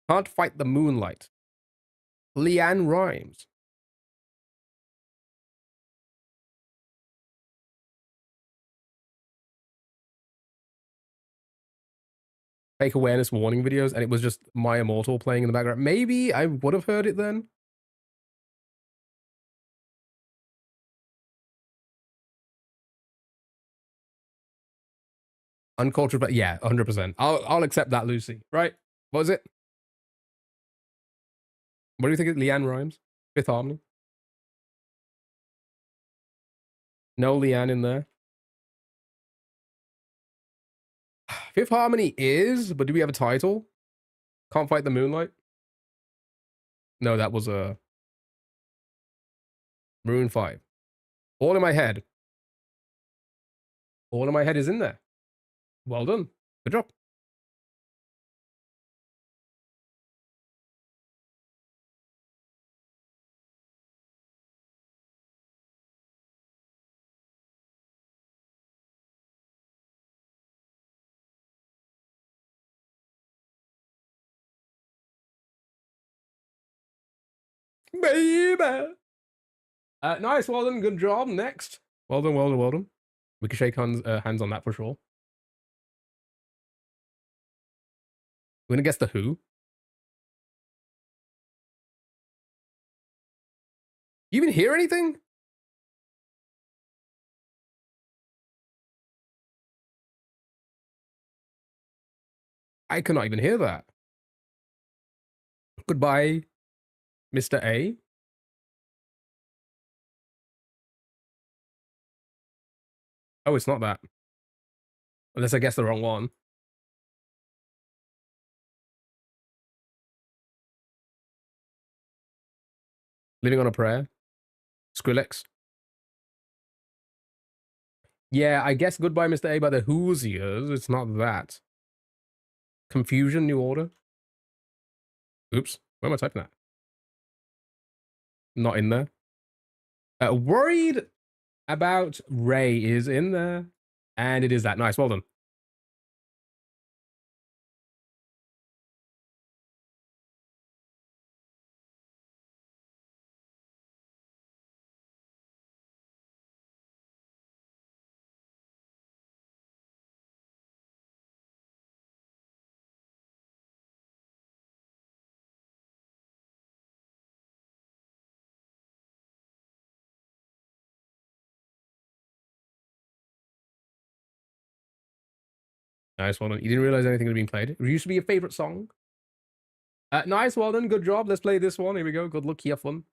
Can't Fight the Moonlight. Leanne Rhymes. Fake awareness warning videos, and it was just My Immortal playing in the background. Maybe I would have heard it then. Uncultured, but yeah, 100%. I'll accept that, Lucy. Right? What was it? What do you think of Leanne Rhymes? Fifth Harmony? No Leanne in there. Fifth Harmony is, but do we have a title? Can't Fight the Moonlight? No, that was a Maroon 5. All in My Head. All in My Head is in there. Well done. Good job. Baby. Nice, well done. Good job. Next. Well done, well done, well done. We can shake hands on that for sure. We're gonna guess the Who. You even hear anything? I cannot even hear that. Goodbye, Mr. A. Oh, it's not that. Unless I guessed the wrong one. Living on a Prayer. Skrillex. Yeah, I guess Goodbye, Mr. A by the Hoosiers. It's not that. Confusion, New Order. Oops. Where am I typing that? Not in there. Worried About Ray is in there. And it is that. Nice. Well done. Nice. Well done. You didn't realize anything had been played. It used to be your favorite song. Nice. Well done. Good job. Let's play this one. Here we go. Good luck. Have fun.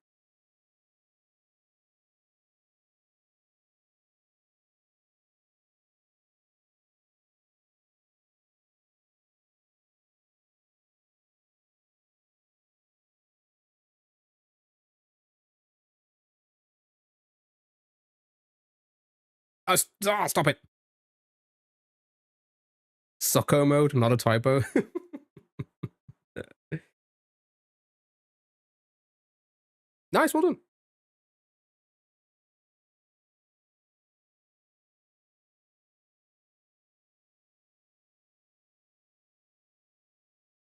Stop it. Sucko mode, not a typo. Nice, well done.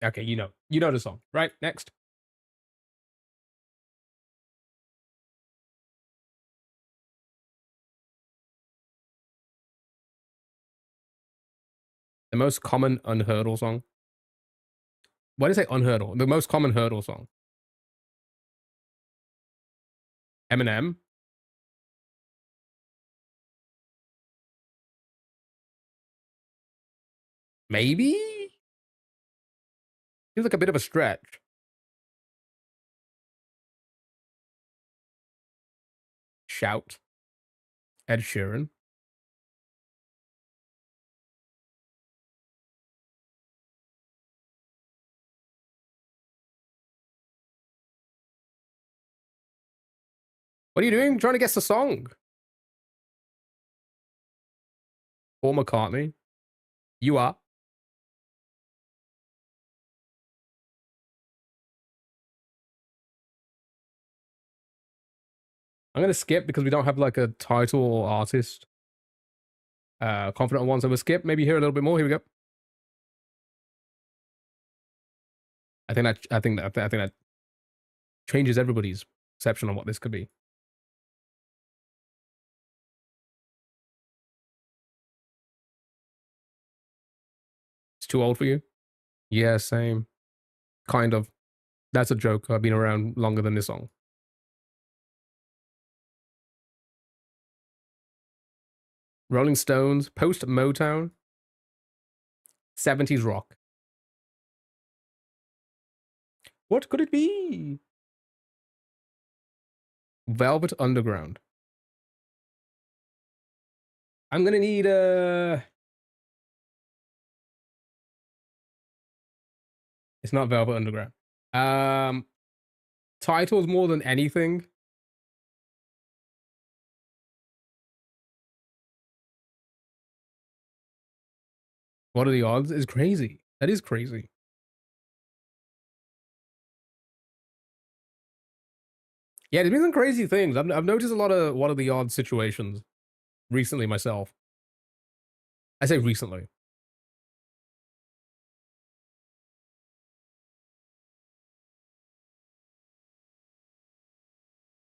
Okay, you know the song. Right, next. The most common unhurdle song. Why did I say unhurdle? The most common hurdle song. Eminem. Maybe? Feels like a bit of a stretch. Shout. Ed Sheeran. What are you doing? I'm trying to guess the song. Paul McCartney. You are. I'm gonna skip because we don't have like a title or artist. Confident on one, so we'll skip. Maybe hear a little bit more. Here we go. I think that changes everybody's perception on what this could be. It's too old for you? Yeah, same. Kind of. That's a joke. I've been around longer than this song. Rolling Stones, post Motown, 70s rock. What could it be? Velvet Underground. I'm gonna need It's not Velvet Underground. Titles more than anything. What are the odds? Is crazy. That is crazy. Yeah, there's been some crazy things. I've noticed a lot of what are the odds situations recently myself. I say recently.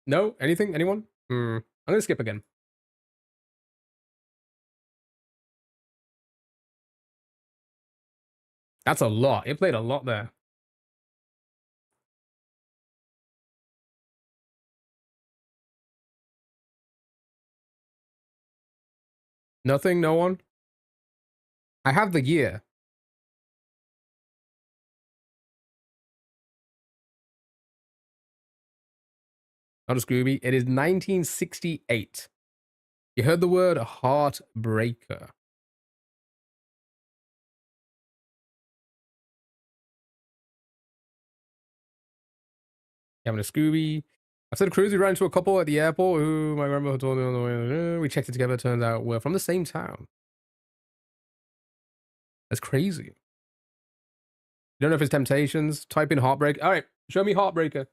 No? Anything? Anyone? I'm gonna skip again. That's a lot. It played a lot there. Nothing? No one? I have the year. Not a Scooby. It is 1968. You heard the word heartbreaker. Having a Scooby. I said Cruise, we ran into a couple at the airport who my grandma told me on the way. We checked it together. Turns out we're from the same town. That's crazy. You don't know if it's Temptations. Type in Heartbreak. All right, show me Heartbreaker.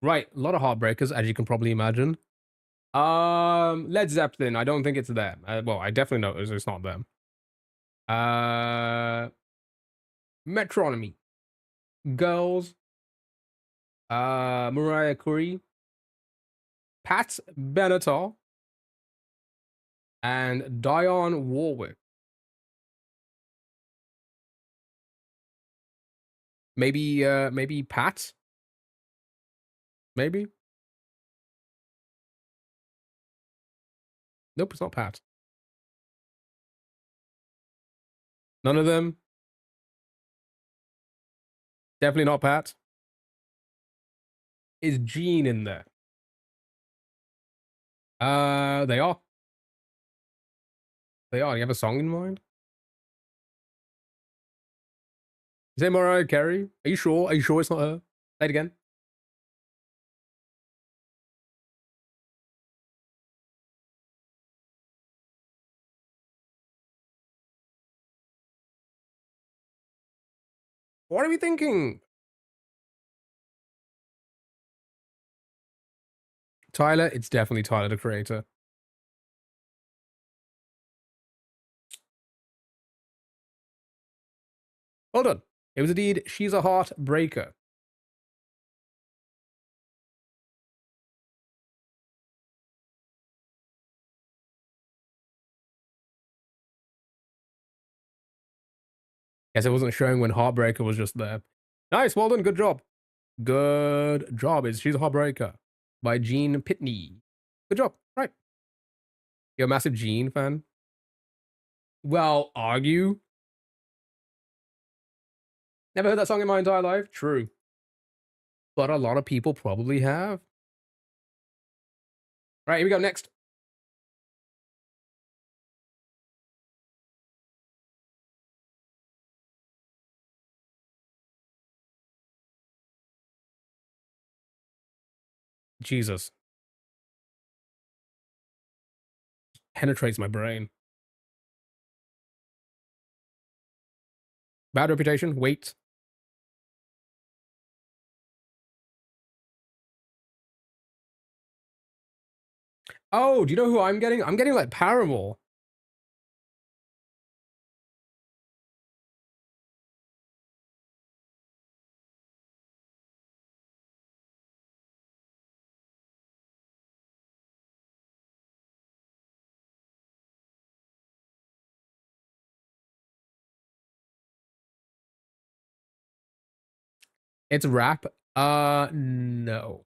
Right, a lot of Heartbreakers, as you can probably imagine. Led Zeppelin. I don't think it's them. Well, I definitely know it's not them. Metronomy. Girls. Mariah Carey. Pat Benatar. And Dionne Warwick. Maybe Pat? Maybe? Nope, it's not Pat. None of them? Definitely not Pat. Is Gene in there? They are. They are. You have a song in mind? Is it Mariah Carey? Are you sure? Are you sure it's not her? Say it again. What are we thinking? Tyler? It's definitely Tyler, the Creator. Well done. It was indeed She's a Heartbreaker. Guess it wasn't showing when Heartbreaker was just there. Nice, well done, good job. Good job. It's She's a Heartbreaker by Gene Pitney. Good job. Right. You're a massive Gene fan? Well, argue. Never heard that song in my entire life? True. But a lot of people probably have. Right, here we go. Next. Jesus. Penetrates my brain. Bad reputation. Wait. Oh, do you know who I'm getting? I'm getting like Paramore. It's rap. No.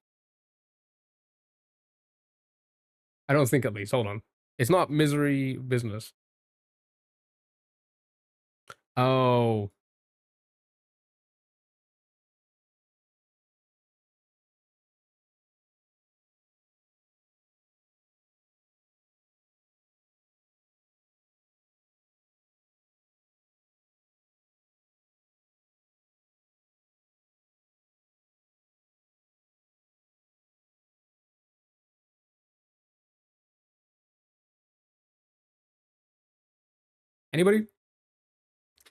I don't think at least. Hold on. It's not Misery Business. Oh. Anybody?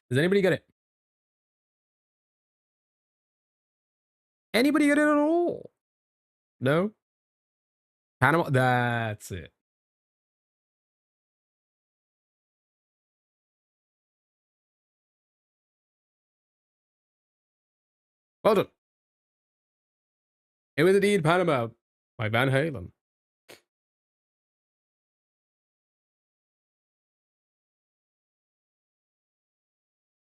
Does anybody get it? Anybody get it at all? No? Panama? That's it. Well done. It was indeed Panama by Van Halen.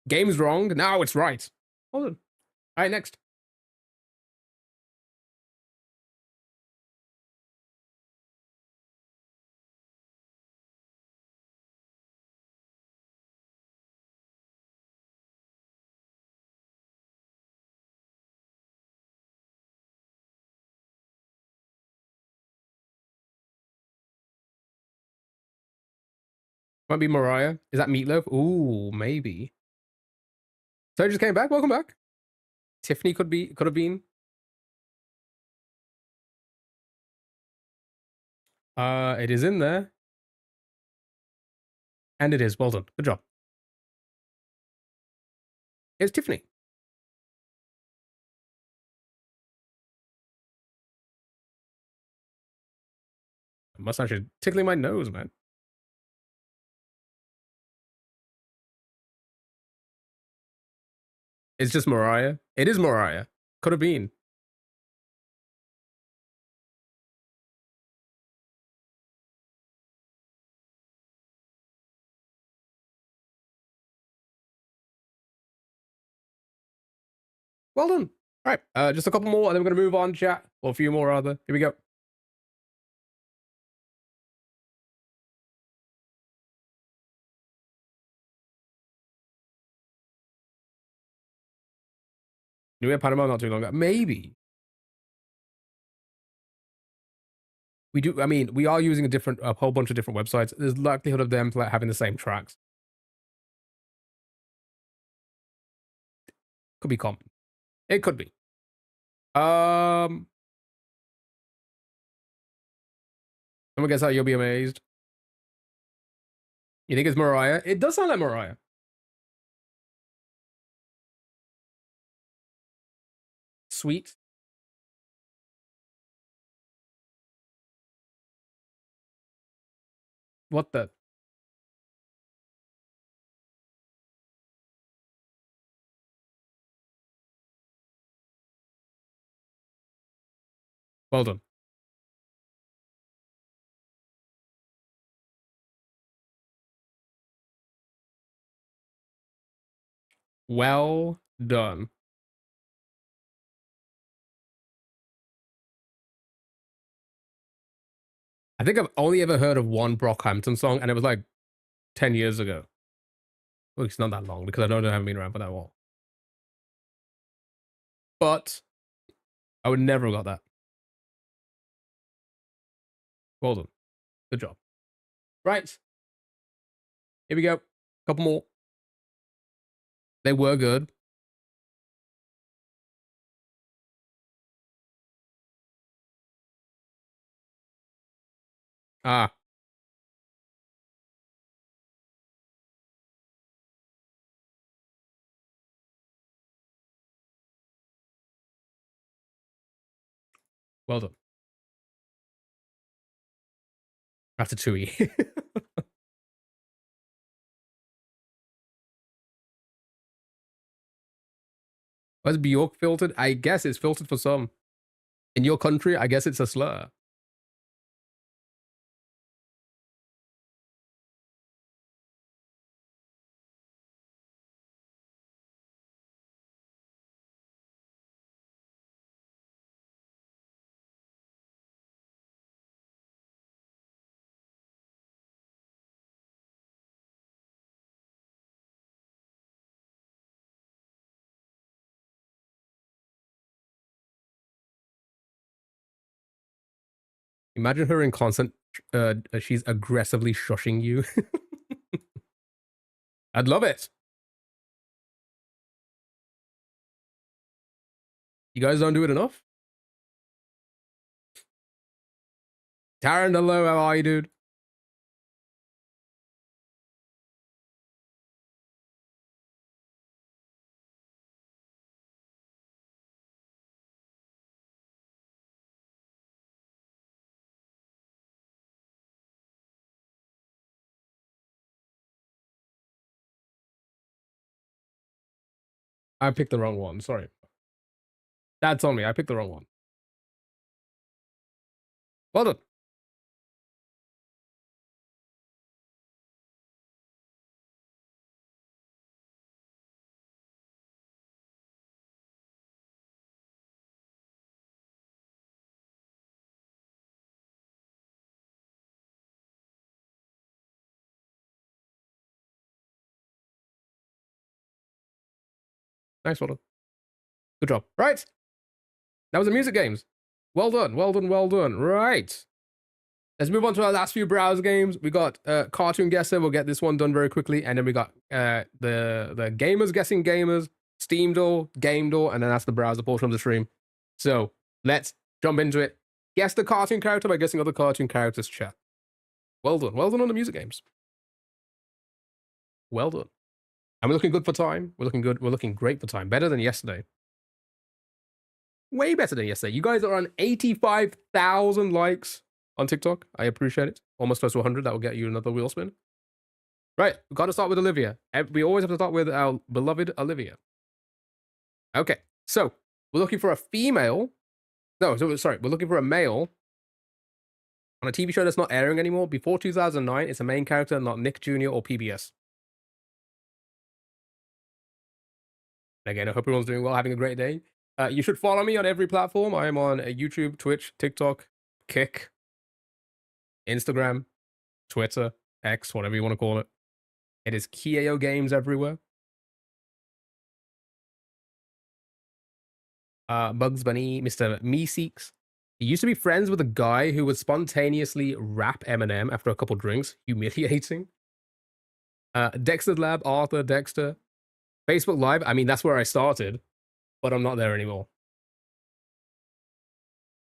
Game's wrong. Now it's right. Hold on. All right, next. Might be Mariah. Is that Meatloaf? Ooh, maybe. So just came back. Welcome back. Tiffany could have been. It is in there. And it is. Well done. Good job. It's Tiffany. Mustache is tickling my nose, man. It's just Mariah. It is Mariah. Could have been. Well done. All right. Just a couple more, and then we're gonna move on, chat. Or a few more, rather. Here we go. Knew we had Panama not too long ago. Maybe. We do. I mean, we are using a whole bunch of different websites. There's likelihood of them like having the same tracks. Could be common. It could be. Someone guess how you'll be amazed. You think it's Mariah? It does sound like Mariah. Sweet. What the? Well done. Well done. I think I've only ever heard of one Brockhampton song, and it was like 10 years ago. Well, it's not that long because I don't know I haven't been around for that long. But I would never have got that. Well done. Good job. Right. Here we go. Couple more. They were good. Ah. Well done. Ratatouille. Was Bjork filtered? I guess it's filtered for some. In your country, I guess it's a slur. Imagine her in constant, she's aggressively shushing you. I'd love it. You guys don't do it enough? Taran, hello, how are you, dude? I picked the wrong one, sorry. That's on me, I picked the wrong one. Well done. Nice, well done. Good job. Right. That was the music games. Well done, well done, well done. Right. Let's move on to our last few browser games. We got Cartoon Guesser. We'll get this one done very quickly. And then we got the Gamers Guessing Gamers, Steam Door, Game Door, and then that's the browser portion of the stream. So let's jump into it. Guess the cartoon character by guessing other cartoon characters, chat. Well done. Well done on the music games. Well done. And we're looking good for time. We're looking good. We're looking great for time. Better than yesterday. Way better than yesterday. You guys are on 85,000 likes on TikTok. I appreciate it. Almost close to 100. That will get you another wheel spin. Right. We've got to start with Olivia. We always have to start with our beloved Olivia. Okay. So we're looking for a female. No, sorry. We're looking for a male on a TV show that's not airing anymore. Before 2009, it's a main character, not Nick Jr. or PBS. Again, I hope everyone's doing well, having a great day. You should follow me on every platform. I am on YouTube, Twitch, TikTok, Kick, Instagram, Twitter, X, whatever you want to call it. It is Kieo Games everywhere. Bugs Bunny, Mr. Meeseeks. He used to be friends with a guy who would spontaneously rap Eminem after a couple drinks. Humiliating. Dexter Lab, Arthur, Dexter. Facebook Live, I mean, that's where I started, but I'm not there anymore.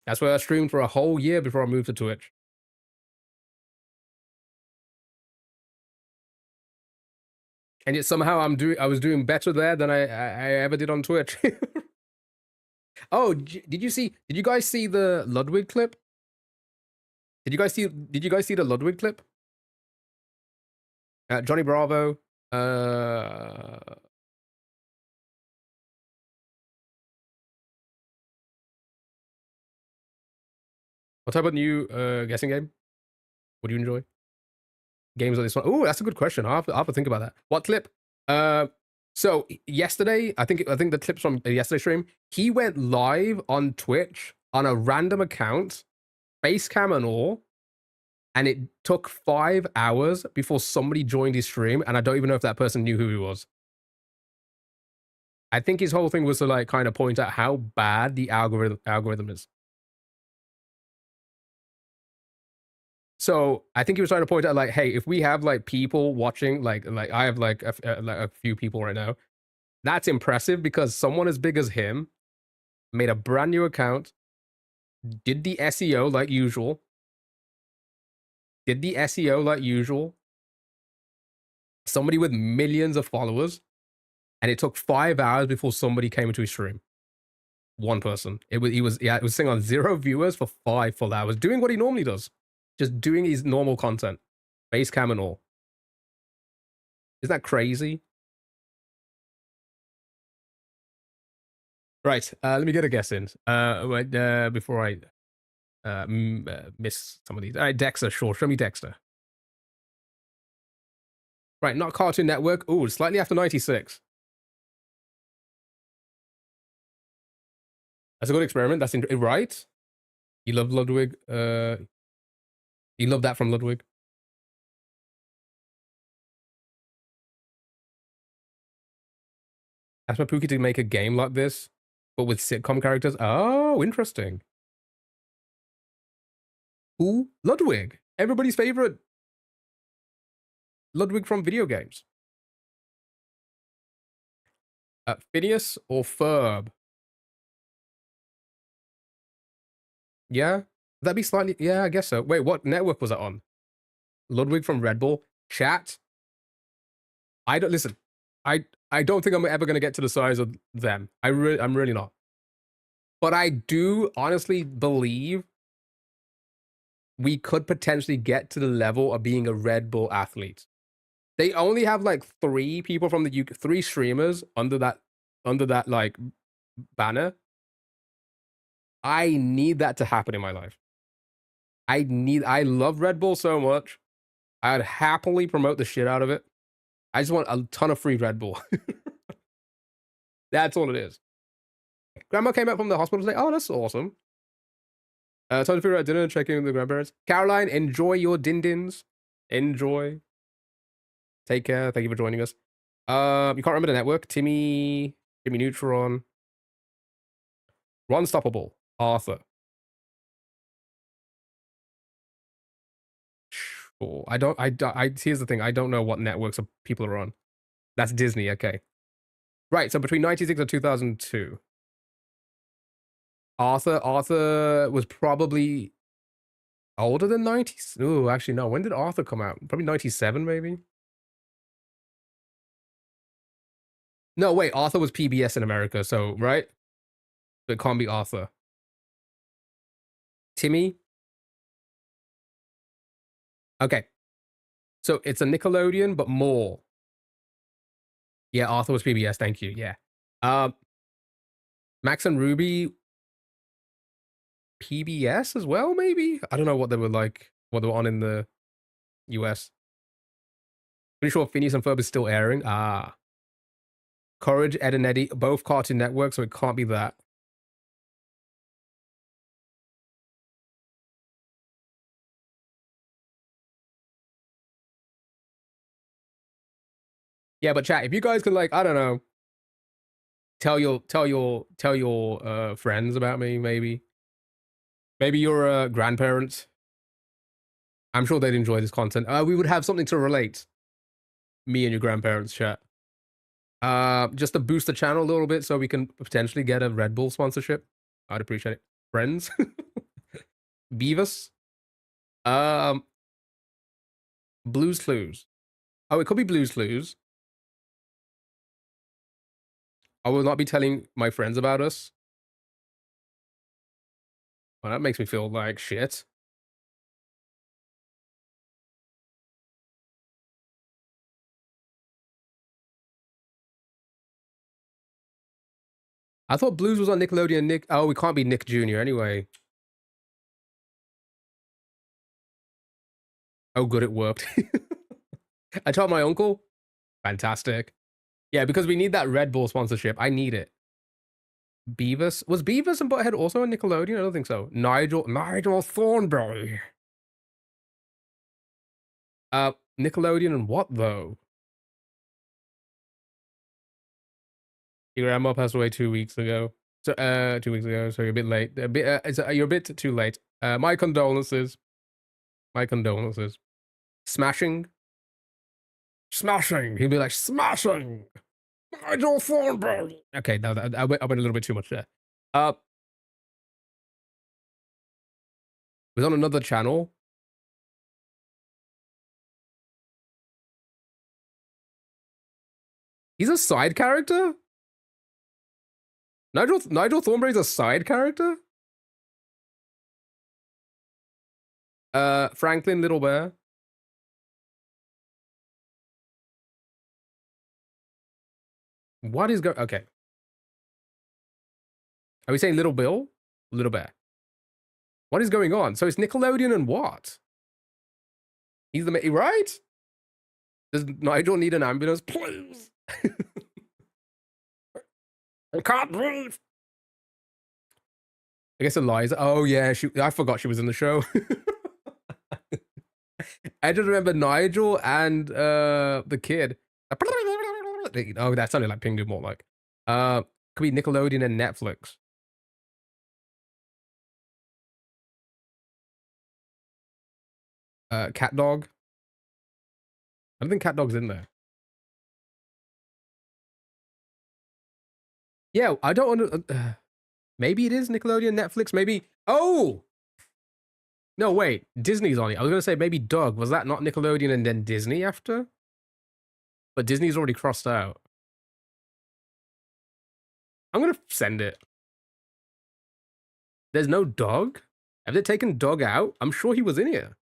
That's where I streamed for a whole year before I moved to Twitch. And yet somehow I was doing better there than I ever did on Twitch. Oh, did you guys see the Ludwig clip? Did you guys see the Ludwig clip? Johnny Bravo. What type of new guessing game would you enjoy? Games like this one? Oh, that's a good question. I'll have to think about that. What clip? So yesterday, I think the clips from yesterday's stream, he went live on Twitch on a random account, face cam and all, and it took 5 hours before somebody joined his stream, and I don't even know if that person knew who he was. I think his whole thing was to like kind of point out how bad the algorithm is. So I think he was trying to point out like, hey, if we have like people watching, like I have like a few people right now, that's impressive because someone as big as him made a brand new account, did the SEO like usual, somebody with millions of followers, and it took 5 hours before somebody came into his stream. One person. It was sitting on 0 viewers for 5 full hours, doing what he normally does. Just doing his normal content. Base cam and all. Isn't that crazy? Right, let me get a guess in. Before I miss some of these. All right, Dexter, sure. Show me Dexter. Right, not Cartoon Network. Oh, slightly after 96. That's a good experiment. That's right. You love Ludwig. You love that from Ludwig. Ask my Pookie to make a game like this, but with sitcom characters. Oh, interesting. Who? Ludwig. Everybody's favorite Ludwig from video games. Phineas or Ferb? Yeah? That'd be slightly... Yeah, I guess so. Wait, what network was that on? Ludwig from Red Bull? Chat? I don't... Listen. I don't think I'm ever going to get to the size of them. I'm really not. But I do honestly believe we could potentially get to the level of being a Red Bull athlete. They only have like 3 people from the UK, 3 streamers under that like banner. I need that to happen in my life. I love Red Bull so much. I'd happily promote the shit out of it. I just want a ton of free Red Bull. That's all it is. Grandma came out from the hospital today. Oh, that's awesome. Time to figure out dinner and check in with the grandparents. Caroline, enjoy your din-dins. Enjoy. Take care. Thank you for joining us. You can't remember the network. Timmy Neutron. Ron Stoppable. Arthur. Sure. Here's the thing. I don't know what networks people are on. That's Disney. Okay. Right. So between 96 and 2002. Arthur was probably older than 90s. Ooh, actually, no. When did Arthur come out? Probably 97, maybe? No, wait. Arthur was PBS in America, so, right? It can't be Arthur. Timmy? Okay. So it's a Nickelodeon, but more. Yeah, Arthur was PBS. Thank you. Yeah. Max and Ruby, PBS as well, maybe? I don't know what they were like, what they were on in the US. Pretty sure Phineas and Ferb is still airing. Ah. Courage, Ed and Eddie, both Cartoon Network, so it can't be that. Yeah, but chat, if you guys could like, I don't know, tell your friends about me, maybe. Maybe your grandparents. I'm sure they'd enjoy this content. We would have something to relate. Me and your grandparents, chat. Just to boost the channel a little bit so we can potentially get a Red Bull sponsorship. I'd appreciate it. Friends. Beavis. Blues Clues. Oh, it could be Blues Clues. I will not be telling my friends about us. Well, that makes me feel like shit. I thought Blues was on Nickelodeon. Nick. Oh, we can't be Nick Jr. anyway. Oh, good, it worked. I told my uncle. Fantastic. Yeah, because we need that Red Bull sponsorship. I need it. Beavis. Was Beavis and Butthead also on Nickelodeon? I don't think so. Nigel Thornberry. Nickelodeon and what, though? Your grandma passed away 2 weeks ago. So, 2 weeks ago, so you're a bit late. You're a bit too late. My condolences. My condolences. Smashing. Smashing. He'd be like, smashing. Nigel Thornberry. Okay, no, I went a little bit too much there. It was on another channel. He's a side character? Nigel Thornberry's a side character? Franklin Little Bear. What is going... Okay. Are we saying Little Bill? Little Bear. What is going on? So it's Nickelodeon and what? He's the... Right? Does Nigel need an ambulance? Please! I can't breathe! I guess Eliza... Oh, yeah. I forgot she was in the show. I just remember Nigel and the kid. Oh, that sounded like Pingu more like. Could be Nickelodeon and Netflix. Cat Dog. I don't think Cat Dog's in there. Yeah, I don't want to. Maybe it is Nickelodeon, Netflix. Maybe. Oh no, wait. Disney's on it. I was gonna say maybe Doug. Was that not Nickelodeon and then Disney after? But Disney's already crossed out. I'm gonna send it. There's no Doug. Have they taken Doug out? I'm sure he was in here.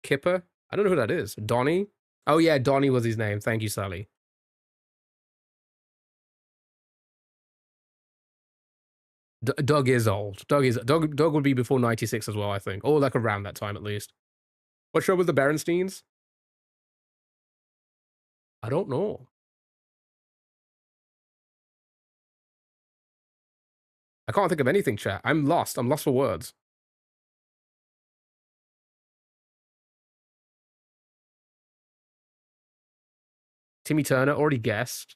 Kipper. I don't know who that is. Donnie. Oh yeah, Donnie was his name. Thank you, Sally. Doug is old. Doug would be before 96 as well, I think. Or like around that time at least. What show was the Berensteins? I don't know. I can't think of anything, chat. I'm lost. I'm lost for words. Timmy Turner, already guessed.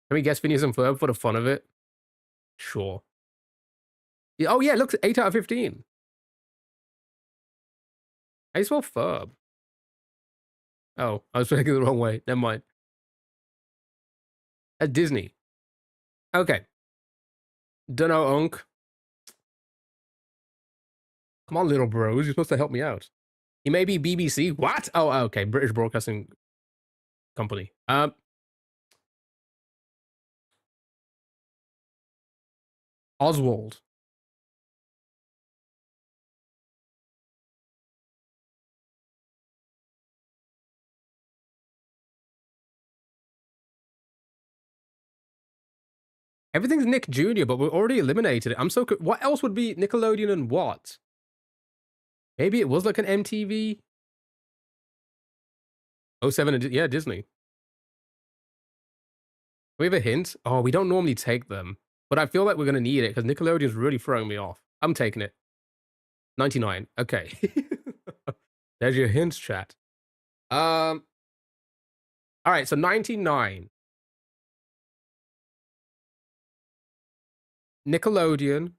Can we guess Phineas and Ferb for the fun of it? Sure. Yeah, oh yeah, look, 8 out of 15. How you spell Ferb? Oh, I was thinking the wrong way. Never mind. At Disney. Okay. Dunno, Unk. Come on, little bros. You're supposed to help me out. He may be BBC. What? Oh, okay. British Broadcasting Company. Oswald. Everything's Nick Jr., but we're already eliminated it. I'm so... What else would be Nickelodeon and what? Maybe it was like an MTV? 07, yeah, Disney. We have a hint? Oh, we don't normally take them. But I feel like we're going to need it because Nickelodeon's really throwing me off. I'm taking it. 99. Okay. There's your hints, chat. All right, so 99. Nickelodeon,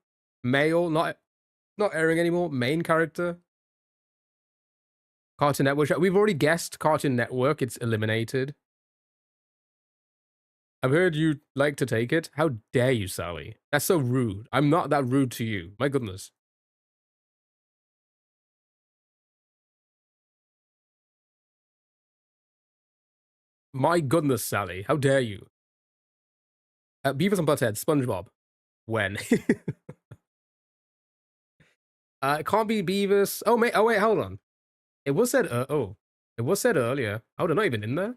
male, not airing anymore, main character. Cartoon Network. We've already guessed Cartoon Network. It's eliminated. I've heard you like to take it. How dare you, Sally? That's so rude. I'm not that rude to you. My goodness. My goodness, Sally. How dare you? Beavis and Butthead, SpongeBob. When? It can't be Beavis. Oh, mate. Oh, wait, hold on. It was said, it was said earlier. Oh, they're not even in there?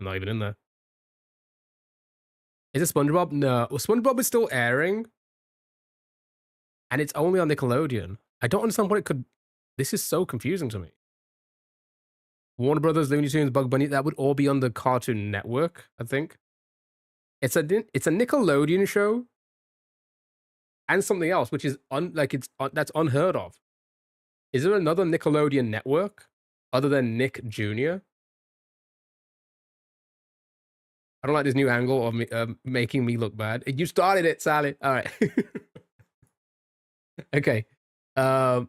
Not even in there. Is it SpongeBob? No. Well, SpongeBob is still airing. And it's only on Nickelodeon. I don't understand what it could... This is so confusing to me. Warner Brothers, Looney Tunes, Bug Bunny, that would all be on the Cartoon Network, I think. It's a Nickelodeon show and something else, which is that's unheard of. Is there another Nickelodeon network other than Nick Jr.? I don't like this new angle of me, making me look bad. You started it, Sally. All right. Okay. Does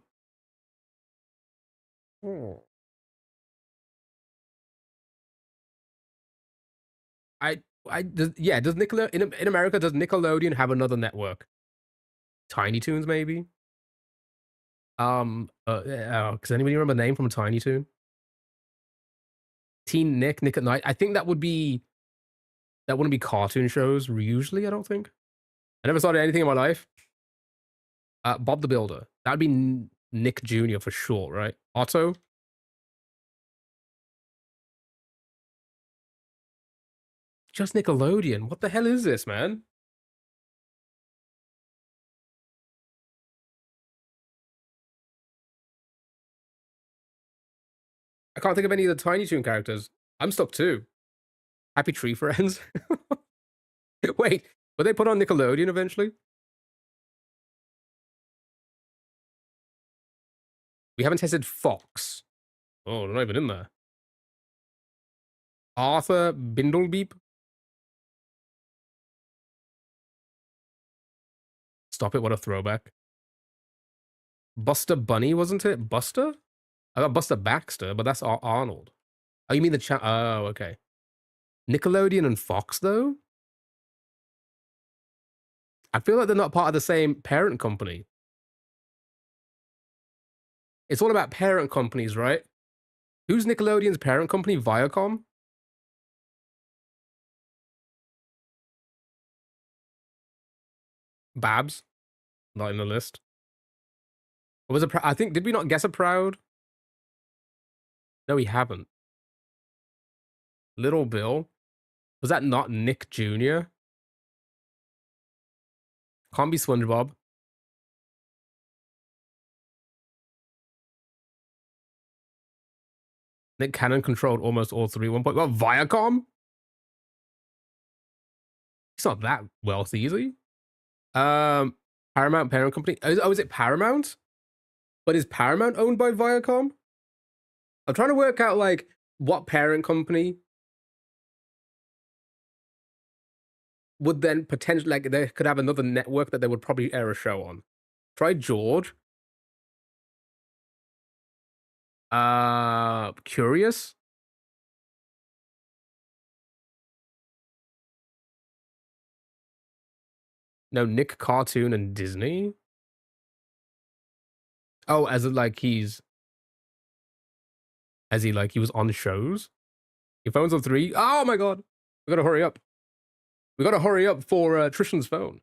Nickelodeon in America? Does Nickelodeon have another network? Tiny Toons, maybe. Does anybody remember a name from Tiny Toon? Teen Nick, Nick at Night. I think that wouldn't be cartoon shows usually. I don't think. I never started anything in my life. Bob the Builder. That'd be Nick Jr. for sure, right? Otto. Just Nickelodeon. What the hell is this, man? I can't think of any of the Tiny Toon characters. I'm stuck too. Happy Tree Friends. Wait, were they put on Nickelodeon eventually? We haven't tested Fox. Oh, they're not even in there. Arthur Bindlebeep. Stop it, what a throwback. Buster Bunny, wasn't it? Buster? I got Buster Baxter, but that's Arnold. Oh, you mean the chat? Oh, okay. Nickelodeon and Fox, though? I feel like they're not part of the same parent company. It's all about parent companies, right? Who's Nickelodeon's parent company? Viacom? Babs? Not in the list. What was I think, did we not guess a Proud? No, we haven't. Little Bill? Was that not Nick Jr.? Can't be SpongeBob. Nick Cannon controlled almost all three at one point. What, Viacom? He's not that wealthy, is he? Paramount parent company. Oh, is it Paramount? But is Paramount owned by Viacom? I'm trying to work out, like, what parent company would then potentially, like, they could have another network that they would probably air a show on. Try George. Curious? No, Nick Cartoon and Disney? Oh, as in, like, he was on shows? Your phone's on 3? Oh my god! We gotta hurry up. We gotta hurry up for Trishan's phone.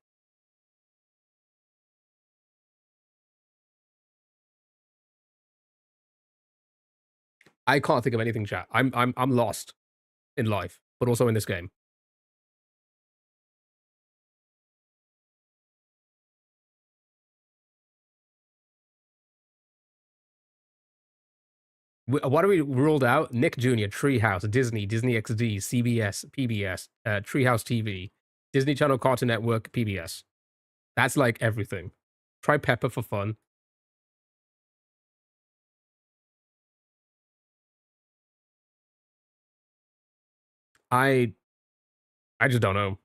I can't think of anything, chat. I'm lost in life, but also in this game. What are we ruled out? Nick Jr., Treehouse, Disney, Disney XD, CBS, PBS, Treehouse TV, Disney Channel, Cartoon Network, PBS. That's like everything. Try Pepper for fun. I just don't know.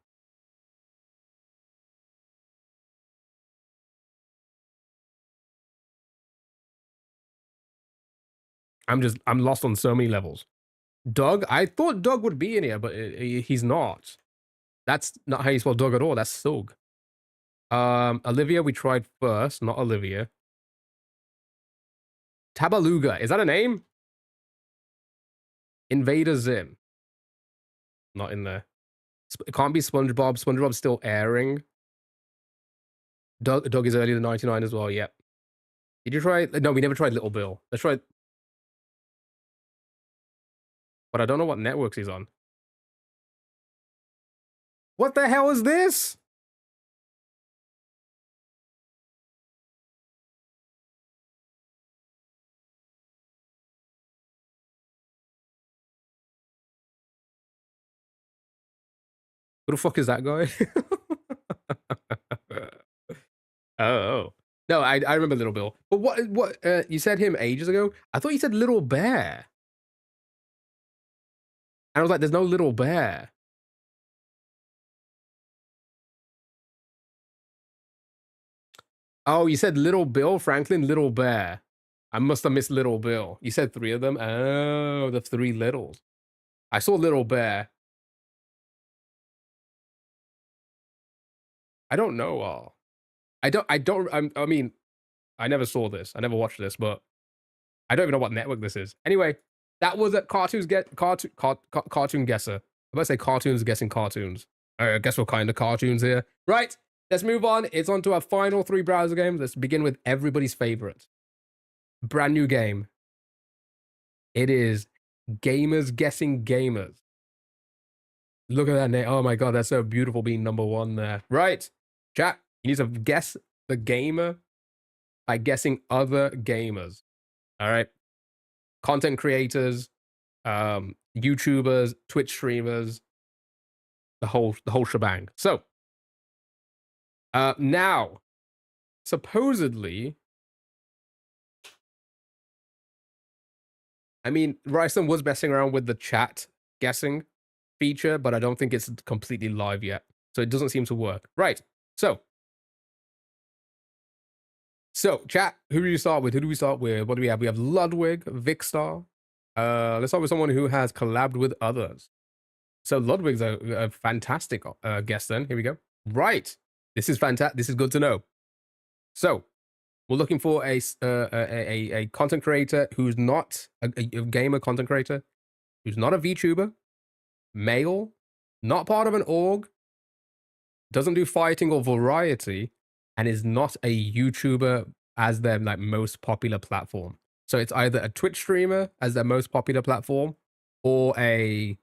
I'm lost on so many levels. Doug? I thought Doug would be in here, but he's not. That's not how you spell Doug at all. That's Sug. Olivia, we tried first, not Olivia. Tabaluga, is that a name? Invader Zim. Not in there. It can't be SpongeBob. SpongeBob's still airing. Doug is earlier than 99 as well, yep. Did you try? No, we never tried Little Bill. Let's try. But I don't know what networks he's on. What the hell is this? Who the fuck is that guy? Oh. No, I remember Little Bill. But what you said him ages ago? I thought you said Little Bear. And I was like, there's no Little Bear. Oh, you said Little Bill, Franklin, Little Bear. I must have missed Little Bill. You said 3 of them? Oh, the 3 littles. I saw Little Bear. I don't know. I mean, I never saw this. I never watched this, but I don't even know what network this is. Anyway, that was a cartoon guesser. I'm about to say cartoons guessing cartoons. I guess what kind of cartoons here. Right, let's move on. It's on to our final 3 browser games. Let's begin with everybody's favorite. Brand new game. It is Gamers Guessing Gamers. Look at that name. Oh my god, that's so beautiful being number 1 there. Right, chat, you need to guess the gamer by guessing other gamers. All right. Content creators, YouTubers, Twitch streamers, the whole shebang. So, now, supposedly, I mean, Ryson was messing around with the chat guessing feature, but I don't think it's completely live yet. So it doesn't seem to work. Right. So, So, chat, who do you start with? Who do we start with? What do we have? We have Ludwig, Vicstar. Let's start with someone who has collabed with others. So Ludwig's a fantastic guest then. Here we go. Right. This is fantastic. This is good to know. So we're looking for a content creator who's not a gamer content creator, who's not a VTuber, male, not part of an org, doesn't do fighting or variety, and is not a YouTuber as their like most popular platform. So it's either a Twitch streamer as their most popular platform, or a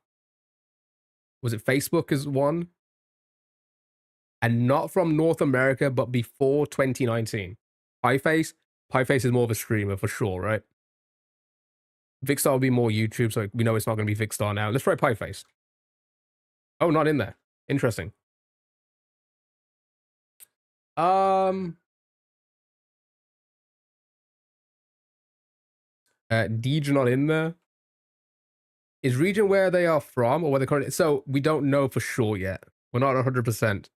was it Facebook as one, and not from North America, but before 2019. Pieface, Pieface is more of a streamer for sure, right? Vicstar will be more YouTube, so we know it's not going to be Vicstar now. Let's try Pieface. Oh, not in there. Interesting. Deej not in there. Is region where they are from or where they're currently? So we don't know for sure yet. We're not 100%.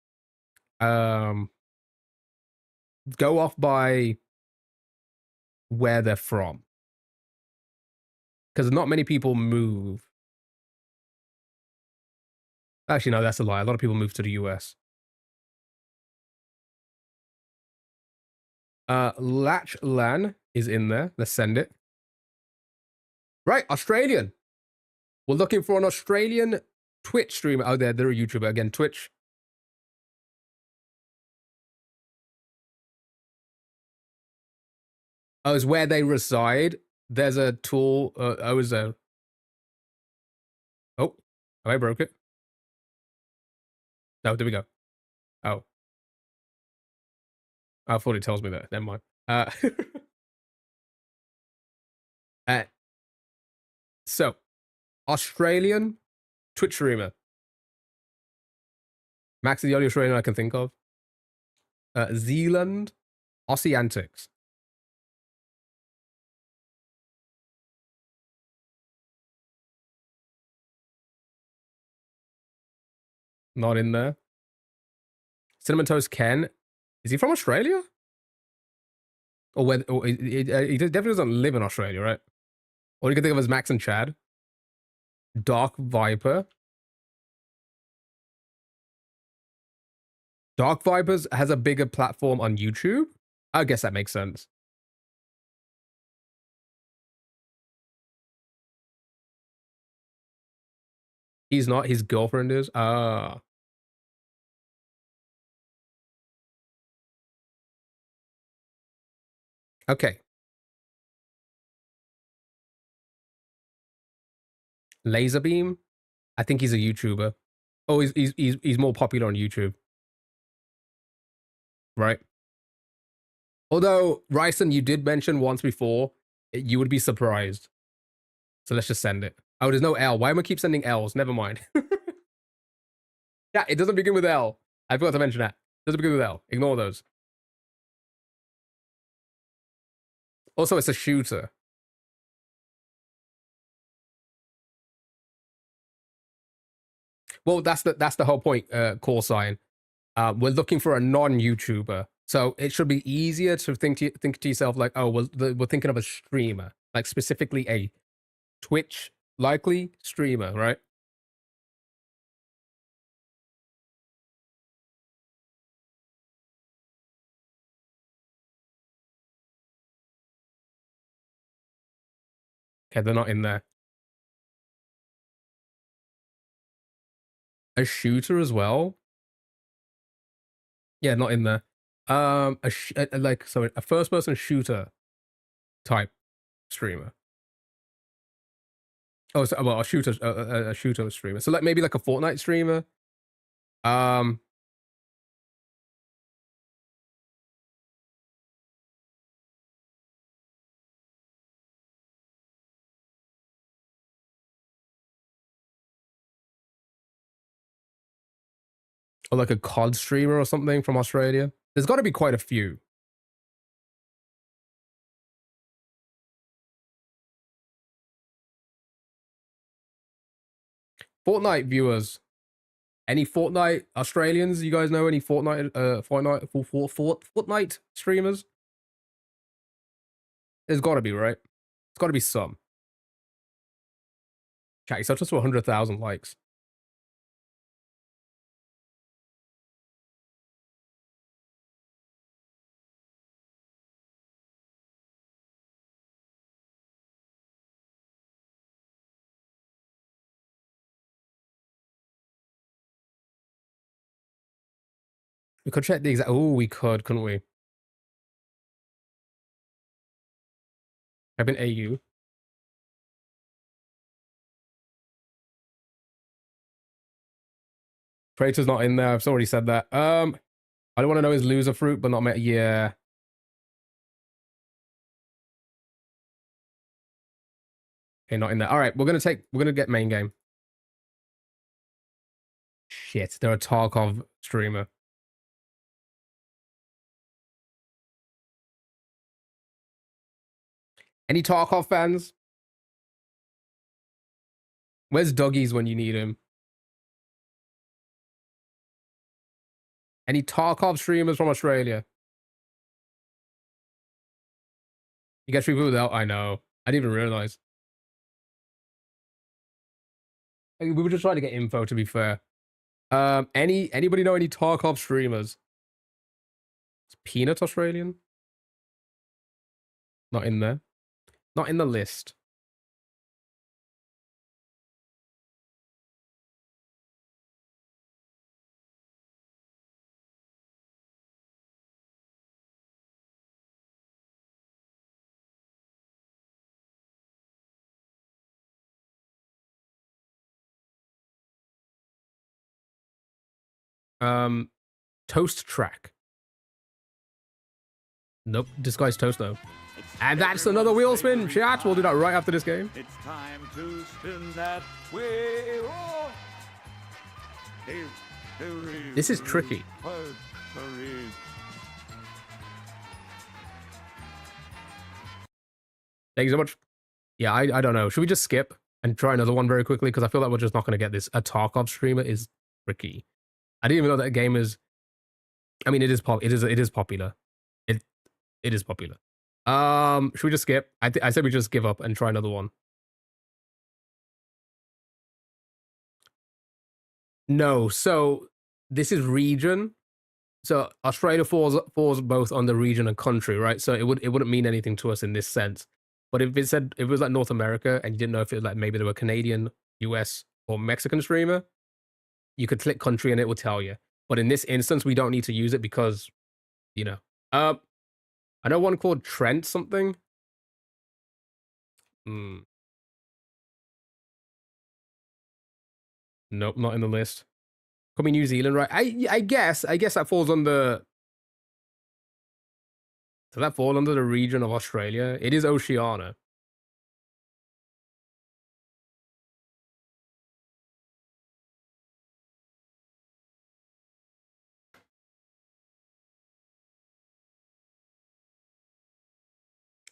Go off by where they're from, because not many people move. Actually, no, that's a lie. A lot of people move to the US. Latch Lan is in there. Let's send it. Right, Australian. We're looking for an Australian Twitch streamer. Oh, they're a YouTuber. Again, Twitch. Oh, is where they reside. There's a tool. Is there? Oh, I broke it. No, there we go. Oh. I thought it tells me that. Never mind. Uh, so, Australian Twitch streamer. Max is the only Australian I can think of. Zealand, Aussie Antics. Not in there. Cinnamon Toast Ken. Is he from Australia? Or where? Or he definitely doesn't live in Australia, right? All you can think of is Max and Chad. Dark Viper. Dark Vipers has a bigger platform on YouTube. I guess that makes sense. He's not. His girlfriend is. Ah. Okay. Laserbeam. I think he's a YouTuber. Oh, he's more popular on YouTube. Right. Although, Ryson, you did mention once before, you would be surprised. So let's just send it. Oh, there's no L. Why am I keep sending L's? Never mind. Yeah, it doesn't begin with L. I forgot to mention that. It doesn't begin with L. Ignore those. Also, it's a shooter. Well, that's the whole point, call sign. We're looking for a non-YouTuber. So it should be easier to think to yourself like, oh, we're thinking of a streamer, like specifically a Twitch likely streamer, right? Okay, they're not in there. A shooter as well. Yeah, not in there. A first-person shooter type streamer. Oh, so, well, a shooter streamer. So like maybe like a Fortnite streamer. Or like a COD streamer or something from Australia. There's got to be quite a few. Fortnite viewers. Any Fortnite Australians? You guys know any Fortnite Fortnite streamers? There's got to be, right? It's got to be some. Chat, he's up to 100,000 likes. We could check the exact. Oh, we could, couldn't we? I've been AU. Praetor's not in there. I've already said that. I don't want to know his loser fruit, but not met. Yeah. Okay, not in there. All right, we're gonna get main game. Shit, they're a Tarkov streamer. Any Tarkov fans? Where's Duggies when you need him? Any Tarkov streamers from Australia? You get rebooted out? I know. I didn't even realize. We were just trying to get info, to be fair. Anybody know any Tarkov streamers? Is Peanut Australian? Not in there. Not in the list. Toast track. Nope, disguised toast though. And that's another wheel spin, chat. We'll do that right after this game. It's time to spin that wheel. This is tricky. Thank you so much. Yeah, I don't know. Should we just skip and try another one very quickly? Because I feel like we're just not going to get this. A Tarkov streamer is tricky. I didn't even know that game is. I mean, it is popular. It is popular. Should we just skip? I said we just give up and try another one. No, so this is region. So Australia falls both on the region and country, right? So it wouldn't mean anything to us in this sense. But if it was like North America and you didn't know if it was like maybe they were Canadian, US, or Mexican streamer, you could click country and it will tell you. But in this instance, we don't need to use it because, you know. I know one called Trent something. Nope, not in the list. Could be New Zealand, right? I guess that falls under. Does that fall under the region of Australia? It is Oceania.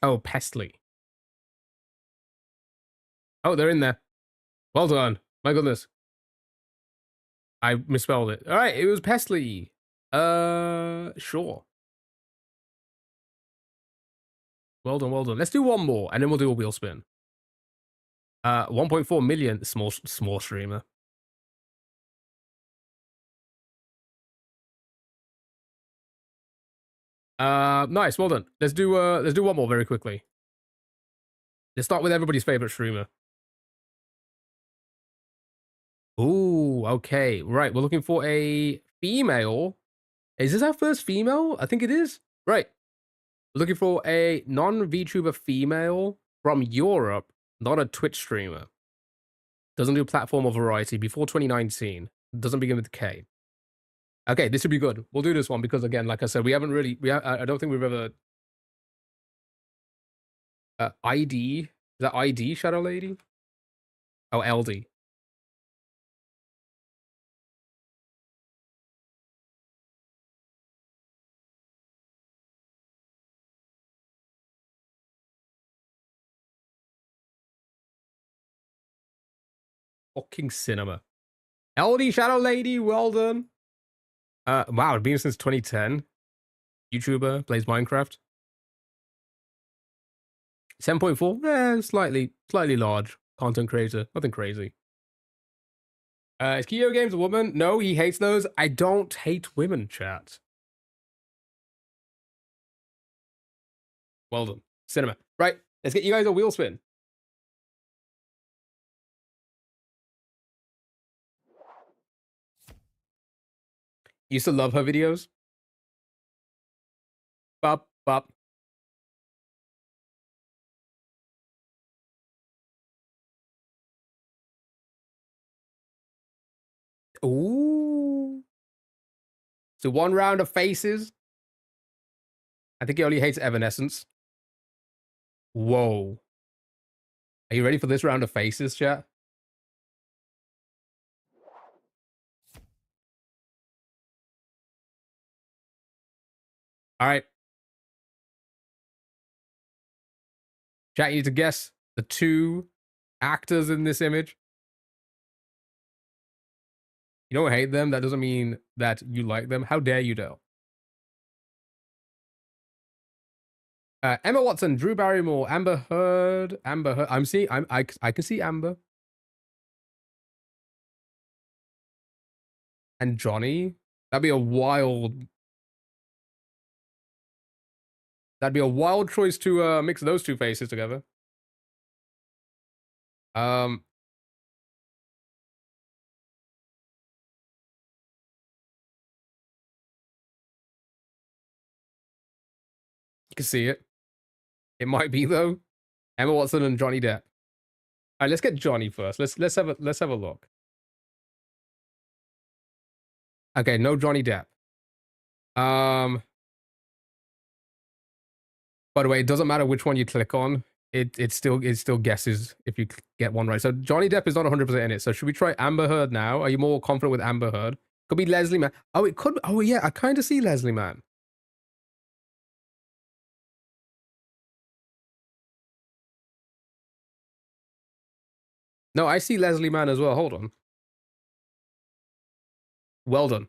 Oh, Pestly. Oh, they're in there. Well done. My goodness. I misspelled it. All right, it was Pestly. Sure. Well done, well done. Let's do one more, and then we'll do a wheel spin. 1.4 million. Small streamer. Nice. Well done. Let's do one more very quickly. Let's start with everybody's favorite streamer. Ooh, okay. Right, we're looking for a female. Is this our first female? I think it is. Right. We're looking for a non-VTuber female from Europe, not a Twitch streamer. Doesn't do platform or variety before 2019. Doesn't begin with K. Okay, this should be good. We'll do this one because, again, like I said, we haven't really. I don't think we've ever. ID. Is that ID, Shadow Lady? Oh, LD. Fucking cinema. LD Shadow Lady, well done. Wow, it's been since 2010. YouTuber, plays Minecraft. 7.4? Slightly large. Content creator. Nothing crazy. Is Kyo Games a woman? No, he hates those. I don't hate women, chat. Well done. Cinema. Right, let's get you guys a wheel spin. Used to love her videos. Bop, bop. Ooh. So 1 round of faces. I think he only hates Evanescence. Whoa. Are you ready for this round of faces, chat? All right. Chat, you need to guess the 2 actors in this image. You don't hate them. That doesn't mean that you like them. How dare you, Dale? Emma Watson, Drew Barrymore, Amber Heard. I can see Amber. And Johnny. That'd be a wild choice to mix those 2 faces together. You can see it. It might be though. Emma Watson and Johnny Depp. All right, let's get Johnny first. Let's have a look. Okay, no Johnny Depp. By the way, it doesn't matter which one you click on. It still guesses if you get one right. So Johnny Depp is not 100% in it. So should we try Amber Heard now? Are you more confident with Amber Heard? Could be Leslie Mann. Oh, it could. Oh yeah, I kind of see Leslie Mann. No, I see Leslie Mann as well. Hold on. Well done.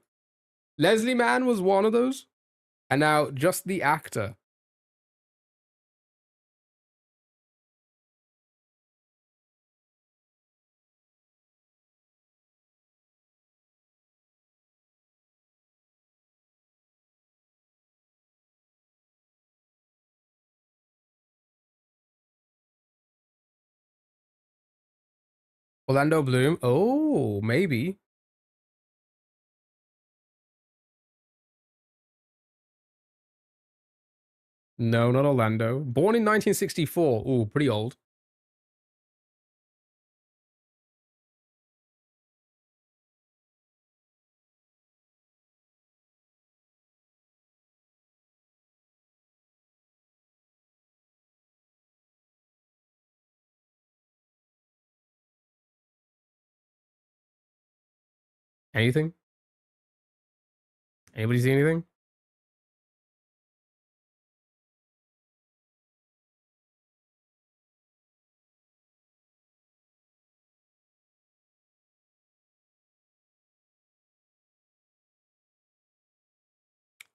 Leslie Mann was one of those. And now just the actor. Orlando Bloom. Oh, maybe. No, not Orlando. Born in 1964. Ooh, pretty old. Anything? Anybody see anything?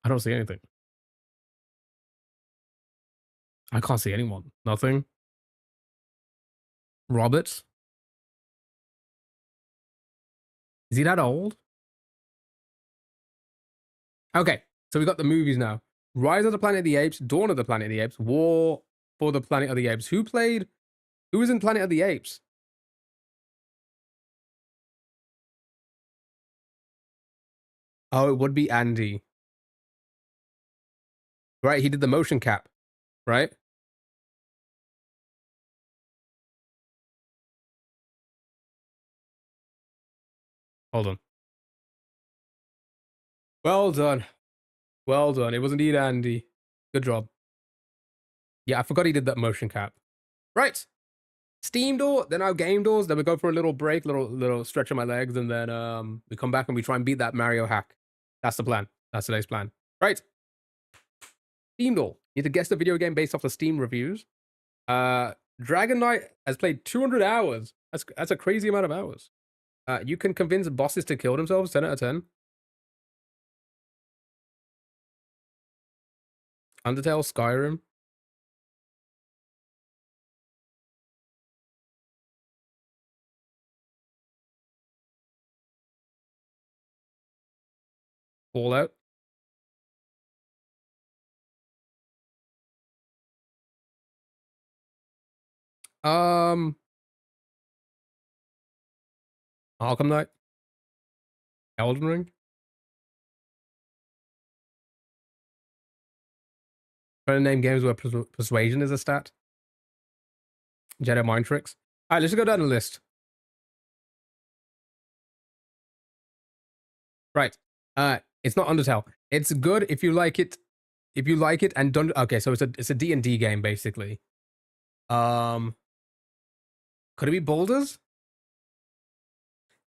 I don't see anything. I can't see anyone. Nothing. Roberts? Is he that old? Okay, so we got the movies now. Rise of the Planet of the Apes, Dawn of the Planet of the Apes, War for the Planet of the Apes. Who was in Planet of the Apes? Oh, it would be Andy. Right, he did the motion cap, right? Hold on. Well done. Well done. It was indeed Andy. Good job. Yeah, I forgot he did that motion cap. Right. Steam door, then our game doors, then we go for a little break, little stretch of my legs, and then we come back and we try and beat that Mario hack. That's the plan. That's today's plan. Right. Steam door. You need to guess the video game based off the Steam reviews. Dragon Knight has played 200 hours. That's a crazy amount of hours. You can convince bosses to kill themselves, 10 out of 10. Undertale, Skyrim. Fallout. Um, Arkham Knight. Elden Ring. Trying to name games where persuasion is a stat. Jedi mind tricks. All right, let's go down the list. Right. It's not Undertale. It's good if you like it. If you like it and don't. Okay, so it's a D&D game basically. Could it be Boulders?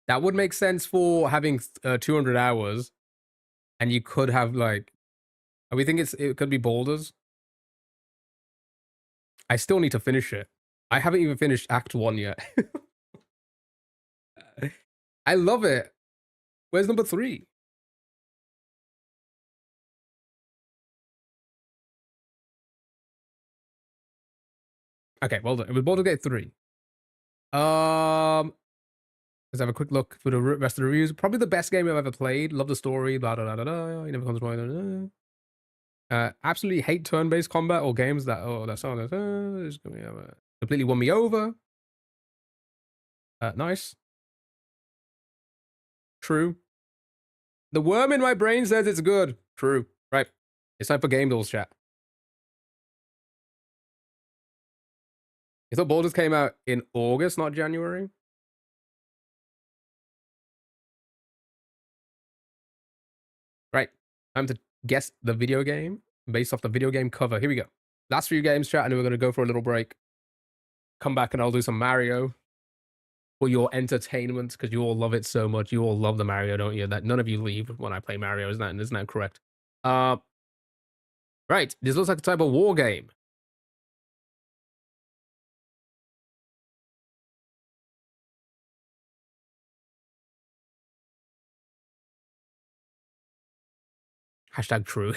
That would make sense for having 200 hours, and you could have like. We think it could be Boulders. I still need to finish it. I haven't even finished Act 1 yet. I love it. Where's number 3? Okay, well done. It was Baldur's Gate 3. Let's have a quick look for the rest of the reviews. Probably the best game I've ever played. Love the story. Blah blah blah blah. Blah. It never comes to mind. Absolutely hate turn-based combat or games that sound completely won me over. Nice. True. The worm in my brain says it's good. True. Right. It's time for Game Dolls chat. I thought Baldur's came out in August, not January. Right. Time to guess the video game based off the video game cover. Here we go. Last few games chat, and then we're going to go for a little break. Come back and I'll do some Mario for your entertainment because you all love it so much. You all love the Mario, don't you? That none of you leave when I play Mario. Isn't that correct? Right. This looks like a type of war game. Hashtag true.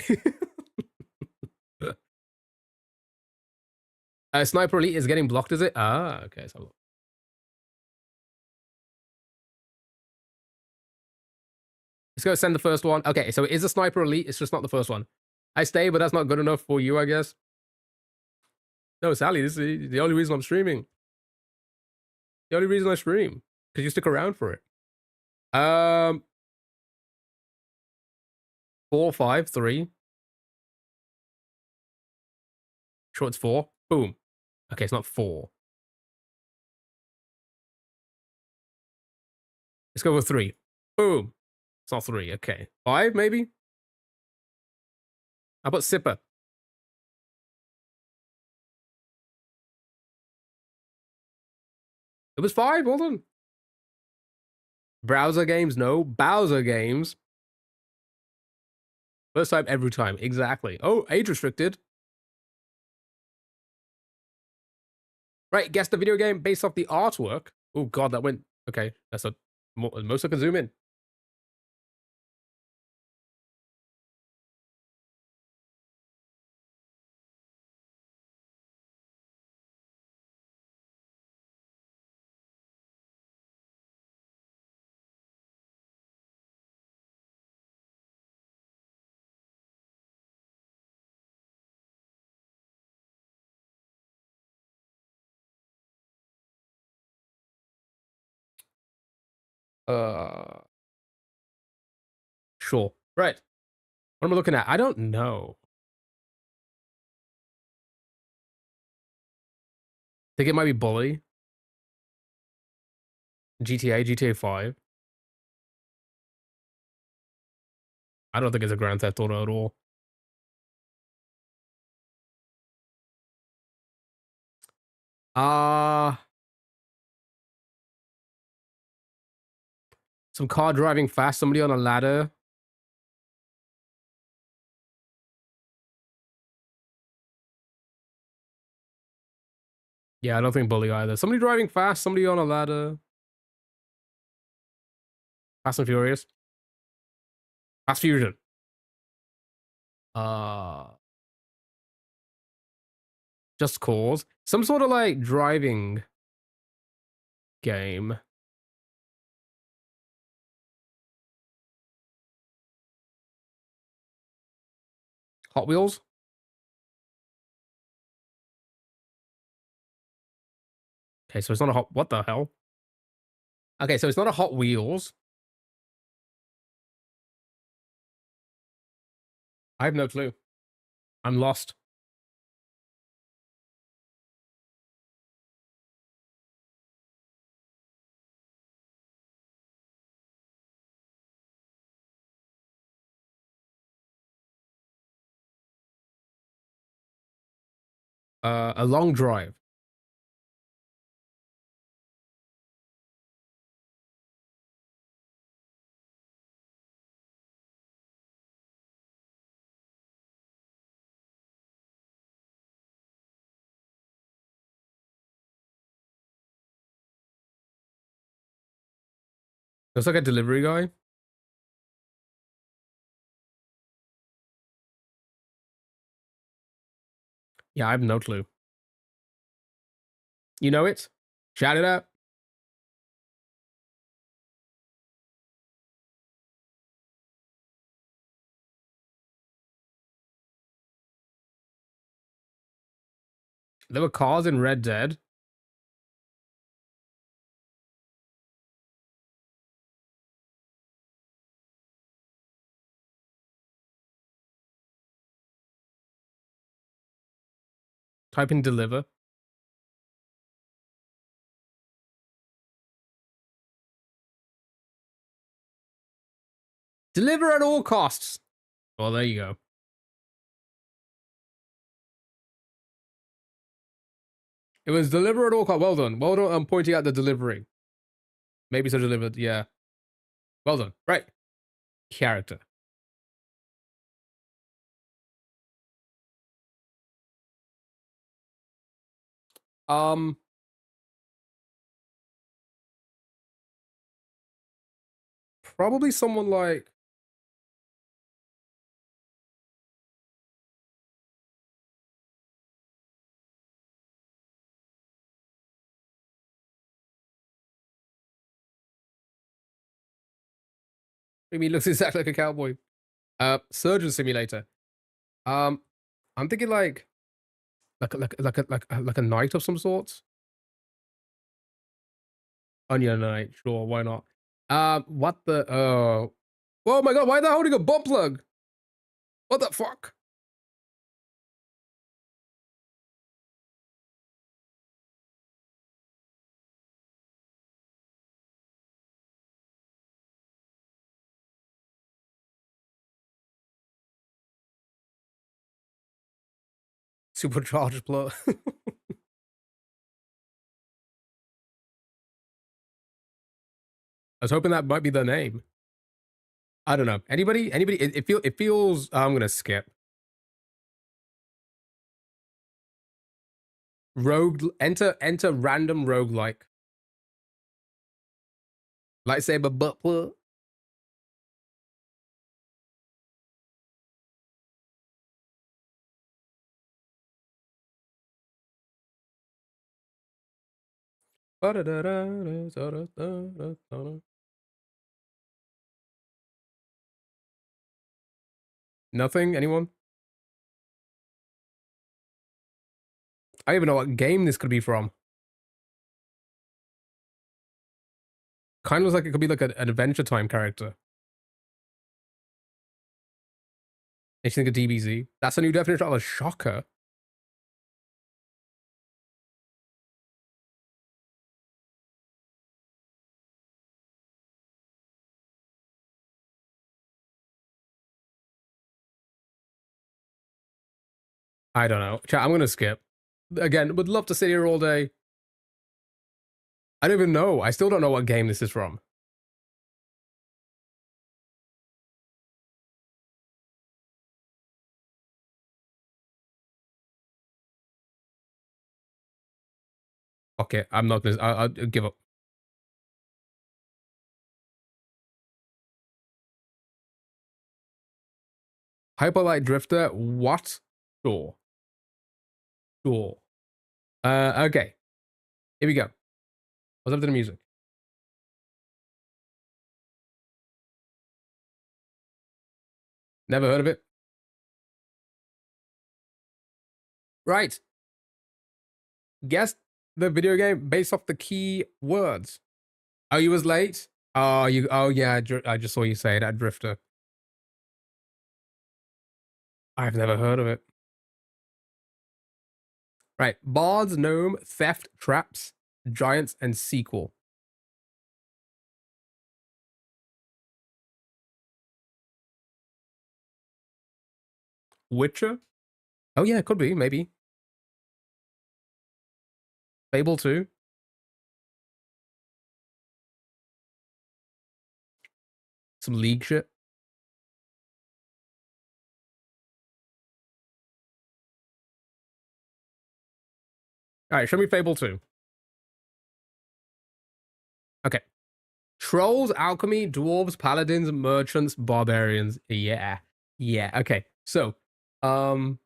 Sniper Elite is getting blocked, is it? Ah, okay. So let's go send the first one. Okay, so it is a Sniper Elite. It's just not the first one. I stay, but that's not good enough for you, I guess. No, Sally, this is the only reason I'm streaming. The only reason I stream. Because you stick around for it. 4, 5, 3. Sure, it's 4. Boom. Okay, it's not 4. Let's go with 3. Boom. It's not 3. Okay. 5, maybe? How about Sipper? It was 5, hold on. Browser games, no. Bowser games. First time, every time. Exactly. Oh, age restricted. Right, guess the video game based off the artwork. Oh god, that went... Okay, that's a... Most I can zoom in. Sure. Right. What am I looking at? I don't know. I think it might be Bully. GTA 5. I don't think it's a Grand Theft Auto at all. Some car driving fast, somebody on a ladder. Yeah, I don't think Bully either. Somebody driving fast, somebody on a ladder. Fast and Furious. Fast Fusion. Just Cause. Some sort of like driving game. Hot Wheels? Okay, so it's not a hot... What the hell? Okay, so it's not a Hot Wheels. I have no clue. I'm lost. A long drive. Looks like a delivery guy. Yeah, I have no clue. You know it? Shout it out. There were cars in Red Dead. Type in deliver. Deliver at all costs. Well, there you go. It was deliver at all costs. Well done. Well done. I'm pointing out the delivery. Maybe so delivered. Yeah. Well done. Right. Character. Um. Probably someone like... Maybe he looks exactly like a cowboy. Surgeon Simulator. Um, I'm thinking like a knight of some sorts. Onion knight, sure, why not? What the? Oh my god, why are they holding a butt plug? What the fuck? Supercharged plug. I was hoping that might be the name. I don't know. Anybody? Anybody? It feels. I'm gonna skip. Rogue. Enter random roguelike. Lightsaber butt plug. Nothing? Anyone? I don't even know what game this could be from. Kind of looks like it could be like an Adventure Time character. Anything a DBZ? That's a new definition of a shocker. I don't know. Chat, I'm gonna skip. Again, would love to sit here all day. I don't even know. I still don't know what game this is from. Okay, I'm not gonna. I'll give up. Hyperlight Drifter. What? Sure. Sure. Okay. Here we go. What's up to the music? Never heard of it. Right. Guess the video game based off the key words. Oh, you was late? Oh, you. Oh, yeah. I just saw you say that Drifter. I've never heard of it. Right. Bards, Gnome, Theft, Traps, Giants, and Sequel. Witcher? Oh, yeah, could be, maybe. Fable 2. Some League shit. All right, show me Fable 2. Okay. Trolls, alchemy, dwarves, paladins, merchants, barbarians. Yeah. Yeah. Okay. So, um,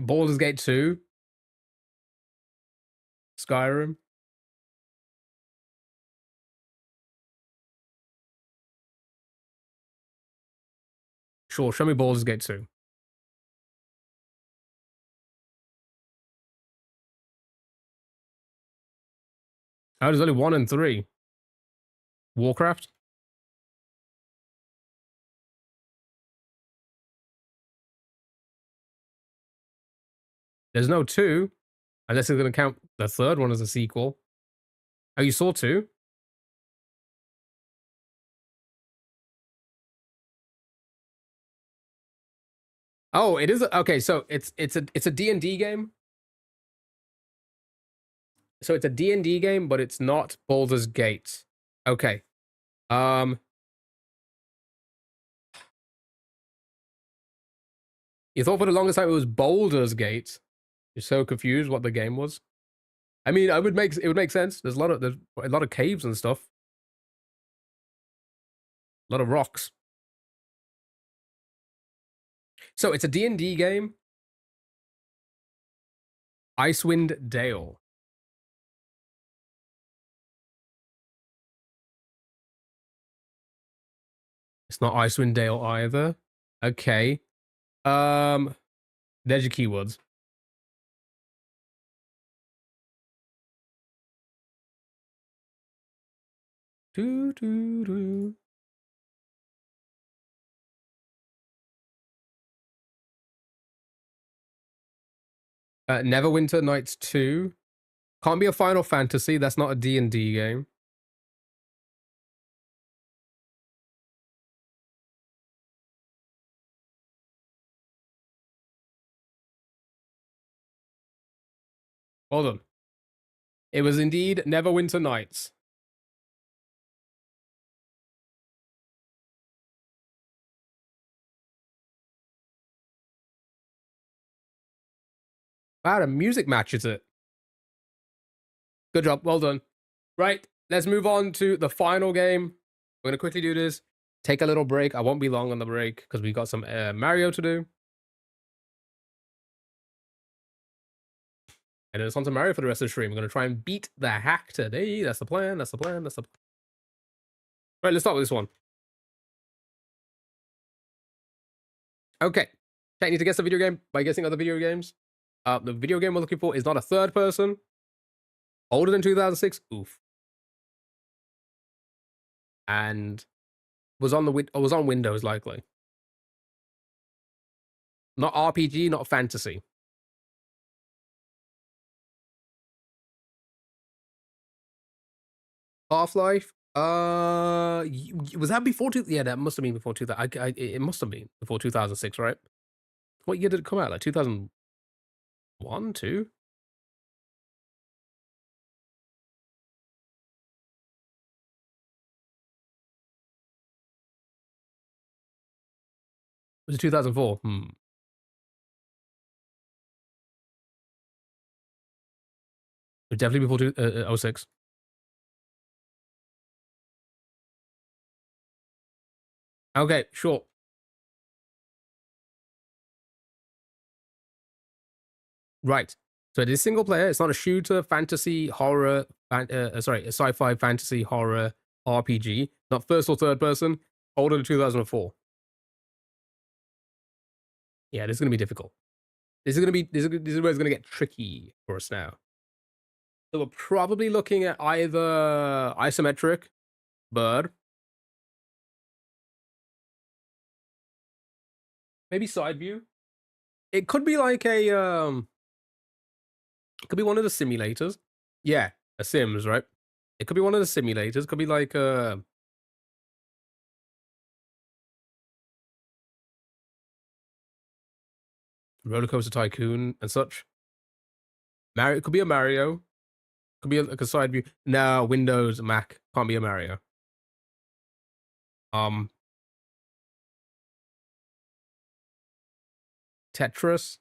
Baldur's Gate 2, Skyrim. Sure, show me Baldur's Gate 2. Oh, there's only 1 and 3. Warcraft? There's no 2, unless it's going to count the third one as a sequel. Oh, you saw 2? Oh, it is okay, so it's a D&D game. So it's a D&D game, but it's not Baldur's Gate. Okay. You thought for the longest time it was Baldur's Gate. You're so confused what the game was. I mean, it would make sense. There's a lot of caves and stuff. A lot of rocks. So it's a D&D game. Icewind Dale. It's not Icewind Dale either. Okay. There's your keywords. Do do do. Neverwinter Nights 2. Can't be a Final Fantasy. That's not a D&D game. Hold on. It was indeed Neverwinter Nights. Wow, the music matches it. Good job. Well done. Right. Let's move on to the final game. We're going to quickly do this. Take a little break. I won't be long on the break because we got some Mario to do. And then it's on to Mario for the rest of the stream. We're going to try and beat the hack today. That's the plan. That's the plan. That's the plan. Right, let's start with this one. Okay. Chat, need to guess the video game by guessing other video games. The video game we're looking for is not a third person. Older than 2006. Oof. And was on Windows likely. Not RPG, not fantasy. Half-Life. Was that before two? Yeah, that must have been before 2000. It must have been before 2006, right? What year did it come out? Like 2001, 2? Was it 2004? It was definitely before 06. Okay, sure. Right. So it is single player. It's not a shooter, fantasy, horror, sorry, a sci-fi, fantasy, horror, RPG. Not first or third person. Older than 2004. Yeah, this is gonna be difficult. This is where it's gonna get tricky for us now. So we're probably looking at either isometric, bird, maybe side view. It could be like a it could be one of the simulators. Yeah, a Sims, right? It could be one of the simulators. Could be like Roller Coaster Tycoon and such. Mario. It could be a Mario. Could be like a side view. No, Windows, Mac can't be a Mario. Um, Tetris.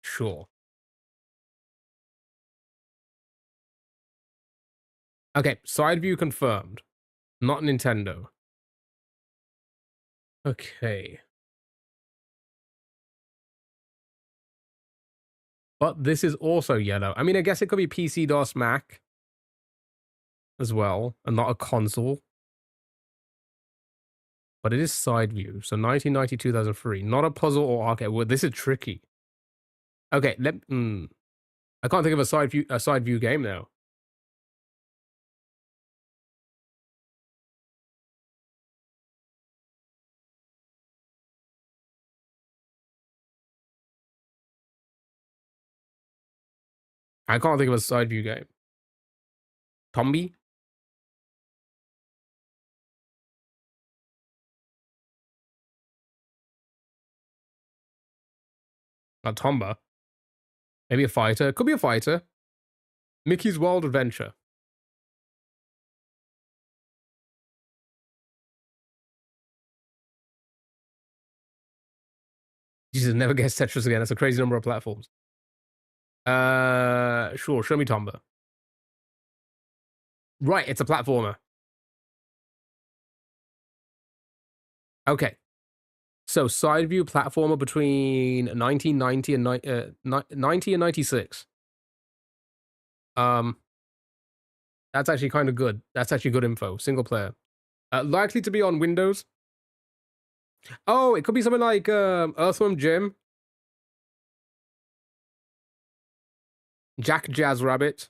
Sure. Okay, side view confirmed. Not Nintendo. Okay. But this is also yellow. I mean, I guess it could be PC DOS Mac as well, and not a console. But it is side view. So 1990, 2003. Not a puzzle or arcade. Well, this is tricky. Okay, I can't think of a side view game now. I can't think of a side view game. Tombi? Not Tomba. Maybe a fighter. Could be a fighter. Mickey's Wild Adventure. Jesus, never guess Tetris again. That's a crazy number of platforms. Sure. Show me Tomba. Right, it's a platformer. Okay. So side view platformer between 1990 and 90 and 96. Um, that's actually kind of good. That's actually good info. Single player. Likely to be on Windows. Oh, it could be something like Earthworm Jim, Jack Jazz Rabbit.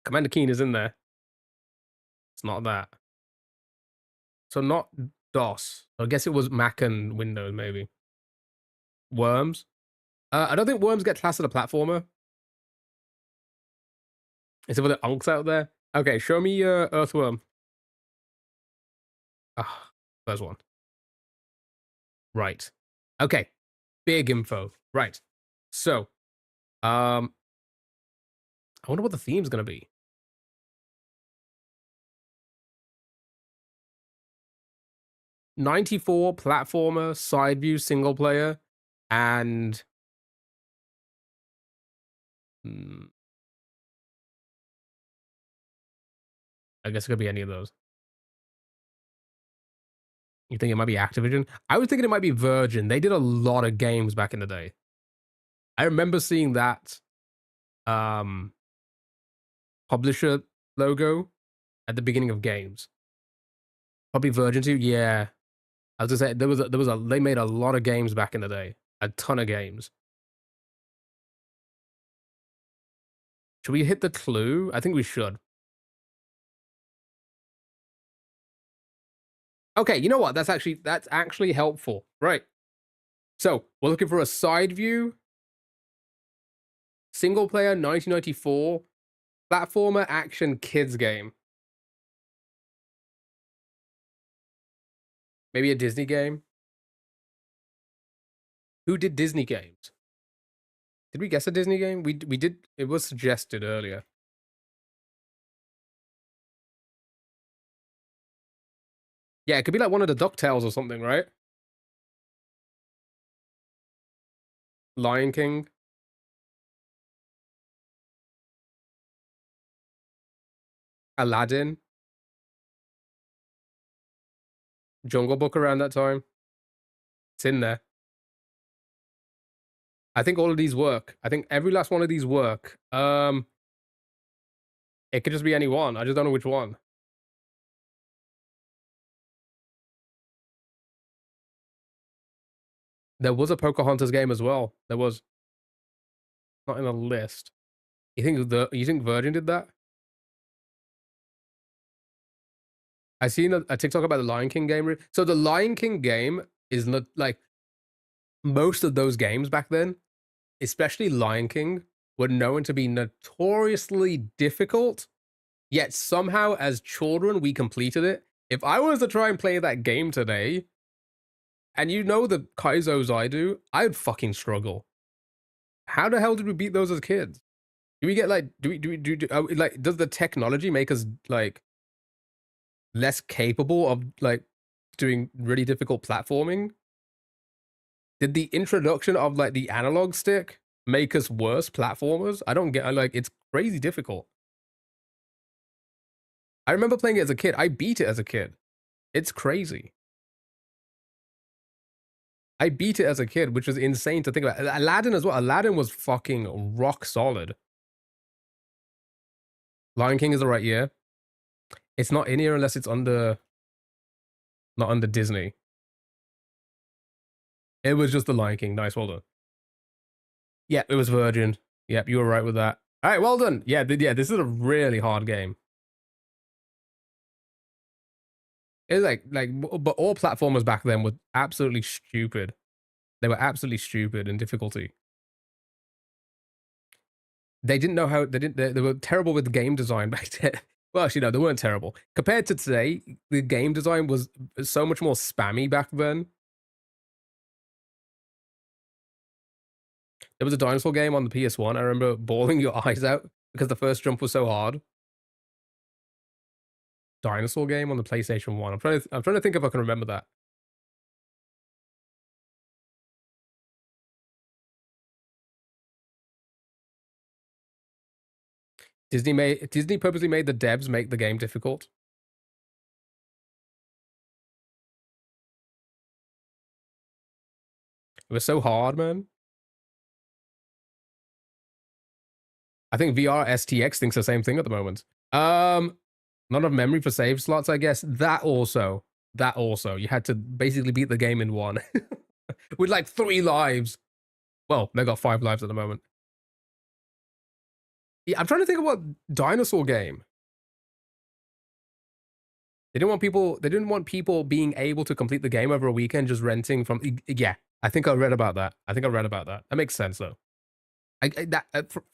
Commander Keen is in there. It's not that. So not DOS. I guess it was Mac and Windows, maybe. Worms. I don't think Worms get classed as a platformer. Is there other unks out there? Okay, show me Earthworm. Ah, first one. Right. Okay. Big info. Right. So, I wonder what the theme's gonna be. 94 platformer, side view, single player, and I guess it could be any of those. You think it might be Activision? I was thinking it might be Virgin. They did a lot of games back in the day. I remember seeing that um publisher logo at the beginning of games. Probably Virgin too. Yeah, I was gonna say they made a lot of games back in the day. A ton of games. Should we hit the clue? I think we should. Okay, you know what? That's actually helpful. Right. So we're looking for a side view, single player, 1994, platformer action kids game. Maybe a Disney game. Who did Disney games? Did we guess a Disney game? We did. It was suggested earlier. Yeah, it could be like one of the DuckTales or something, right? Lion King. Aladdin. Jungle Book around that time. It's in there. I think all of these work. I think every last one of these work. It could just be any one. I just don't know which one. There was a Pocahontas game as well. There was not in the list. You think Virgin did that? I seen a TikTok about the Lion King game. So the Lion King game is not like most of those games back then, especially Lion King, were known to be notoriously difficult. Yet somehow, as children, we completed it. If I was to try and play that game today, and you know the Kaizos I do, I'd fucking struggle. How the hell did we beat those as kids? Do we get like, like, does the technology make us like less capable of like doing really difficult platforming? Did the introduction of like the analog stick make us worse platformers? I don't get, like, it's crazy difficult. I remember playing it as a kid. I beat it as a kid. It's crazy. I beat it as a kid, which was insane to think about. Aladdin as well. Aladdin was fucking rock solid. Lion King is the right year. It's not in here unless it's under, not under Disney. It was just the Lion King. Nice, well done. Yeah, it was Virgin. Yep, you were right with that. All right, well done. Yeah, yeah, this is a really hard game. It's but all platformers back then were absolutely stupid. They were absolutely stupid in difficulty. They didn't know how, they were terrible with game design back then. Well, actually, no, they weren't terrible. Compared to today, the game design was so much more spammy back then. There was a dinosaur game on the PS1. I remember bawling your eyes out because the first jump was so hard. Dinosaur game on the PlayStation 1. I'm trying to think if I can remember that. Disney purposely made the devs make the game difficult. It was so hard, man. I think VR STX thinks the same thing at the moment. Not enough memory for save slots, I guess. That also. You had to basically beat the game in one. With like 3 lives. Well, they got 5 lives at the moment. Yeah, I'm trying to think of what dinosaur game. They didn't want people being able to complete the game over a weekend just renting from. Yeah, I think I read about that. That makes sense though.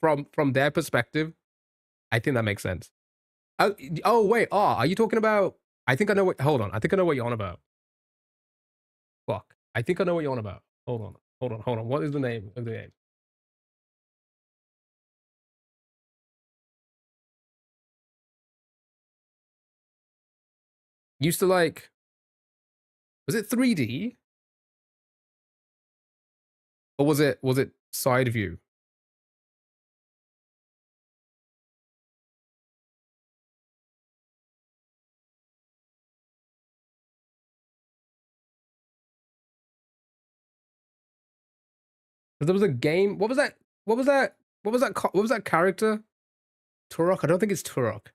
From their perspective, I think that makes sense. Oh wait, are you talking about? I think I know what. Hold on, I think I know what you're on about. Fuck, I think I know what you're on about. Hold on. What is the name of the game? Used to like. Was it 3D? Or was it side view? There was a game. What was that? What was that character? Turok? I don't think it's Turok.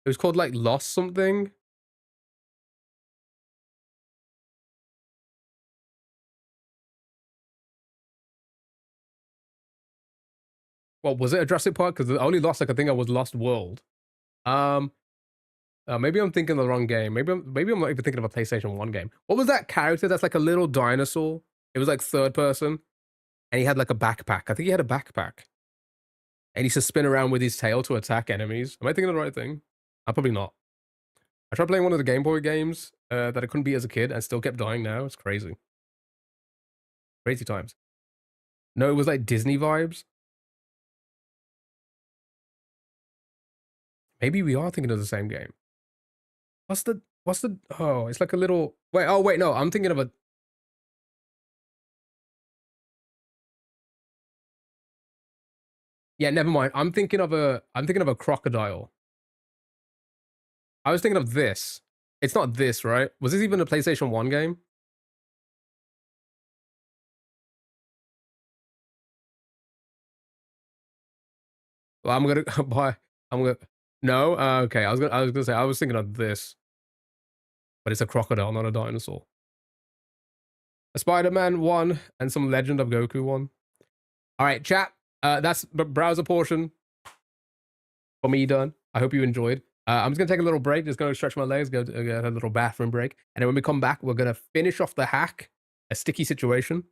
It was called like Lost something. Well, was it a Jurassic Park? Because the only Lost I could think of was Lost World. Um, maybe I'm thinking of the wrong game. Maybe I'm not even thinking of a PlayStation 1 game. What was that character that's like a little dinosaur? It was like third person. And he had like a backpack. I think he had a backpack. And he used to spin around with his tail to attack enemies. Am I thinking of the right thing? I'm probably not. I tried playing one of the Game Boy games that I couldn't beat as a kid and still kept dying now. It's crazy. Crazy times. No, it was like Disney vibes. Maybe we are thinking of the same game. Oh, it's like a little, wait, no, I'm thinking of a, yeah, never mind. I'm thinking of a crocodile. I was thinking of this. It's not this, right? Was this even a PlayStation 1 game? Well, I'm gonna buy. I'm gonna. No, okay. I was gonna say I was thinking of this, but it's a crocodile, not a dinosaur. A Spider-Man one and some Legend of Goku one. All right, chat. That's the browser portion for me done. I hope you enjoyed. I'm just gonna take a little break. Just gonna stretch my legs, go to get a little bathroom break, and then when we come back, we're gonna finish off the hack, a sticky situation.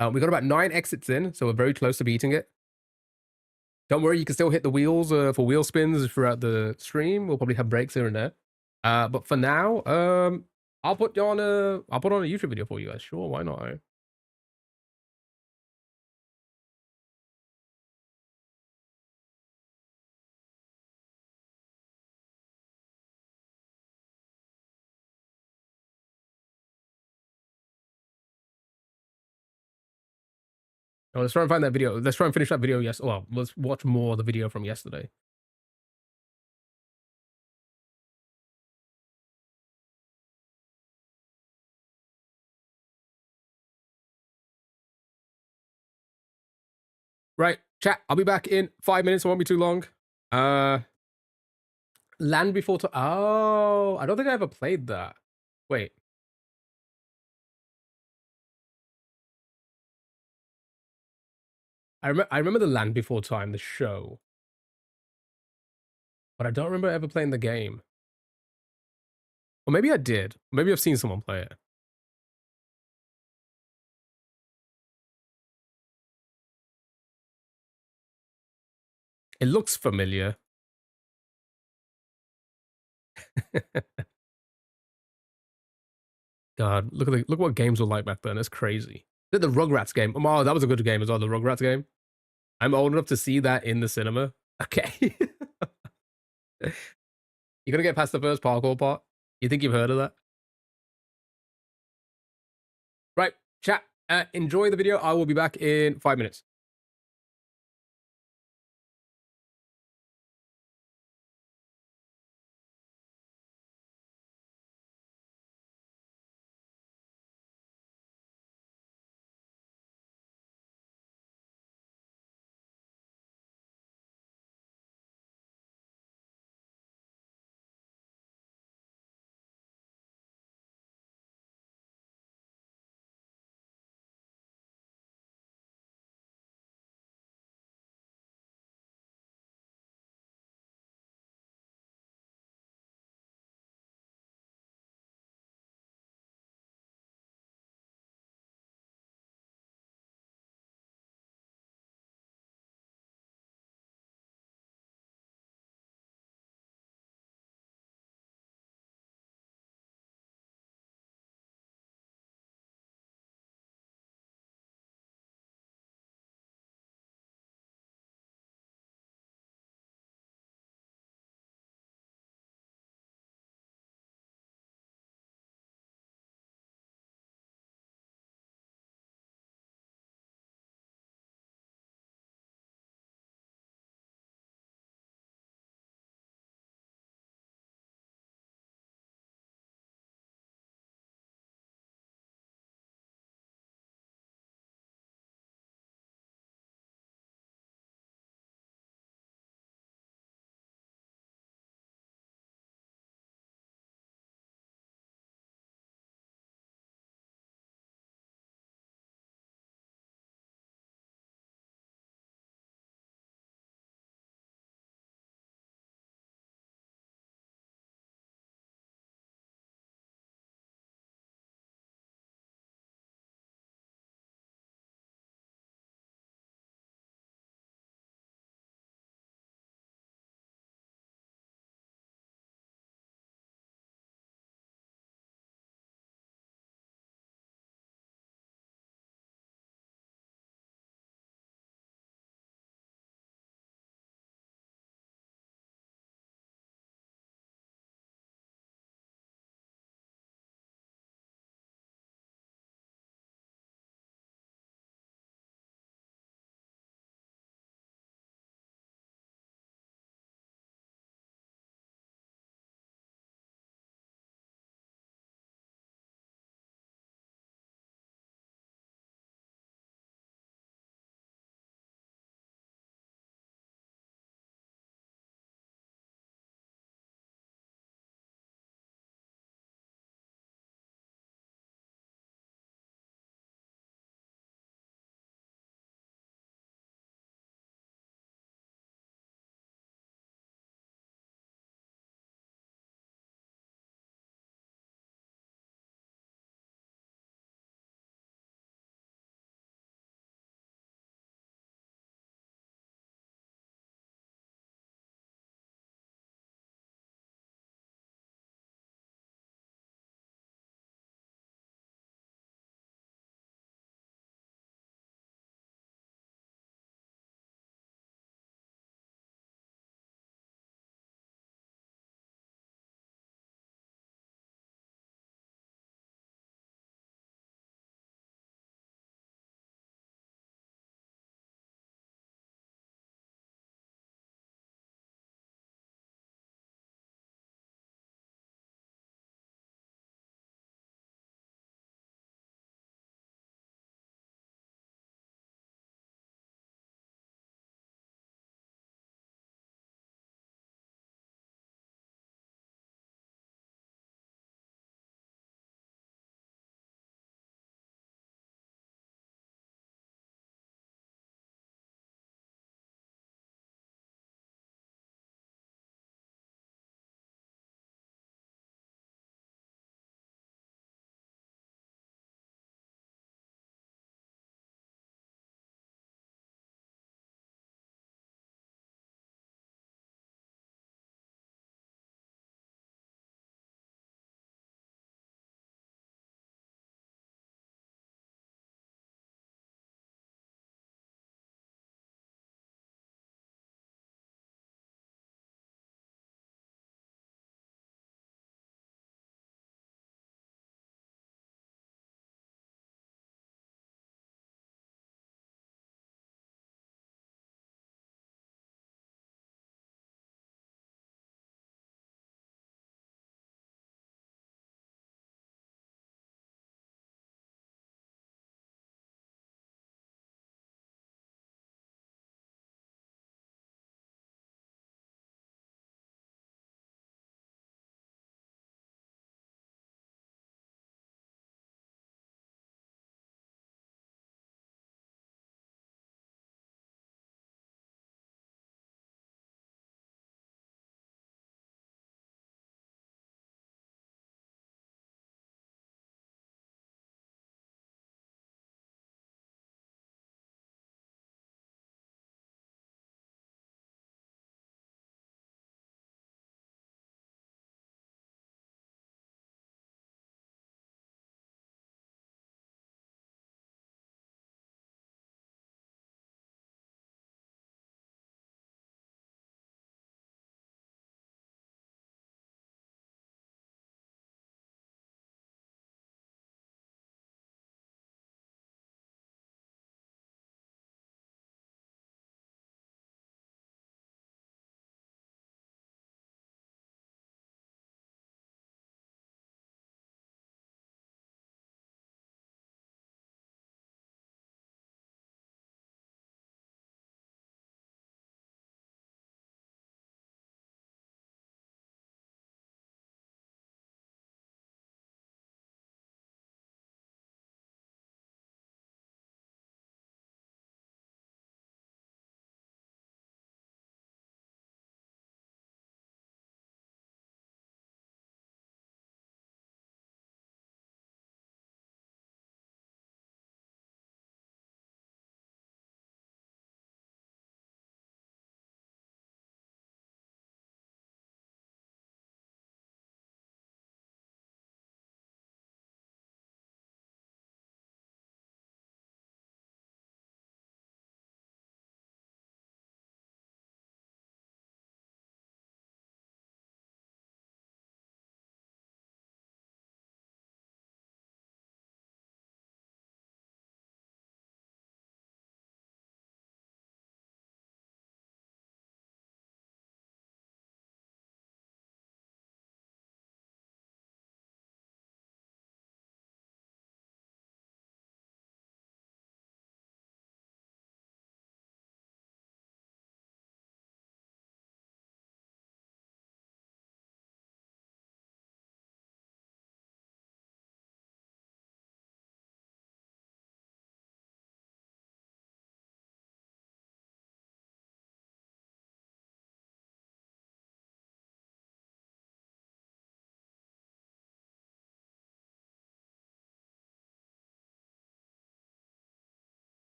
We got about 9 exits in, so we're very close to beating it. Don't worry, you can still hit the wheels for wheel spins throughout the stream. We'll probably have breaks here and there. But for now, I'll put on a YouTube video for you guys. Sure, why not? Eh? Oh, let's try and find that video. Let's try and finish that video. Yes. Well, let's watch more of the video from yesterday. Right, chat. I'll be back in 5 minutes. It won't be too long. Land Before Time. Oh, I don't think I ever played that. Wait. I remember the Land Before Time, the show, but I don't remember ever playing the game. Or maybe I did. Maybe I've seen someone play it. It looks familiar. God, look what games were like back then. It's crazy. The Rugrats game. Oh, that was a good game as well. The Rugrats game. I'm old enough to see that in the cinema. Okay. You're gonna get past the first parkour part. You think you've heard of that? Right, chat. Enjoy the video. I will be back in 5 minutes.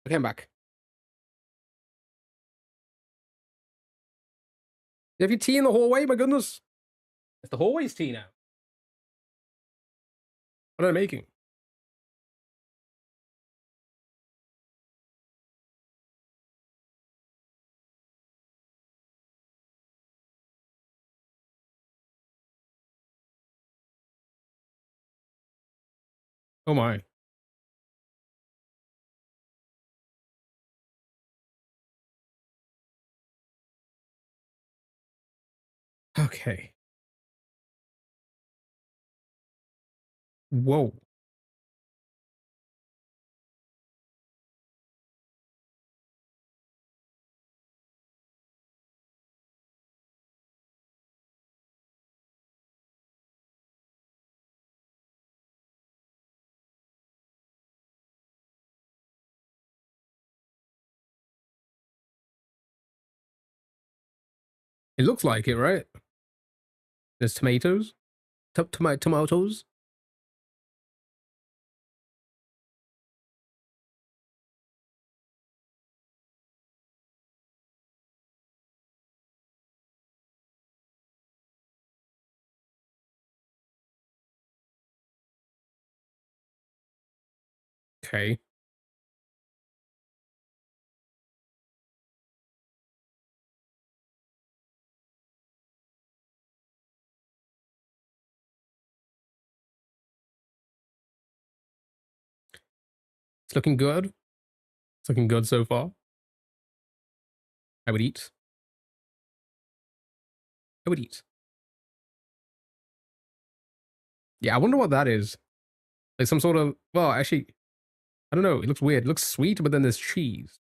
Okay, I'm back. You have your tea in the hallway? My goodness. It's the hallway's tea now. What am I making? Oh my. Okay. Whoa. It looks like it, right? There's tomatoes. Tomatoes. Okay. It's looking good. It's looking good so far. I would eat. I would eat. Yeah, I wonder what that is. Like some sort of, well, actually, I don't know. It looks weird. It looks sweet, but then there's cheese.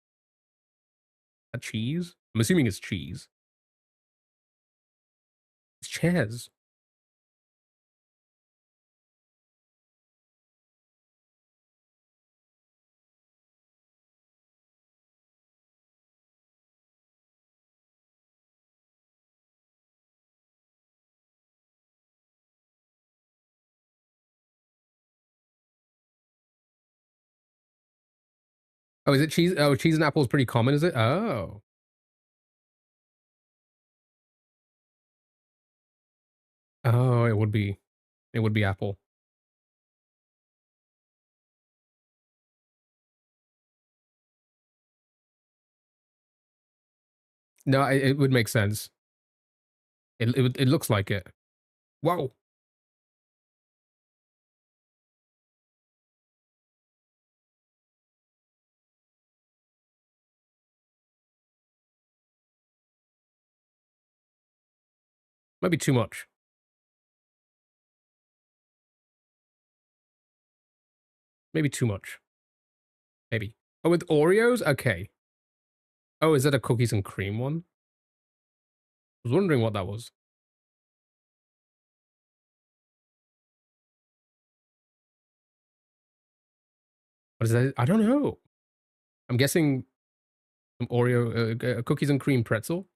That cheese? I'm assuming it's cheese. It's chairs. Oh, is it cheese? Oh, cheese and apple is pretty common, is it? Oh. Oh, it would be. It would be apple. No, it would make sense. It looks like it. Wow. Might be too much. Maybe too much. Maybe. Oh, with Oreos? Okay. Oh, is that a cookies and cream one? I was wondering what that was. What is that? I don't know. I'm guessing some Oreo cookies and cream pretzel.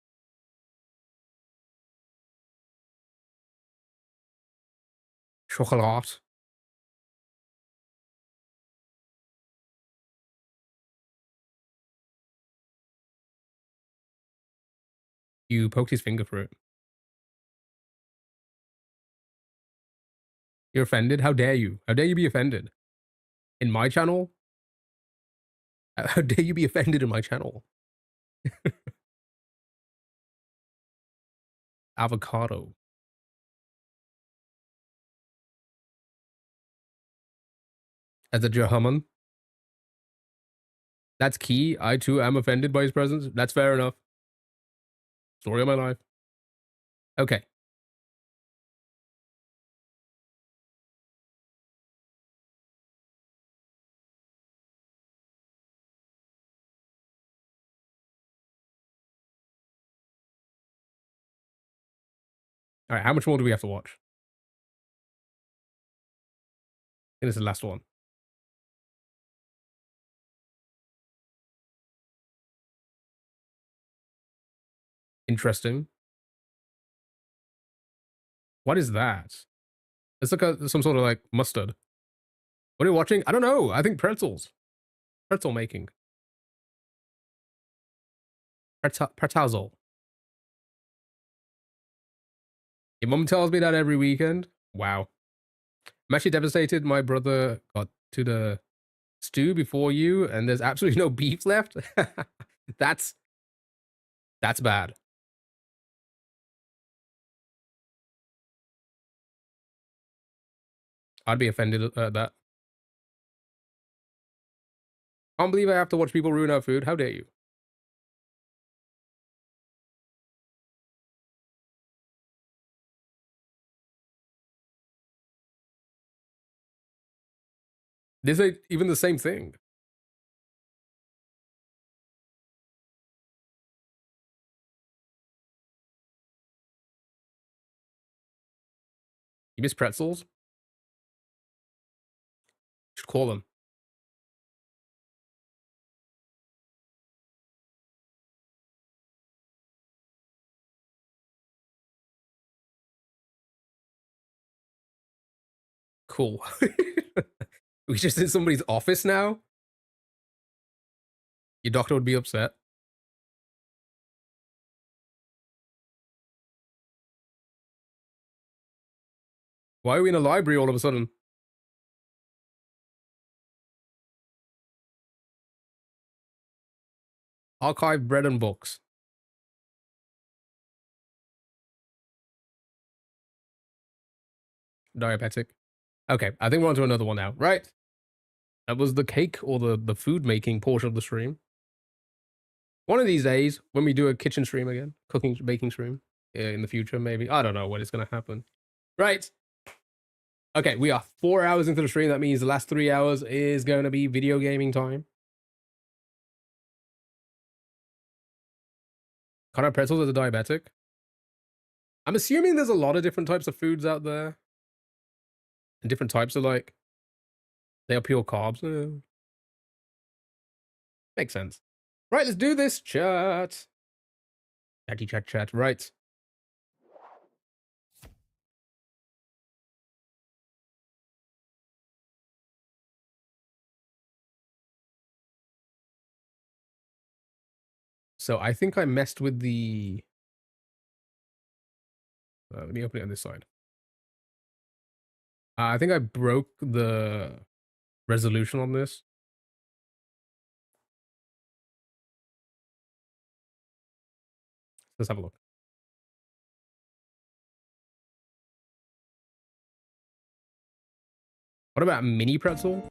Chocolat. You poked his finger for it. You're offended? How dare you? How dare you be offended? In my channel? How dare you be offended in my channel? Avocado. As a Jahaman. That's key. I too am offended by his presence. That's fair enough. Story of my life. Okay. All right. How much more do we have to watch? I think this is the last one. Interesting. What is that? It's like some sort of like mustard. What are you watching? I don't know. I think pretzels. Pretzel making. Pretazol. Your mum tells me that every weekend. Wow. I'm actually devastated. My brother got to the stew before you, and there's absolutely no beef left. that's that's bad. I'd be offended at that. I can't believe I have to watch people ruin our food. How dare you? This ain't even the same thing. You miss pretzels? You should call them. Cool. We just in somebody's office now? Your doctor would be upset. Why are we in a library all of a sudden? Archive bread and books. Diabetic. Okay, I think we're on to another one now, right? That was the cake or the food making portion of the stream. One of these days, when we do a kitchen stream again, cooking, baking stream, in the future, maybe. I don't know when it's going to happen. Right. Okay, we are 4 hours into the stream. That means the last 3 hours is going to be video gaming time. Can't have pretzels as a diabetic. I'm assuming there's a lot of different types of foods out there. And different types of like, they are pure carbs. Makes sense. Right, let's do this, chat. Chatty chat chat, right. So I think I messed with the... let me open it on this side. I think I broke the resolution on this. Let's have a look. What about mini pretzel?